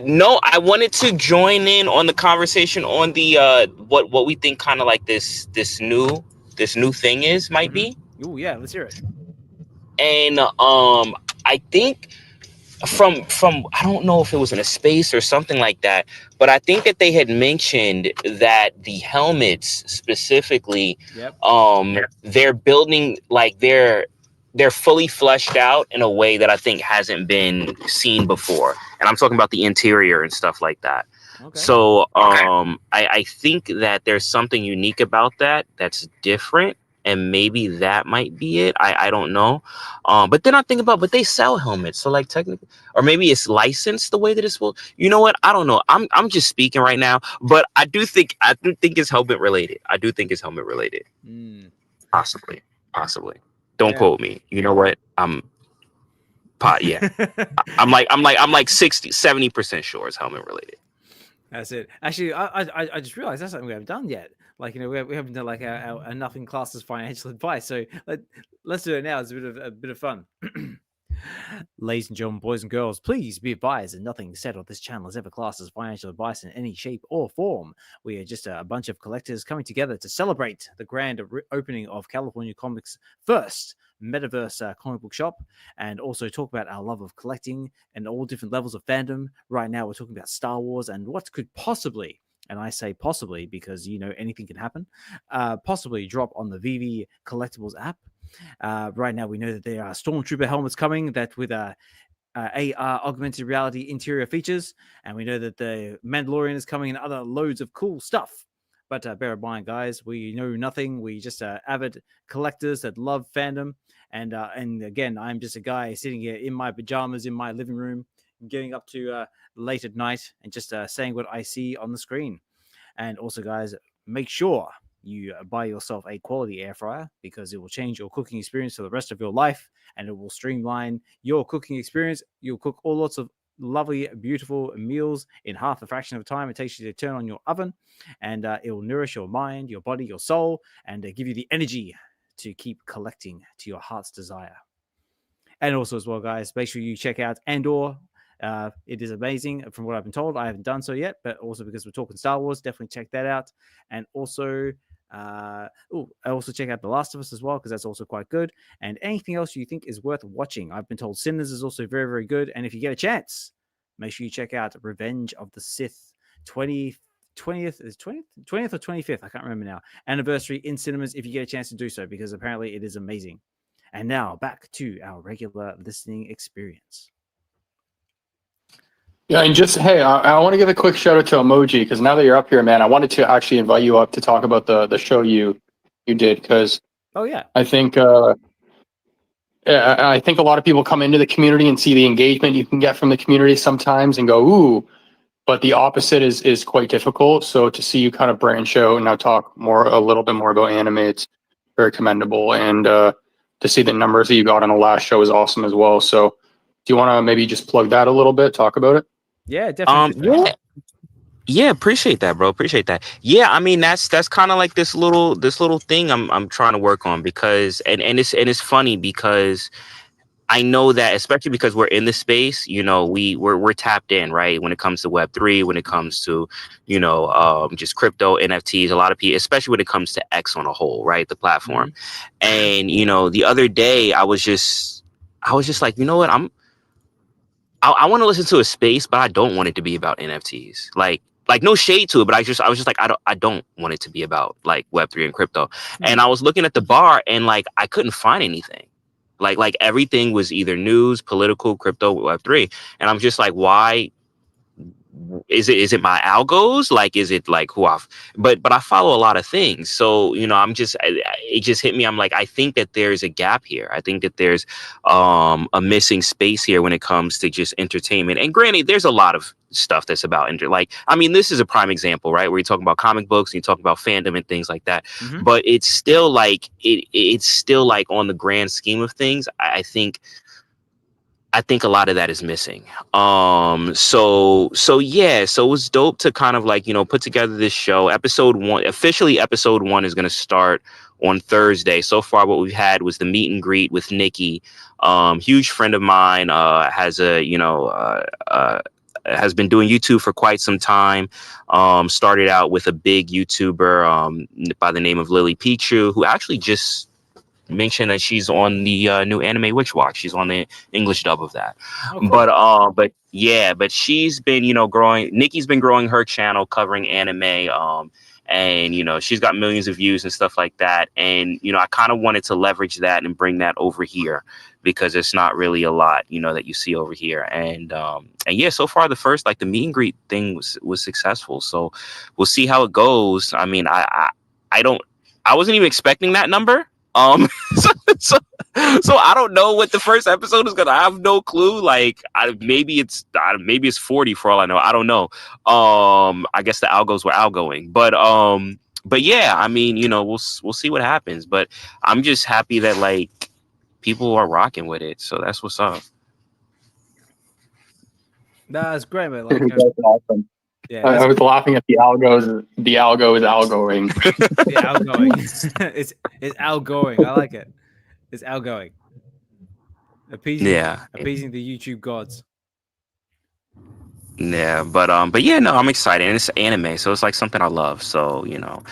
no, I wanted to join in on the conversation on the what we think kind of like this new thing might be. Oh yeah, let's hear it. And I think from I don't know if it was in a space or something like that, but I think that they had mentioned that the helmets specifically, they're building they're fully fleshed out in a way that I think hasn't been seen before, and I'm talking about the interior and stuff like that. Okay. So I think that there's something unique about that's different. And maybe that might be it. I don't know. But then I think about, but they sell helmets. So technically, or maybe it's licensed the way that it's will. You know what? I don't know. I'm just speaking right now, but I do think it's helmet related. Possibly. Don't quote me. You know what? I'm like 60-70% sure it's helmet related. That's it. Actually, I just realized that's something we haven't done yet. We haven't done our nothing classes financial advice. So let's do it now. It's a bit of fun. Ladies and gentlemen, boys and girls, please be advised that nothing said on this channel is ever classed as financial advice in any shape or form. We are just a bunch of collectors coming together to celebrate the grand opening of California Comics' first Metaverse comic book shop, and also talk about our love of collecting and all different levels of fandom. Right now, we're talking about Star Wars and what could possibly, and I say possibly because anything can happen, possibly drop on the VeVe Collectibles app. Right now, we know that there are Stormtrooper helmets coming that with AR augmented reality interior features, and we know that the Mandalorian is coming and other loads of cool stuff. But bear in mind, guys, we know nothing. We just avid collectors that love fandom, And again, I'm just a guy sitting here in my pajamas in my living room, getting up to late at night and just saying what I see on the screen. And also, guys, make sure you buy yourself a quality air fryer, because it will change your cooking experience for the rest of your life, and it will streamline your cooking experience. You'll cook all lots of lovely, beautiful meals in half the fraction of time it takes you to turn on your oven, and it will nourish your mind, your body, your soul, and give you the energy to keep collecting to your heart's desire. And also, as well, guys, make sure you check out Andor. It is amazing from what I've been told. I haven't done so yet, but also because we're talking Star Wars, definitely check that out. And also, I also check out The Last of Us as well, because that's also quite good. And anything else you think is worth watching. I've been told Sinners is also very, very good. And if you get a chance, make sure you check out Revenge of the Sith 20th or 25th, I can't remember now, anniversary in cinemas, if you get a chance to do so, because apparently it is amazing. And now back to our regular listening experience. Yeah, and just hey, I want to give a quick shout out to Emojii, because now that you're up here, man, I wanted to actually invite you up to talk about the show you did, because I think a lot of people come into the community and see the engagement you can get from the community sometimes and go, ooh, but the opposite is quite difficult. So to see you kind of branch out and now talk a little bit more about anime, it's very commendable. And to see the numbers that you got on the last show is awesome as well. So do you want to maybe just plug that a little bit, talk about it? Yeah, definitely. Yeah, appreciate that, bro. Appreciate that. Yeah, I mean that's kind of like this little thing I'm trying to work on, because and it's funny because I know that, especially because we're in the space, you know, we're tapped in, right? When it comes to Web3, when it comes to, you know, just crypto, NFTs, a lot of people, especially when it comes to X on a whole, right? The platform. Mm-hmm. And, you know, the other day I was just like, you know what, I want to listen to a space, but I don't want it to be about NFTs. Like no shade to it, but I was just like, I don't want it to be about like Web3 and crypto. Mm-hmm. And I was looking at the bar and like, I couldn't find anything. Like everything was either news, political, crypto, Web3. And I'm just like, why? Is it my algos? Like, is it like but I follow a lot of things. So, you know, it just hit me. I'm like, I think that there's a gap here. I think that there's a missing space here when it comes to just entertainment. And granted, there's a lot of stuff that's about I mean, this is a prime example, right? Where you talk about comic books and you talk about fandom and things like that. Mm-hmm. But it's still like it's still like on the grand scheme of things, I think a lot of that is missing. So it was dope to kind of like, you know, put together this show. Episode 1 is going to start on Thursday. So far, what we've had was the meet and greet with Nikki. Huge friend of mine, has been doing YouTube for quite some time. Started out with a big YouTuber by the name of Lily Pichu, who actually just mentioned that she's on the new anime Witch Watch. She's on the English dub of that. Oh, cool. But she's been, you know, growing. Nikki's been growing her channel covering anime. And, you know, she's got millions of views and stuff like that. And, you know, I kind of wanted to leverage that and bring that over here, because it's not really a lot, you know, that you see over here. And yeah, so far the first, like the meet and greet thing was successful. So we'll see how it goes. I mean, I wasn't even expecting that number. So I don't know what the first episode is gonna. I have no clue. Like, maybe it's 40 for all I know. I don't know. I guess the algos were outgoing, but yeah, I mean, you know, we'll see what happens. But I'm just happy that like people are rocking with it. So that's what's up. That's great, man. Like, awesome. Yeah, I was laughing at the algos. The algo is outgoing. The outgoing. It's outgoing. I like it. It's outgoing. Appeasing the YouTube gods. Yeah, but yeah, no, I'm excited. And it's anime, so it's like something I love. So, you know,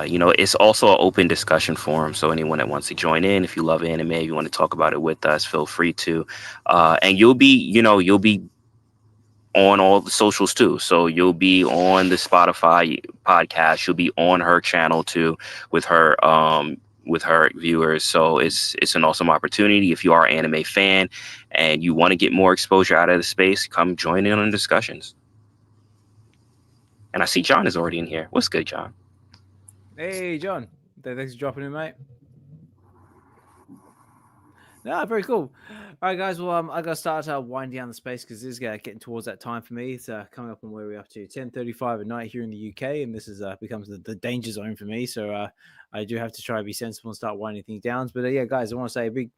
you know, it's also an open discussion forum. So anyone that wants to join in, if you love anime, if you want to talk about it with us, feel free to. And you'll be on all the socials too. So you'll be on the Spotify podcast. You'll be on her channel too with her viewers. So it's an awesome opportunity. If you are an anime fan and you want to get more exposure out of the space, come join in on discussions. And I see John is already in here. What's good, John? Hey, John. Thanks for dropping in, mate. Yeah, very cool. All right, guys. Well, I gotta start winding down the space because this is getting towards that time for me. It's coming up on where we're up to 10:35 at night here in the UK, and this is becomes the danger zone for me. So I do have to try to be sensible and start winding things down. But yeah, guys, I want to say a big,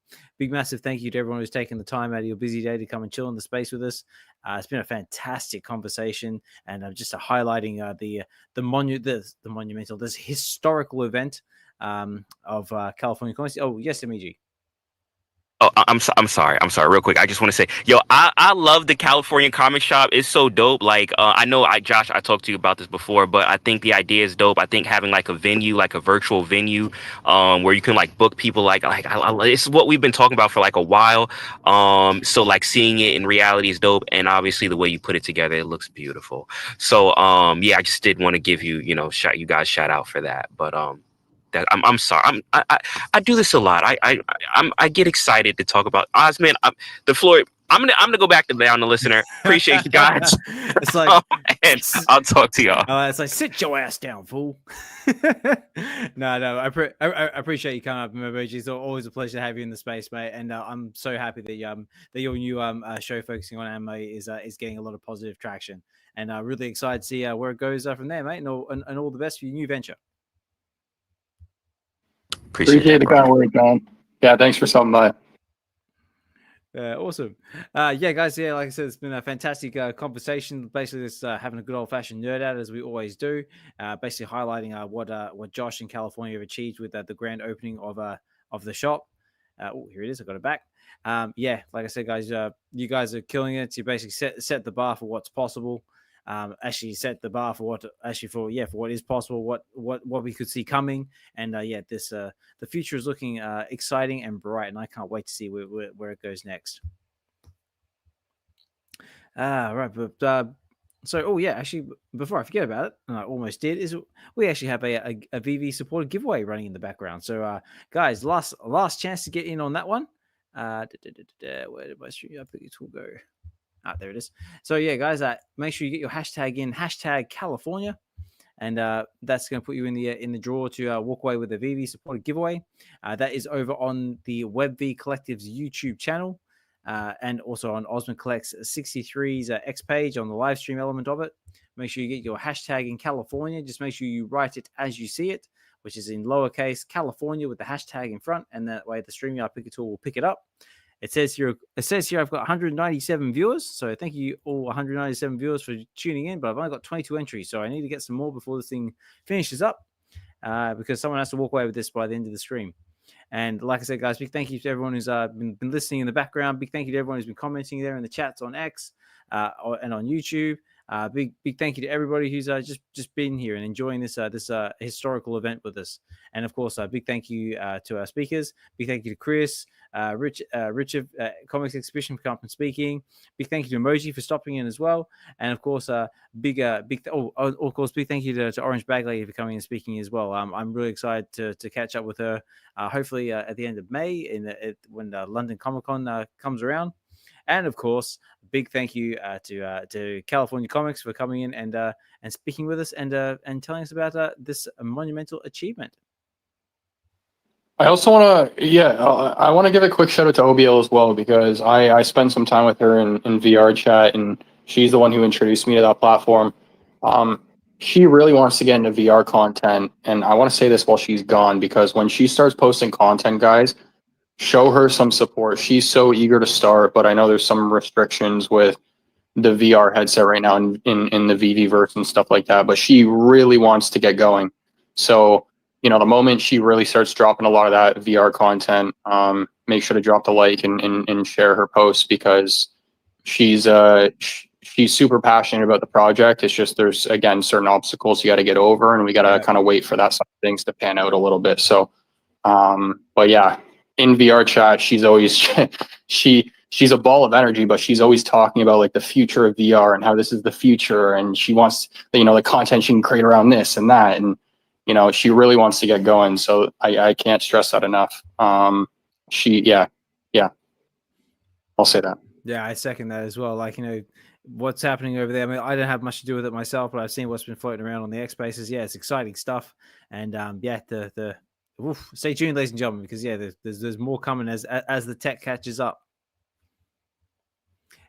massive thank you to everyone who's taken the time out of your busy day to come and chill in the space with us. It's been a fantastic conversation, and just highlighting the monumental, this historical event of California Comics. Oh, yes, Emojii. Oh, I'm sorry. I'm sorry. Real quick, I just want to say, yo, I love the California comic shop. It's so dope. Like, I know, Josh, I talked to you about this before, but I think the idea is dope. I think having like a venue, like a virtual venue, where you can like book people, like it's what we've been talking about for like a while. So like seeing it in reality is dope, and obviously the way you put it together, it looks beautiful. So, yeah, I just did want to give you, you guys shout out for that, but that I'm sorry. I do this a lot. I get excited to talk about Osman. The floor. I'm gonna go back to down the listener. Appreciate you guys. It's like, and I'll talk to y'all. It's like, sit your ass down, fool. No, I appreciate you coming up, Emojii. It's always a pleasure to have you in the space, mate. And I'm so happy that your new show focusing on anime is getting a lot of positive traction. And really excited to see where it goes from there, mate. And all the best for your new venture. Appreciate the kind work, John. Yeah, thanks for stopping by. Awesome. Yeah, guys. Yeah, like I said, it's been a fantastic conversation. Basically, just having a good old fashioned nerd out as we always do. Basically, highlighting what Josh in California have achieved with the grand opening of the shop. Oh, here it is. I got it back. Yeah, like I said, guys, you guys are killing it. You basically set the bar for what's possible. Actually set the bar for what is possible, what we could see coming, and this the future is looking exciting and bright, and I can't wait to see where it goes next. Right, but actually, before I forget about it, and I almost did, is we actually have a VeVe supported giveaway running in the background. So guys, last chance to get in on that one. Where did my stream update tool go? There it is. So yeah, guys, make sure you get your hashtag in, hashtag California, and that's going to put you in the draw to walk away with a VeVe supported giveaway. That is over on the Web V Collective's YouTube channel, and also on Osman Collects 63's X page on the live stream element of it. Make sure you get your hashtag in California. Just make sure you write it as you see it, which is in lowercase California with the hashtag in front, and that way the StreamYard Picker tool will pick it up. It says here I've got 197 viewers, so thank you all 197 viewers for tuning in, but I've only got 22 entries, so I need to get some more before this thing finishes up, because someone has to walk away with this by the end of the stream. And like I said, guys, big thank you to everyone who's been listening in the background. Big thank you to everyone who's been commenting there in the chats on X and on YouTube. Big thank you to everybody who's just been here and enjoying this historical event with us. And of course, big thank you to our speakers. Big thank you to Chris, Richard, Comics Exhibition for coming and speaking. Big thank you to Emojii for stopping in as well. And of course, big thank you to OrangeBagLady for coming and speaking as well. I'm really excited to catch up with her. Hopefully at the end of May when London Comic Con comes around. And of course, big thank you to California Comics for coming in and speaking with us and telling us about this monumental achievement. I also want to, I want to give a quick shout out to OBL as well, because I spent some time with her in VR chat, and she's the one who introduced me to that platform. She really wants to get into VR content, and I want to say this while she's gone, because when she starts posting content, guys, show her some support. She's so eager to start, but I know there's some restrictions with the VR headset right now in the VeVeverse and stuff like that, but she really wants to get going. So, the moment she really starts dropping a lot of that VR content, make sure to drop the like and share her posts, because she's super passionate about the project. It's just there's, again, certain obstacles you got to get over, and we got to kind of wait for that side of things to pan out a little bit. So, but yeah, in VR chat, she's always she's a ball of energy, but she's always talking about like the future of VR and how this is the future, and she wants the content she can create around this and that, and she really wants to get going. So I can't stress that enough. I'll say that. Yeah, I second that as well. Like, what's happening over there. I mean, I don't have much to do with it myself, but I've seen what's been floating around on the X Spaces. Yeah, it's exciting stuff. And the stay tuned, ladies and gentlemen, because yeah, there's more coming as the tech catches up.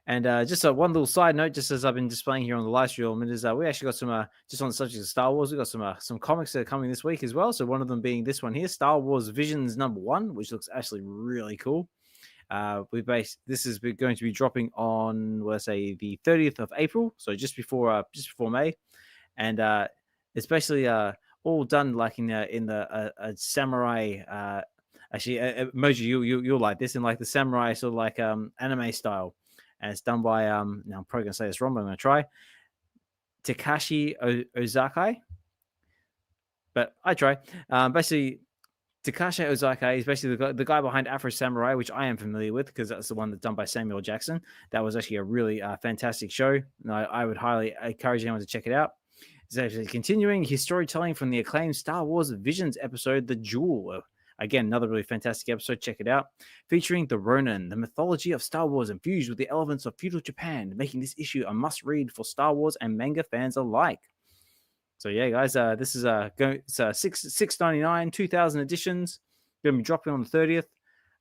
And just one little side note, just as I've been displaying here on the live stream, is we actually got some, just on the subject of Star Wars, we got some comics that are coming this week as well. So one of them being this one here, Star Wars Visions #1, which looks actually really cool. This is going to be dropping on, let's say, the 30th of April, so just before May, and it's basically all done like in a samurai. Actually, Emojii, you'll like this in like the samurai sort of like anime style. And it's done by now I'm probably gonna say this wrong, but I'm gonna try Takashi Ozaki. But I try. Basically, Takashi Ozaki is basically the guy behind Afro Samurai, which I am familiar with because that's the one that's done by Samuel Jackson. That was actually a really fantastic show. And I would highly encourage anyone to check it out. It's actually continuing his storytelling from the acclaimed Star Wars Visions episode, The Jewel. Again, another really fantastic episode. Check it out. Featuring the Ronin, the mythology of Star Wars infused with the elements of feudal Japan, making this issue a must-read for Star Wars and manga fans alike. So yeah, guys, this is it's $6.99, 2,000 editions. Going to be dropping on the 30th.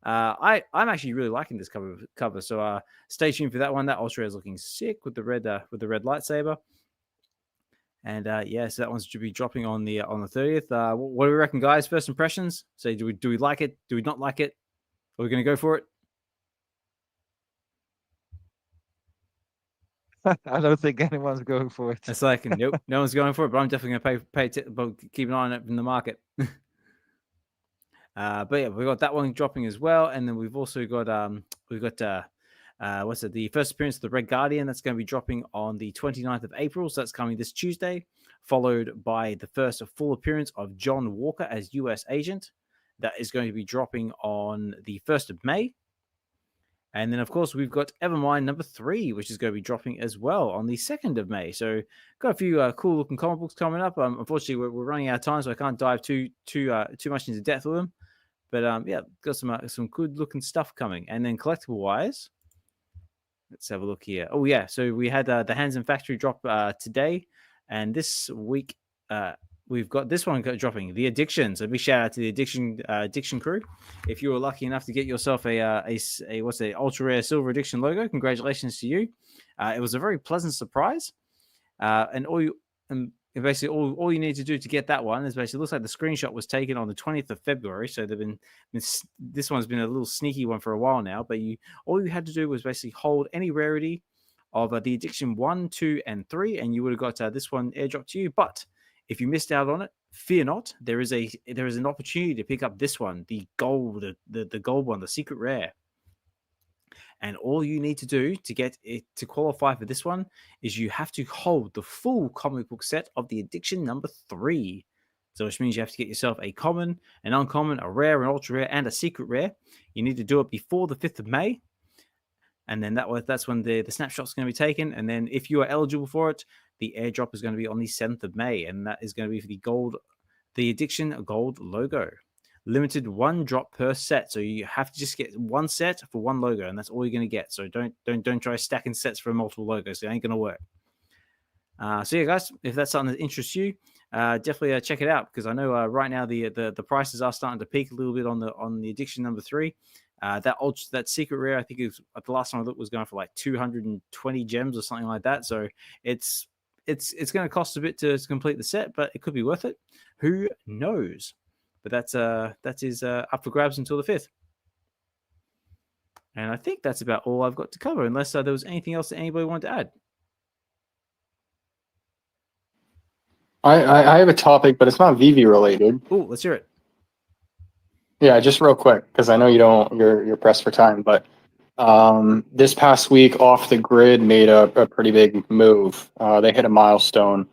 I'm actually really liking this cover. So stay tuned for that one. That Ultra is looking sick with the red lightsaber. And yeah, so that one should be dropping on the 30th. What do we reckon, guys? First impressions. So do we like it? Do we not like it? Are we going to go for it? I don't think anyone's going for it. It's like nope, no one's going for it. But I'm definitely going to keep an eye on it in the market. But yeah, we got that one dropping as well, and then we've also got the first appearance of the Red Guardian that's going to be dropping on the 29th of April. So that's coming this Tuesday, followed by the first full appearance of John Walker as US Agent. That is going to be dropping on the 1st of May. And then, of course, we've got Evermind #3, which is going to be dropping as well on the 2nd of May. So got a few cool looking comic books coming up. Unfortunately, we're running out of time, so I can't dive too much into depth with them. But yeah, got some good looking stuff coming. And then collectible wise, let's have a look here. Oh yeah, so we had the Hands Factory drop today, and this week we've got this one dropping, The Addiction. So big shout out to the Addiction crew. If you were lucky enough to get yourself a ultra rare silver Addiction logo, congratulations to you. It was a very pleasant surprise, and basically all you need to do to get that one is basically, it looks like the screenshot was taken on the 20th of February. So this one's been a little sneaky one for a while now, but all you had to do was basically hold any rarity of the Addiction 1, 2, and 3, and you would have got this one airdropped to you. But if you missed out on it, fear not. There is an opportunity to pick up this one, the gold, the gold one, the secret rare. And all you need to do to get it to qualify for this one is you have to hold the full comic book set of the Addiction #3. So which means you have to get yourself a common, an uncommon, a rare, an ultra rare, and a secret rare. You need to do it before the 5th of May. And then that's when the snapshot's going to be taken. And then if you are eligible for it, the airdrop is going to be on the 7th of May. And that is going to be for the Addiction gold logo. Limited 1 drop per set, so you have to just get 1 set for 1 logo, and that's all you're going to get. So don't try stacking sets for multiple logos; it ain't going to work. So yeah, guys, if that's something that interests you, definitely check it out, because I know right now the prices are starting to peak a little bit on the Addiction #3. That secret rare, I think it was, the last time I looked, was going for like 220 gems or something like that. So it's going to cost a bit to complete the set, but it could be worth it. Who knows? But that is up for grabs until the 5th. And I think that's about all I've got to cover, unless there was anything else that anybody wanted to add. I have a topic, but it's not VeVe related. Oh, let's hear it. Yeah, just real quick, because I know you're pressed for time, but this past week, Off the Grid made a pretty big move. They hit a milestone.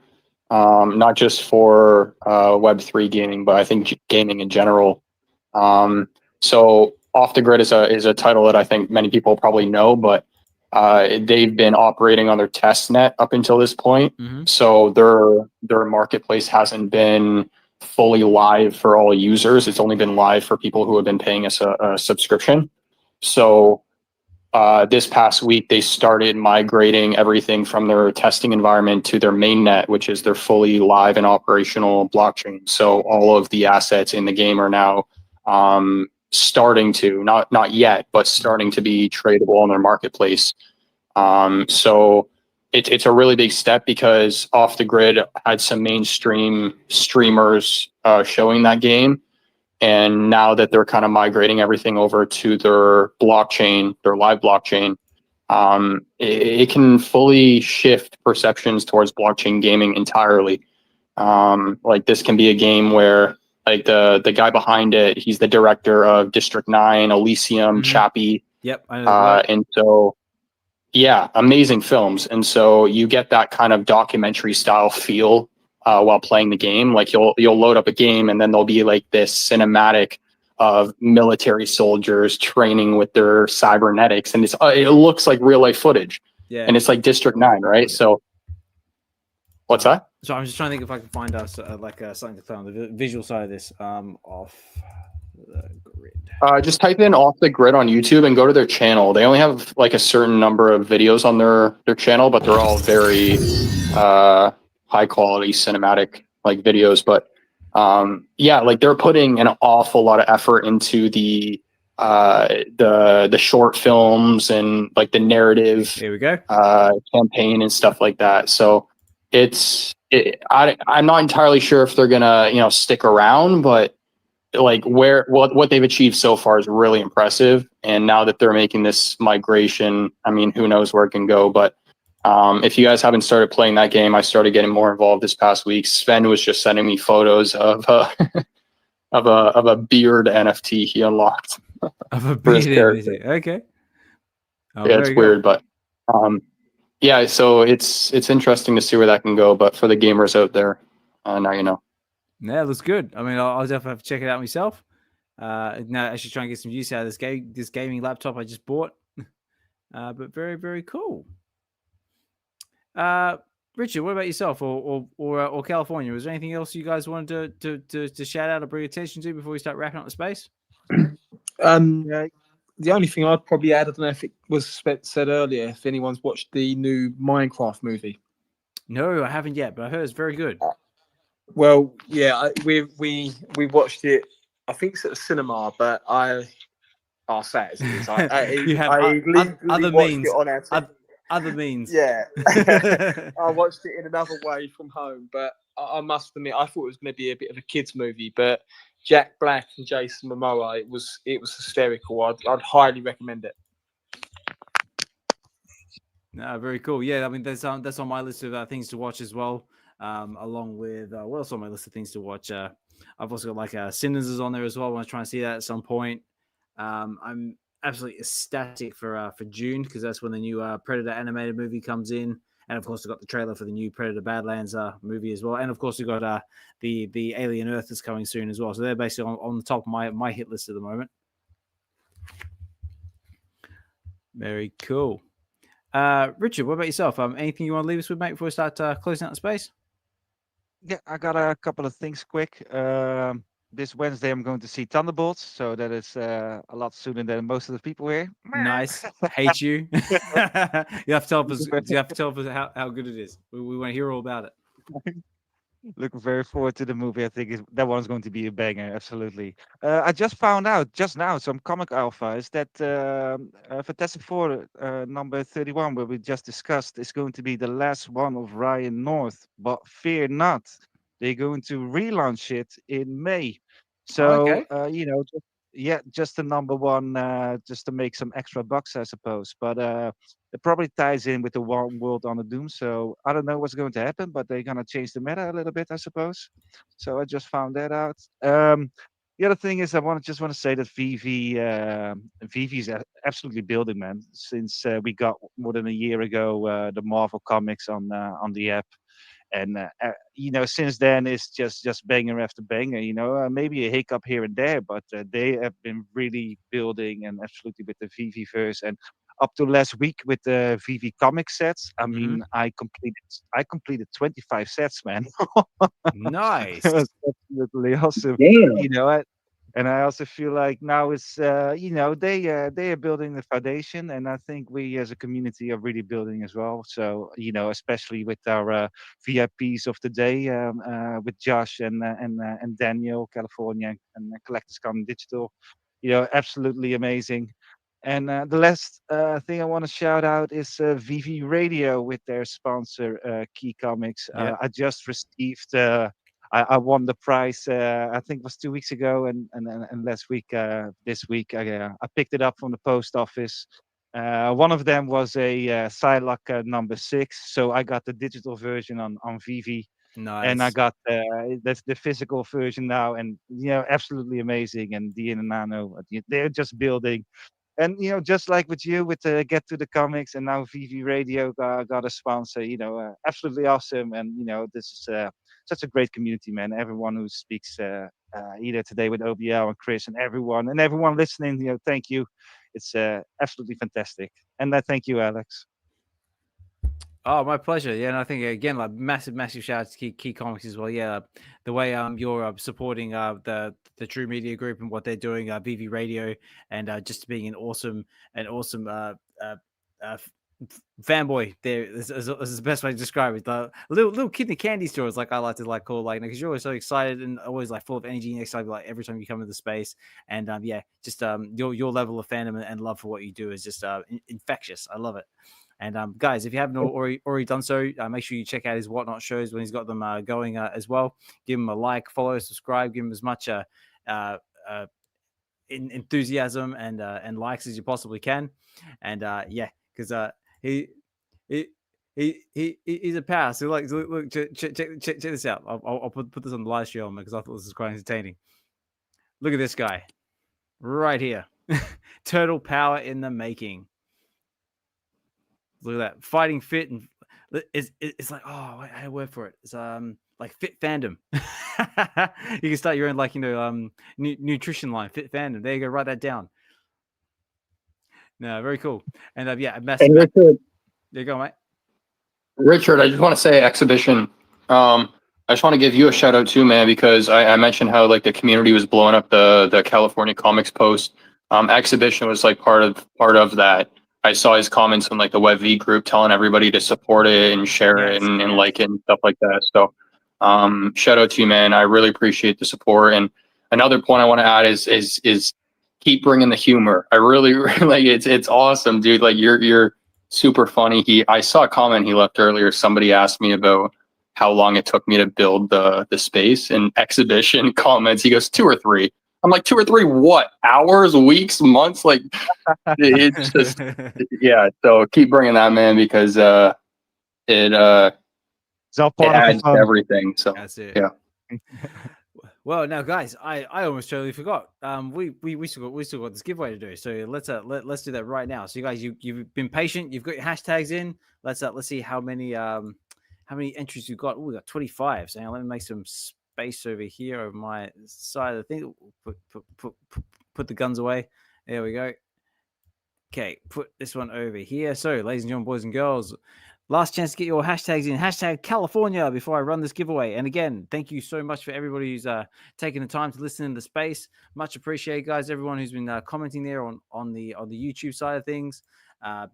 Not just for Web3 gaming, but I think gaming in general. So Off the Grid is a title that I think many people probably know, but they've been operating on their test net up until this point. Mm-hmm. So their marketplace hasn't been fully live for all users. It's only been live for people who have been paying us a subscription. So this past week they started migrating everything from their testing environment to their mainnet, which is their fully live and operational blockchain. So all of the assets in the game are now starting to, not yet, but starting to be tradable on their marketplace. So it's a really big step, because Off the Grid had some mainstream streamers showing that game. And now that they're kind of migrating everything over to their blockchain, their live blockchain, it can fully shift perceptions towards blockchain gaming entirely. Like, this can be a game where, like, the guy behind it, he's the director of District 9, Elysium, Chappie. Yep, I know. And so, yeah, amazing films. And so you get that kind of documentary style feel while playing the game. Like, you'll load up a game, and then there'll be like this cinematic of military soldiers training with their cybernetics, and it looks like real life footage. Yeah, and it's like District 9, right? So, what's that? So I'm just trying to think if I can find us something to play on the visual side of this. Off the Grid. Just type in Off the Grid on YouTube and go to their channel. They only have like a certain number of videos on their channel, but they're all very high quality cinematic like videos. But yeah, like, they're putting an awful lot of effort into the short films and like the narrative. Here we go. Campaign and stuff like that. So I'm not entirely sure if they're gonna stick around, but like what they've achieved so far is really impressive. And now that they're making this migration, I mean, who knows where it can go. But if you guys haven't started playing that game, I started getting more involved this past week. Sven was just sending me photos of a beard NFT he unlocked. Of a beard NFT. Okay. Oh, yeah, it's weird, but yeah, so it's interesting to see where that can go. But for the gamers out there, now you know. Yeah, it looks good. I mean, I'll definitely have to check it out myself. Now, actually try and get some use out of this gaming laptop I just bought. But very, very cool. Richard, what about yourself, or California? Was there anything else you guys wanted to shout out or bring attention to before we start wrapping up the space? The only thing I'd probably add, I don't know if it was said earlier, if anyone's watched the new Minecraft movie. No, I haven't yet, but I heard it's very good. Well, yeah, we watched it. I think it's at the cinema, but I'll say it is. You have other means. Other means. Yeah. I watched it in another way from home, but I must admit, I thought it was going to be a bit of a kids movie, but Jack Black and Jason Momoa, it was hysterical. I'd highly recommend it. No, very cool. Yeah, I mean, that's on my list of things to watch as well. Along with what else on my list of things to watch? I've also got like Sinners is on there as well. I want to try and see that at some point. I'm absolutely ecstatic for June, because that's when the new Predator animated movie comes in, and of course we've got the trailer for the new Predator Badlands movie as well, and of course we've got the Alien Earth is coming soon as well. So they're basically on the top of my hit list at the moment. Very cool. Richard, what about yourself? Anything you want to leave us with, mate, before we start closing out the space? Yeah, I got a couple of things quick. This Wednesday, I'm going to see Thunderbolts, so that is a lot sooner than most of the people here. Nice. Hate you. You have to tell us. You have to tell us how good it is. We want to hear all about it. Looking very forward to the movie. I think that one's going to be a banger. Absolutely. I just found out just now some comic alpha is that Fantastic Four number 31, where we just discussed, is going to be the last one of Ryan North. But fear not, they're going to relaunch it in May. So just the number one, just to make some extra bucks, I suppose. But it probably ties in with the One World on the Doom. So I don't know what's going to happen, but they're gonna change the meta a little bit, I suppose. So I just found that out. The other thing is, I just want to say that VeVe is absolutely building, man. Since we got more than a year ago the Marvel comics on the app. And since then it's just banger after banger. Maybe a hiccup here and there, but they have been really building, and absolutely with the VeVeverse, and up to last week with the VeVe Comics sets. I mean, I completed 25 sets, man. Nice. That was absolutely awesome. Damn. And I also feel like now it's they are building the foundation, and I think we as a community are really building as well. So especially with our VIPs of the day, with Josh and Daniel, California, and Collectors Come Digital, absolutely amazing. And the last thing I want to shout out is VeVe Radio with their sponsor, Key Comics. Yeah. I just received. I won the prize. I think it was 2 weeks ago, and last week, this week, I picked it up from the post office. One of them was a Psylocke number 6, so I got the digital version on VeVe, and I Nice. got that's the physical version now, and absolutely amazing. And Dean and Nano, they're just building. And just like with you, with Get to the Comics, and now VeVe Radio got a sponsor. Absolutely awesome. And this is such a great community, man. Everyone who speaks either today with OBL and Chris and everyone listening, thank you. It's absolutely fantastic. And thank you, Alex. Oh, my pleasure. Yeah, and I think again, like massive shout out to Key Comics as well. Yeah, the way you're supporting the True Media Group and what they're doing, VeVe Radio, and just being an awesome fanboy. There is the best way to describe it. The little kid in the candy store is like I like to call because you're always so excited and always like full of energy and excited like every time you come into the space. And just your level of fandom and love for what you do is just infectious. I love it. And guys, if you haven't already done so, make sure you check out his Whatnot shows when he's got them going as well. Give him a like, follow, subscribe, give him as much enthusiasm and likes as you possibly can. And because he's a power. So look, check this out. I'll put this on the live stream because I thought this was quite entertaining. Look at this guy right here. Turtle power in the making. Look at that, fighting fit, and it's like, oh, I had a word for it. It's like fit fandom. You can start your own nutrition line, fit fandom. There you go, write that down. No, very cool. And massive. And Richard, there you go, mate. Richard, I just want to say Exhibition. I just want to give you a shout out too, man, because I mentioned how like the community was blowing up the California Comics post. Exhibition was like part of that. I saw his comments on like the Web V group telling everybody to support it and share it and like it and stuff like that. So shout out to you, man. I really appreciate the support. And another point I want to add is keep bringing the humor. I really like it's awesome, dude. Like you're super funny. I saw a comment he left earlier. Somebody asked me about how long it took me to build the space and Exhibition comments. He goes 2 or 3. I'm like 2 or 3 what? Hours, weeks, months? Like it's just yeah. So keep bringing that, man, because it adds to everything. So that's it. Yeah. Well, now, guys, I almost totally forgot. We still got this giveaway to do. So let's do that right now. So you guys, you've been patient. You've got your hashtags in. Let's see how many entries you got. Oh, we got 25. So now let me make some space over here over my side of the thing. Put the guns away. There we go. Okay, put this one over here. So, ladies and gentlemen, boys and girls, last chance to get your hashtags in. Hashtag California before I run this giveaway. And again, thank you so much for everybody who's taking the time to listen in the space. Much appreciated, guys. Everyone who's been commenting there on the YouTube side of things.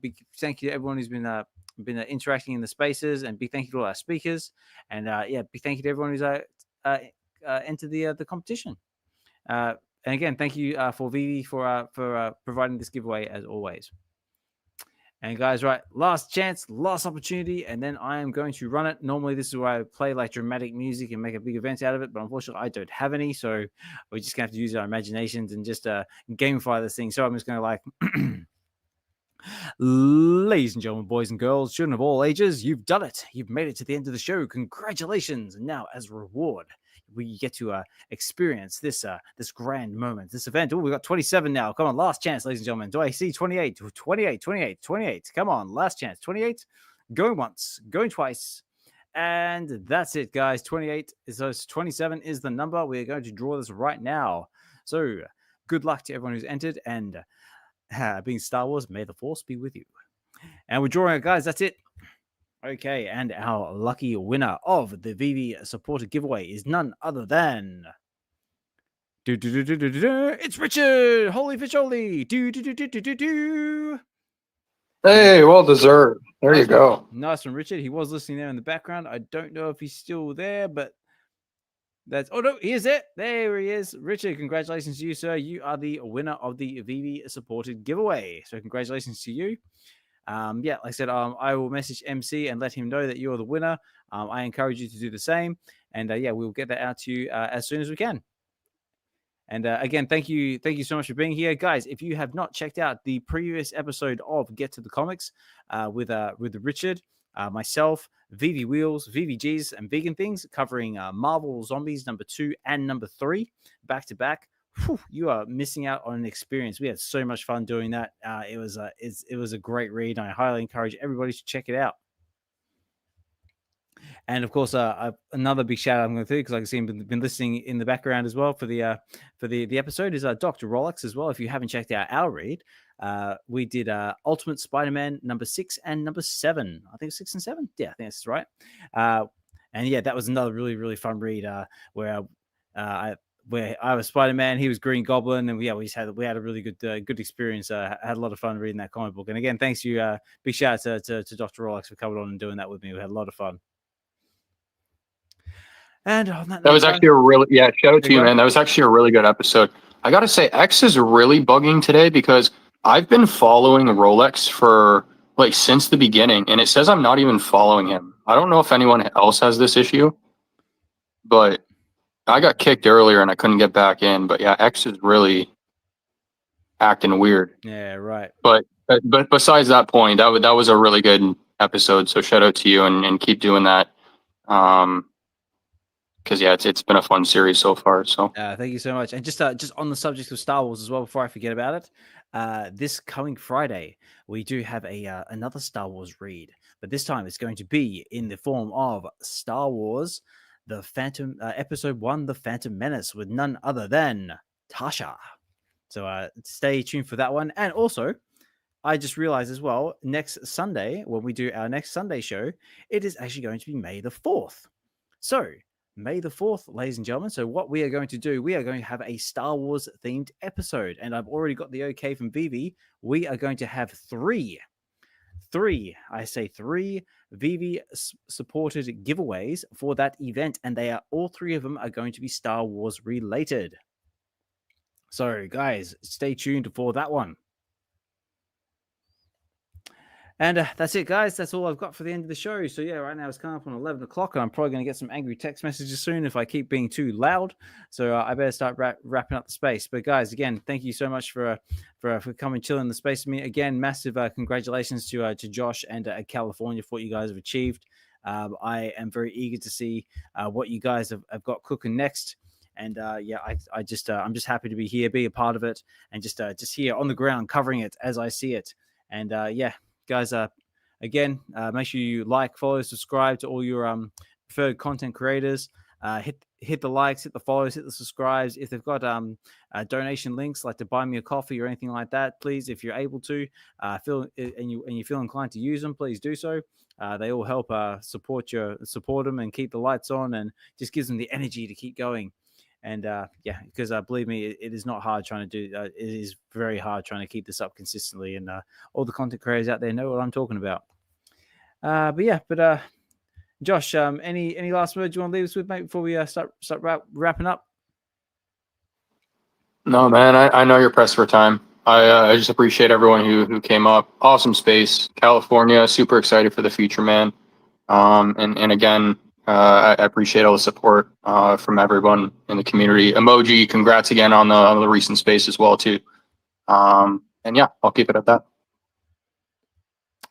Big thank you to everyone who's been interacting in the spaces, and big thank you to all our speakers. And big thank you to everyone who's entered the competition. And again, thank you for VeVe for providing this giveaway as always. And guys, right, last chance, last opportunity, and then I am going to run it. Normally, this is where I play like dramatic music and make a big event out of it, but unfortunately, I don't have any, so we're just going to have to use our imaginations and just gamify this thing. So I'm just going to like, ladies and gentlemen, boys and girls, children of all ages, you've done it. You've made it to the end of the show. Congratulations. And now, as a reward, we get to experience this grand moment, this event. Oh, we got 27 now. Come on, last chance, ladies and gentlemen. Do I see 28? 28. Come on, last chance. 28. Going once, going twice. And that's it, guys. 28 is 27 is the number. We're going to draw this right now. So good luck to everyone who's entered. And being Star Wars, may the Force be with you. And we're drawing it, guys. That's it. Okay, and our lucky winner of the VeVe supporter giveaway is none other than It's Richard. Holy fish, holy. Do. Hey, well deserved. There you go. Nice one, Richard. He was listening there in the background. I don't know if he's still there, but that's... Oh, no, he is it. There he is. Richard, congratulations to you, sir. You are the winner of the VeVe supported giveaway. So congratulations to you. Yeah, like I said, I will message MC and let him know that you're the winner. I encourage you to do the same. And yeah, we'll get that out to you as soon as we can. And again, thank you so much for being here, guys. If you have not checked out the previous episode of Get to the Comics with Richard, myself, VeVe Wheels, VeVeGs, and Vegan Things, covering Marvel Zombies #2 and #3 back to back, you are missing out on an experience. We had so much fun doing that. It was a great read, and I highly encourage everybody to check it out. And of course, another big shout out I'm going to do, because like I see I've been listening in the background as well for the episode, is Dr. Rolex as well. If you haven't checked out our read, we did Ultimate Spider-Man #6 and #7. I think 6 and 7. Yeah, I think that's right. And yeah, that was another really, really fun read where I was Spider-Man, he was Green Goblin, and we had a really good experience. Had a lot of fun reading that comic book. And again, thanks you, big shout out to Dr. Rolex for coming on and doing that with me. We had a lot of fun. And on that was actually a really, shout out to you, man. That was actually a really good episode. I gotta say, X is really bugging today because I've been following Rolex for like since the beginning, and it says I'm not even following him. I don't know if anyone else has this issue, but I got kicked earlier and I couldn't get back in. But yeah, X is really acting weird. Yeah, right. But besides that point, that was a really good episode. So shout out to you and keep doing that. Because yeah, it's been a fun series so far. So thank you so much. And just on the subject of Star Wars as well, before I forget about it, this coming Friday we do have another Star Wars read, but this time it's going to be in the form of Star Wars, the Phantom Episode 1, The Phantom Menace, with none other than Tasha. So stay tuned for that one. And also, I just realized as well, next Sunday, when we do our next Sunday show, it is actually going to be May the 4th. So May the 4th, ladies and gentlemen. So what we are going to do, we are going to have a Star Wars themed episode, and I've already got the okay from VeVe. We are going to have three VeVe supported giveaways for that event, and all three of them are going to be Star Wars related. So guys, stay tuned for that one. And that's it, guys. That's all I've got for the end of the show. So yeah, right now it's coming up on 11 o'clock, and I'm probably going to get some angry text messages soon if I keep being too loud. So I better start wrapping up the space. But guys, again, thank you so much for coming, chilling in the space with me. Again, massive congratulations to Josh and California for what you guys have achieved. I am very eager to see what you guys have got cooking next. And yeah, I'm just happy to be here, be a part of it, and just here on the ground covering it as I see it. And yeah. Guys, again, make sure you like, follow, subscribe to all your preferred content creators. Hit the likes, hit the follows, hit the subscribes. If they've got donation links like to buy me a coffee or anything like that, please, if you're able to, you feel inclined to use them, please do so. They all help support them and keep the lights on, and just gives them the energy to keep going. And yeah, because believe me, it is not hard trying to do. It is very hard trying to keep this up consistently, and all the content creators out there know what I'm talking about. But yeah, Josh, any last words you want to leave us with, mate, before we start wrapping up? No, man, I know you're pressed for time. I just appreciate everyone who came up. Awesome space, California. Super excited for the future, man. And again. I appreciate all the support from everyone in the community. Emojii, congrats again on the recent space as well too. And yeah, I'll keep it at that.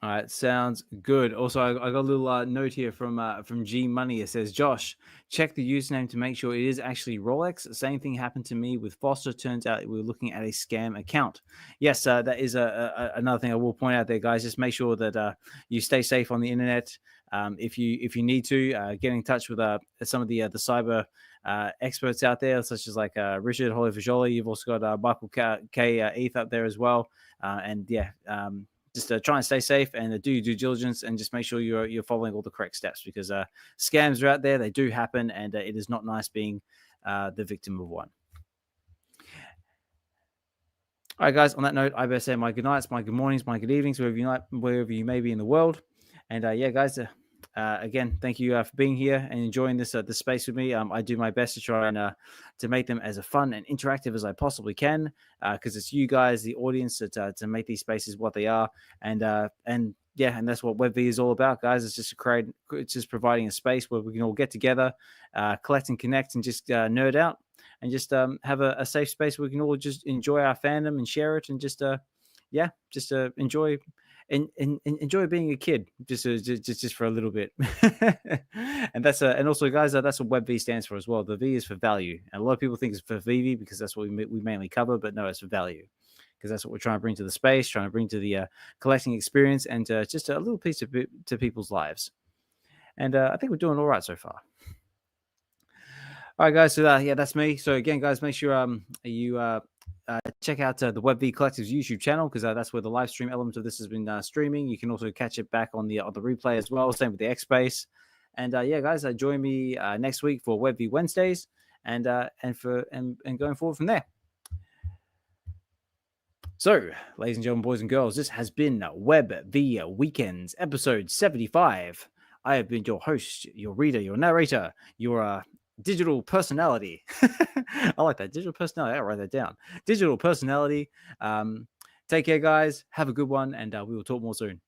All right, sounds good. Also, I got a little note here from G Money. It says, Josh, check the username to make sure it is actually Rolex. Same thing happened to me with Foster. Turns out we were looking at a scam account. Yes, that is another thing I will point out there, guys. Just make sure that you stay safe on the internet. If you need to, get in touch with some of the cyber experts out there, such as like Richard Holy Fajoli. You've also got Michael K. Eth up there as well. And yeah, just try and stay safe and do your due diligence, and just make sure you're following all the correct steps, because scams are out there. They do happen, and it is not nice being the victim of one. All right, guys. On that note, I better say my good nights, my good mornings, my good evenings, wherever you may be in the world. And yeah, guys. Again, thank you for being here and enjoying this space with me. I do my best to try and to make them as fun and interactive as I possibly can, because it's you guys, the audience, that to make these spaces what they are. And yeah, and that's what Web V is all about, guys. It's just providing a space where we can all get together, collect and connect, and just nerd out, and just have a safe space where we can all just enjoy our fandom and share it, and just enjoy. And enjoy being a kid just for a little bit. And that's and also, guys, that's what Web V stands for as well. The V is for value, and a lot of people think it's for VeVe because that's what we mainly cover, but no, it's for value, because that's what we're trying to bring to the space, trying to bring to the collecting experience, and just a little piece of to people's lives. And I think we're doing all right so far. All right, guys. So yeah, that's me. So again, guys, make sure you check out the Web V Collective's YouTube channel, because that's where the live stream element of this has been streaming. You can also catch it back on the replay as well. Same with the X Space. And yeah, guys, join me next week for Web V Wednesdays, and going forward from there. So, ladies and gentlemen, boys and girls, this has been Web V Weekends, episode 75. I have been your host, your reader, your narrator, your digital personality. I like that. Digital personality. I'll write that down. Digital personality. Take care, guys. Have a good one, and we will talk more soon.